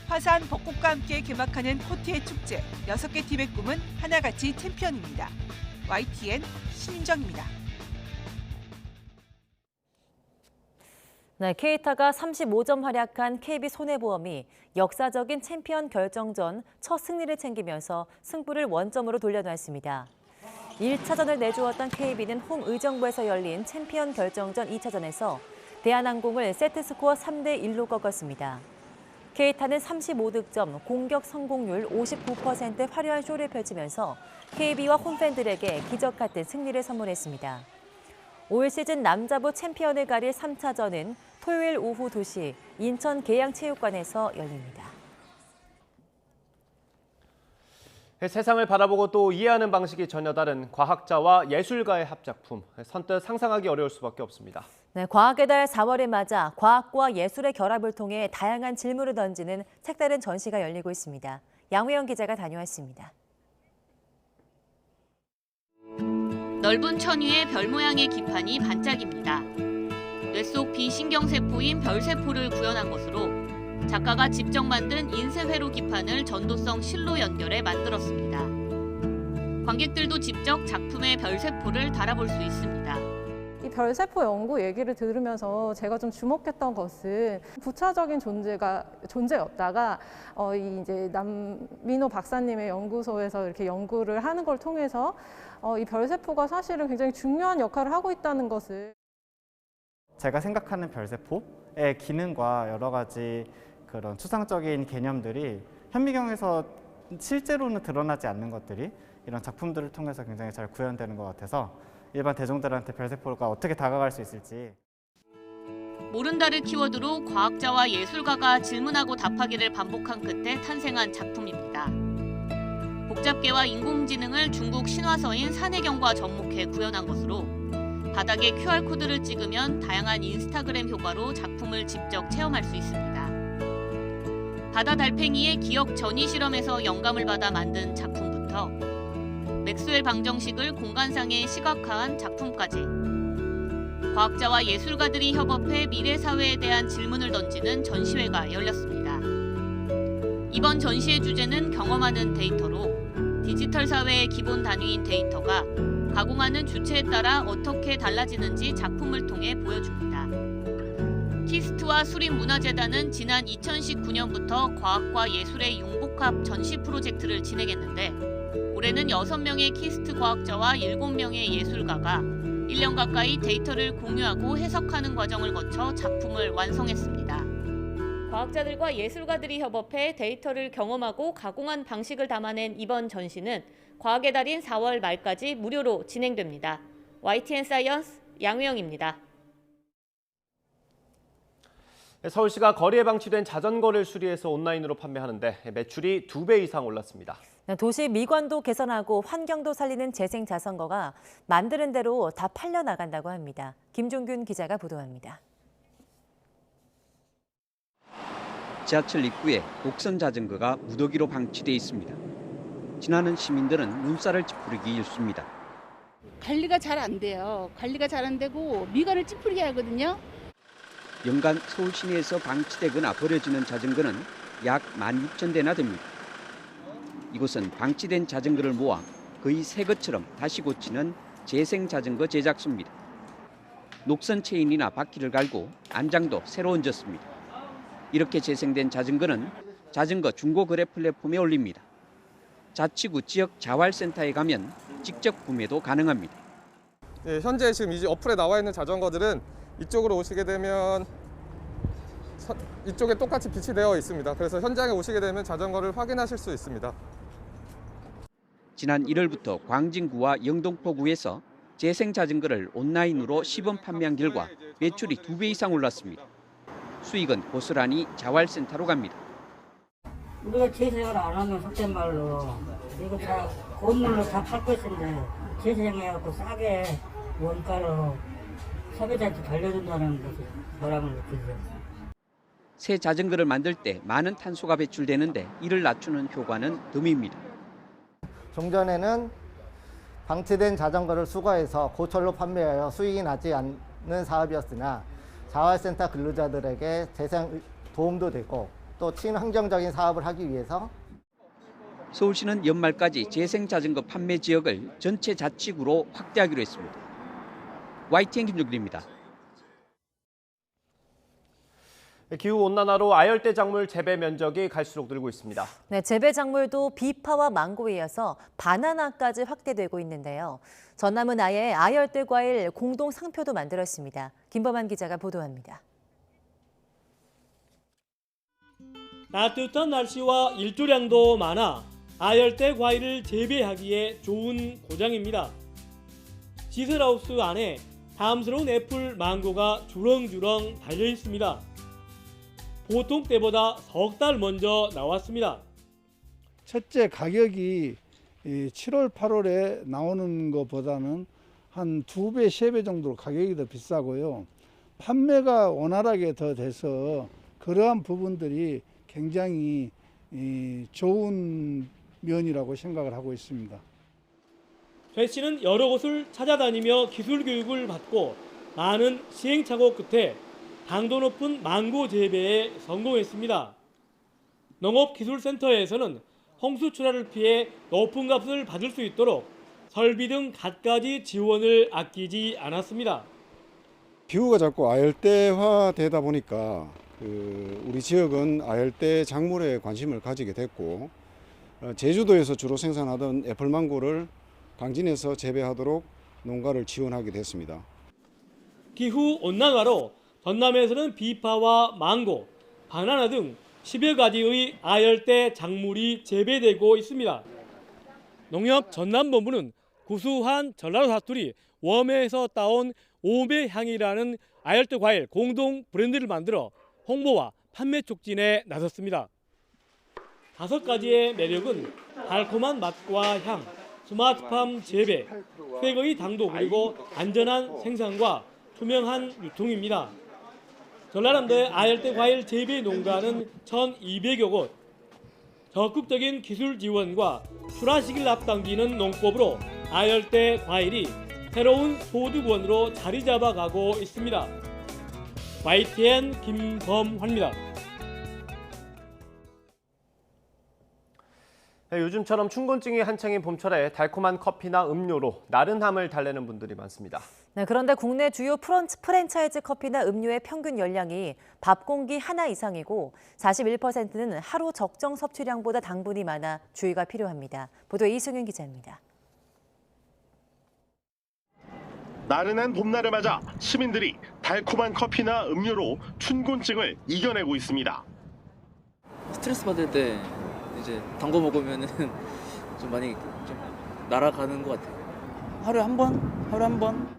화사한 벚꽃과 함께 개막하는 코트의 축제. 6개 팀의 꿈은 하나같이 챔피언입니다. YTN 신인정입니다. 네, 케이타가 35점 활약한 KB손해보험이 역사적인 챔피언 결정전 첫 승리를 챙기면서 승부를 원점으로 돌려놨습니다. 1차전을 내주었던 KB는 홈 의정부에서 열린 챔피언 결정전 2차전에서 대한항공을 세트스코어 3대1로 꺾었습니다. 케이타는 35득점, 공격 성공률 59%의 화려한 쇼를 펼치면서 KB와 홈팬들에게 기적 같은 승리를 선물했습니다. 올 시즌 남자부 챔피언을 가릴 3차전은 토요일 오후 2시 인천 계양체육관에서 열립니다. 세상을 바라보고 또 이해하는 방식이 전혀 다른 과학자와 예술가의 합작품. 선뜻 상상하기 어려울 수밖에 없습니다. 네, 과학의 달 4월을 맞아 과학과 예술의 결합을 통해 다양한 질문을 던지는 색다른 전시가 열리고 있습니다. 양우영 기자가 다녀왔습니다. 넓은 천위에 별 모양의 기판이 반짝입니다. 뇌 속 비신경세포인 별세포를 구현한 것으로 작가가 직접 만든 인쇄회로 기판을 전도성 실로 연결해 만들었습니다. 관객들도 직접 작품의 별세포를 달아볼 수 있습니다. 이 별세포 연구 얘기를 들으면서 제가 좀 주목했던 것은 부차적인 존재였다가 이제 남민호 박사님의 연구소에서 이렇게 연구를 하는 걸 통해서 이 별세포가 사실은 굉장히 중요한 역할을 하고 있다는 것을. 제가 생각하는 별세포의 기능과 여러 가지 그런 추상적인 개념들이 현미경에서 실제로는 드러나지 않는 것들이 이런 작품들을 통해서 굉장히 잘 구현되는 것 같아서 일반 대중들한테 별세포가 어떻게 다가갈 수 있을지. 모른다를 키워드로 과학자와 예술가가 질문하고 답하기를 반복한 끝에 탄생한 작품입니다. 복잡계와 인공지능을 중국 신화서인 산해경과 접목해 구현한 것으로 바닥에 QR코드를 찍으면 다양한 인스타그램 효과로 작품을 직접 체험할 수 있습니다. 바다 달팽이의 기억 전이 실험에서 영감을 받아 만든 작품부터 맥스웰 방정식을 공간상에 시각화한 작품까지 과학자와 예술가들이 협업해 미래 사회에 대한 질문을 던지는 전시회가 열렸습니다. 이번 전시의 주제는 경험하는 데이터로 디지털 사회의 기본 단위인 데이터가 가공하는 주체에 따라 어떻게 달라지는지 작품을 통해 보여줍니다. 키스트와 수립문화재단은 지난 2019년부터 과학과 예술의 융복합 전시 프로젝트를 진행했는데 올해는 6명의 키스트 과학자와 7명의 예술가가 1년 가까이 데이터를 공유하고 해석하는 과정을 거쳐 작품을 완성했습니다. 과학자들과 예술가들이 협업해 데이터를 경험하고 가공한 방식을 담아낸 이번 전시는 과학의 달인 4월 말까지 무료로 진행됩니다. YTN 사이언스 양우영입니다. 서울시가 거리에 방치된 자전거를 수리해서 온라인으로 판매하는데 매출이 2배 이상 올랐습니다. 도시 미관도 개선하고 환경도 살리는 재생 자전거가 만드는 대로 다 팔려 나간다고 합니다. 김종균 기자가 보도합니다. 지하철 입구에 녹선 자전거가 무더기로 방치돼 있습니다. 지나는 시민들은 눈살을 찌푸리기 일쑤입니다. 관리가 잘 안 돼요. 관리가 잘 안 되고 미관을 찌푸리게 하거든요. 연간 서울 시내에서 방치되거나 버려지는 자전거는 약 16,000대나 됩니다. 이곳은 방치된 자전거를 모아 거의 새 것처럼 다시 고치는 재생 자전거 제작소입니다. 녹선 체인이나 바퀴를 갈고 안장도 새로 얹었습니다. 이렇게 재생된 자전거는 자전거 중고 거래 플랫폼에 올립니다. 자치구 지역 자활센터에 가면 직접 구매도 가능합니다. 네, 현재 지금 이 어플에 나와 있는 자전거들은 이쪽으로 오시게 되면 이쪽에 똑같이 빛이 되어 있습니다. 그래서 현장에 오시게 되면 자전거를 확인하실 수 있습니다. 지난 1월부터 광진구와 영등포구에서 재생 자전거를 온라인으로 시범 판매한 결과 매출이 2배 이상 올랐습니다. 수익은 고스란히 자활센터로 갑니다. 우리가 재생을 안 하면 속된 말로 이거 다 고물로 다 팔 것인데 재생해갖고 싸게 원가로 소비자한테 돌려준다는 것이 보람을 느끼죠. 새 자전거를 만들 때 많은 탄소가 배출되는데 이를 낮추는 효과는 덤입니다. 종전에는 방치된 자전거를 수거해서 고철로 판매하여 수익이 나지 않는 사업이었으나 자활센터 근로자들에게 재생 도움도 되고 또 친환경적인 사업을 하기 위해서 서울시는 연말까지 재생 자전거 판매 지역을 전체 자치구로 확대하기로 했습니다. YTN 김종길입니다. 기후온난화로 아열대 작물 재배 면적이 갈수록 늘고 있습니다. 네, 재배 작물도 비파와 망고에 이어서 바나나까지 확대되고 있는데요. 전남은 아예 아열대 과일 공동 상표도 만들었습니다. 김범한 기자가 보도합니다. 따뜻한 날씨와 일조량도 많아 아열대 과일을 재배하기에 좋은 고장입니다. 시슬하우스 안에 탐스러운 애플, 망고가 주렁주렁 달려 있습니다. 보통 때보다 석 달 먼저 나왔습니다. 첫째 가격이 7월, 8월에 나오는 것보다는 한 2배, 3배 정도로 가격이 더 비싸고요. 판매가 원활하게 더 돼서 그러한 부분들이 굉장히 좋은 면이라고 생각을 하고 있습니다. 배 씨는 여러 곳을 찾아다니며 기술 교육을 받고 많은 시행착오 끝에 당도 높은 망고 재배에 성공했습니다. 농업기술센터에서는 홍수 출하를 피해 높은 값을 받을 수 있도록 설비 등 갖가지 지원을 아끼지 않았습니다. 기후가 자꾸 아열대화되다 보니까 우리 지역은 아열대 작물에 관심을 가지게 됐고 제주도에서 주로 생산하던 애플망고를 강진에서 재배하도록 농가를 지원하게 됐습니다. 기후 온난화로 전남에서는 비파와 망고, 바나나 등 10여 가지의 아열대 작물이 재배되고 있습니다. 농협 전남본부는 구수한 전라도 사투리 웜에서 따온 오매향이라는 아열대 과일 공동 브랜드를 만들어 홍보와 판매 촉진에 나섰습니다. 5가지의 매력은 달콤한 맛과 향, 스마트팜 재배, 획의 당도 그리고 안전한 생산과 투명한 유통입니다. 전라남도의 아열대 과일 재배 농가는 1,200여 곳, 적극적인 기술 지원과 출하 시기를 앞당기는 농법으로 아열대 과일이 새로운 소득원으로 자리 잡아가고 있습니다. YTN 김범환입니다. 네, 요즘처럼 춘곤증이 한창인 봄철에 달콤한 커피나 음료로 나른함을 달래는 분들이 많습니다. 네, 그런데 국내 주요 프랜차이즈 커피나 음료의 평균 열량이 밥 공기 하나 이상이고 41%는 하루 적정 섭취량보다 당분이 많아 주의가 필요합니다. 보도에 이승윤 기자입니다. 나른한 봄날을 맞아 시민들이 달콤한 커피나 음료로 춘곤증을 이겨내고 있습니다. 스트레스 받을 때 이제 단 거 먹으면은 좀 많이 좀 날아가는 것 같아요. 하루에 한 번.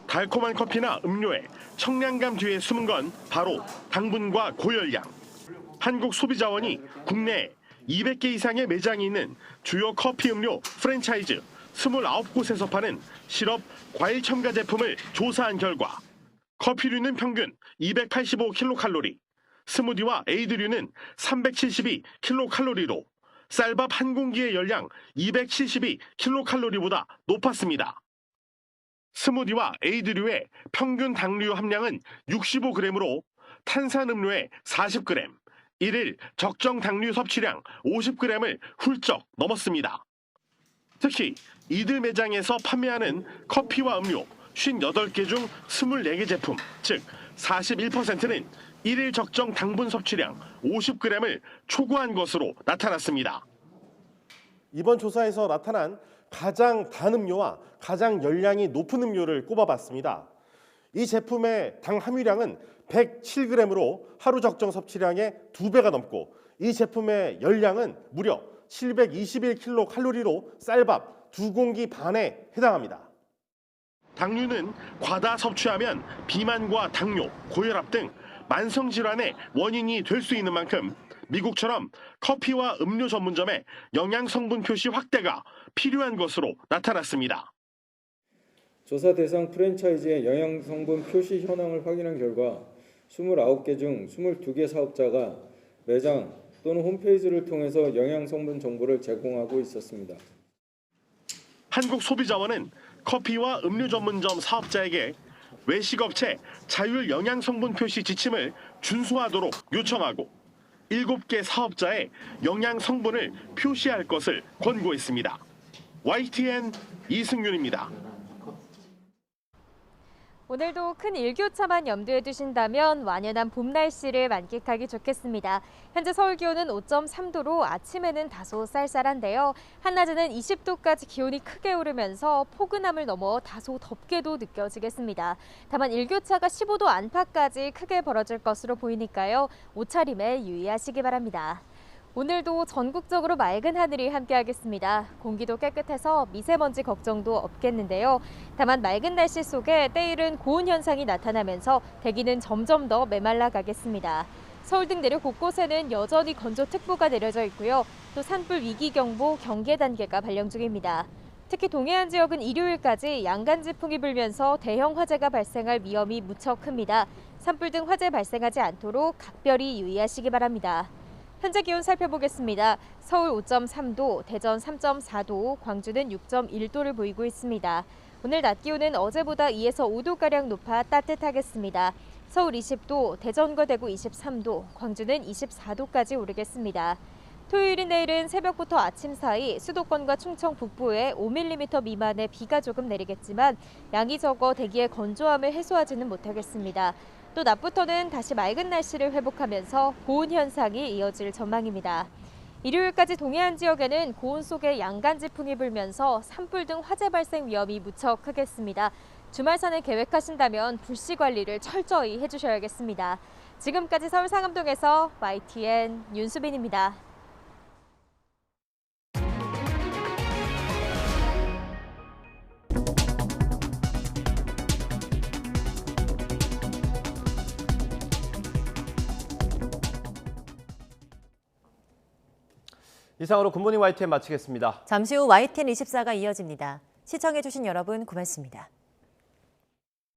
달콤한 커피나 음료에 청량감 뒤에 숨은 건 바로 당분과 고열량. 한국소비자원이 국내에 200개 이상의 매장이 있는 주요 커피 음료 프랜차이즈 29곳에서 파는 시럽, 과일 첨가 제품을 조사한 결과 커피류는 평균 285kcal, 스무디와 에이드류는 372kcal로 쌀밥 한 공기의 열량 272kcal보다 높았습니다. 스무디와 에이드류의 평균 당류 함량은 65g으로 탄산음료의 40g, 일일 적정 당류 섭취량 50g을 훌쩍 넘었습니다. 특히 이들 매장에서 판매하는 커피와 음료 58개 중 24개 제품, 즉 41%는 일일 적정 당분 섭취량 50g을 초과한 것으로 나타났습니다. 이번 조사에서 나타난 가장 단 음료와 가장 열량이 높은 음료를 꼽아봤습니다. 이 제품의 당 함유량은 107g으로 하루 적정 섭취량의 2배가 넘고 이 제품의 열량은 무려 721kcal로 쌀밥 2공기 반에 해당합니다. 당류는 과다 섭취하면 비만과 당뇨, 고혈압 등 만성질환의 원인이 될 수 있는 만큼 미국처럼 커피와 음료 전문점의 영양성분 표시 확대가 필요한 것으로 나타났습니다. 조사 대상 프랜차이즈의 영양성분 표시 현황을 확인한 결과 29개 중 22개 사업자가 매장 또는 홈페이지를 통해서 영양성분 정보를 제공하고 있었습니다. 한국소비자원은 커피와 음료 전문점 사업자에게 외식업체 자율 영양성분 표시 지침을 준수하도록 요청하고 7개 사업자의 영양성분을 표시할 것을 권고했습니다. YTN 이승윤입니다. 오늘도 큰 일교차만 염두에 두신다면 완연한 봄 날씨를 만끽하기 좋겠습니다. 현재 서울 기온은 5.3도로 아침에는 다소 쌀쌀한데요. 한낮에는 20도까지 기온이 크게 오르면서 포근함을 넘어 다소 덥게도 느껴지겠습니다. 다만 일교차가 15도 안팎까지 크게 벌어질 것으로 보이니까요. 옷차림에 유의하시기 바랍니다. 오늘도 전국적으로 맑은 하늘이 함께하겠습니다. 공기도 깨끗해서 미세먼지 걱정도 없겠는데요. 다만 맑은 날씨 속에 때이른 고온 현상이 나타나면서 대기는 점점 더 메말라 가겠습니다. 서울 등 내륙 곳곳에는 여전히 건조특보가 내려져 있고요. 또 산불 위기경보 경계 단계가 발령 중입니다. 특히 동해안 지역은 일요일까지 양간지풍이 불면서 대형 화재가 발생할 위험이 무척 큽니다. 산불 등 화재 발생하지 않도록 각별히 유의하시기 바랍니다. 현재 기온 살펴보겠습니다. 서울 5.3도, 대전 3.4도, 광주는 6.1도를 보이고 있습니다. 오늘 낮 기온은 어제보다 2에서 5도가량 높아 따뜻하겠습니다. 서울 20도, 대전과 대구 23도, 광주는 24도까지 오르겠습니다. 토요일인 내일은 새벽부터 아침 사이 수도권과 충청 북부에 5mm 미만의 비가 조금 내리겠지만 양이 적어 대기의 건조함을 해소하지는 못하겠습니다. 또 낮부터는 다시 맑은 날씨를 회복하면서 고온 현상이 이어질 전망입니다. 일요일까지 동해안 지역에는 고온 속에 양간지풍이 불면서 산불 등 화재 발생 위험이 무척 크겠습니다. 주말산을 계획하신다면 불씨 관리를 철저히 해주셔야겠습니다. 지금까지 서울 상암동에서 YTN 윤수빈입니다. 이상으로 굿모닝 YTN 마치겠습니다. 잠시 후 YTN 24가 이어집니다. 시청해주신 여러분 고맙습니다.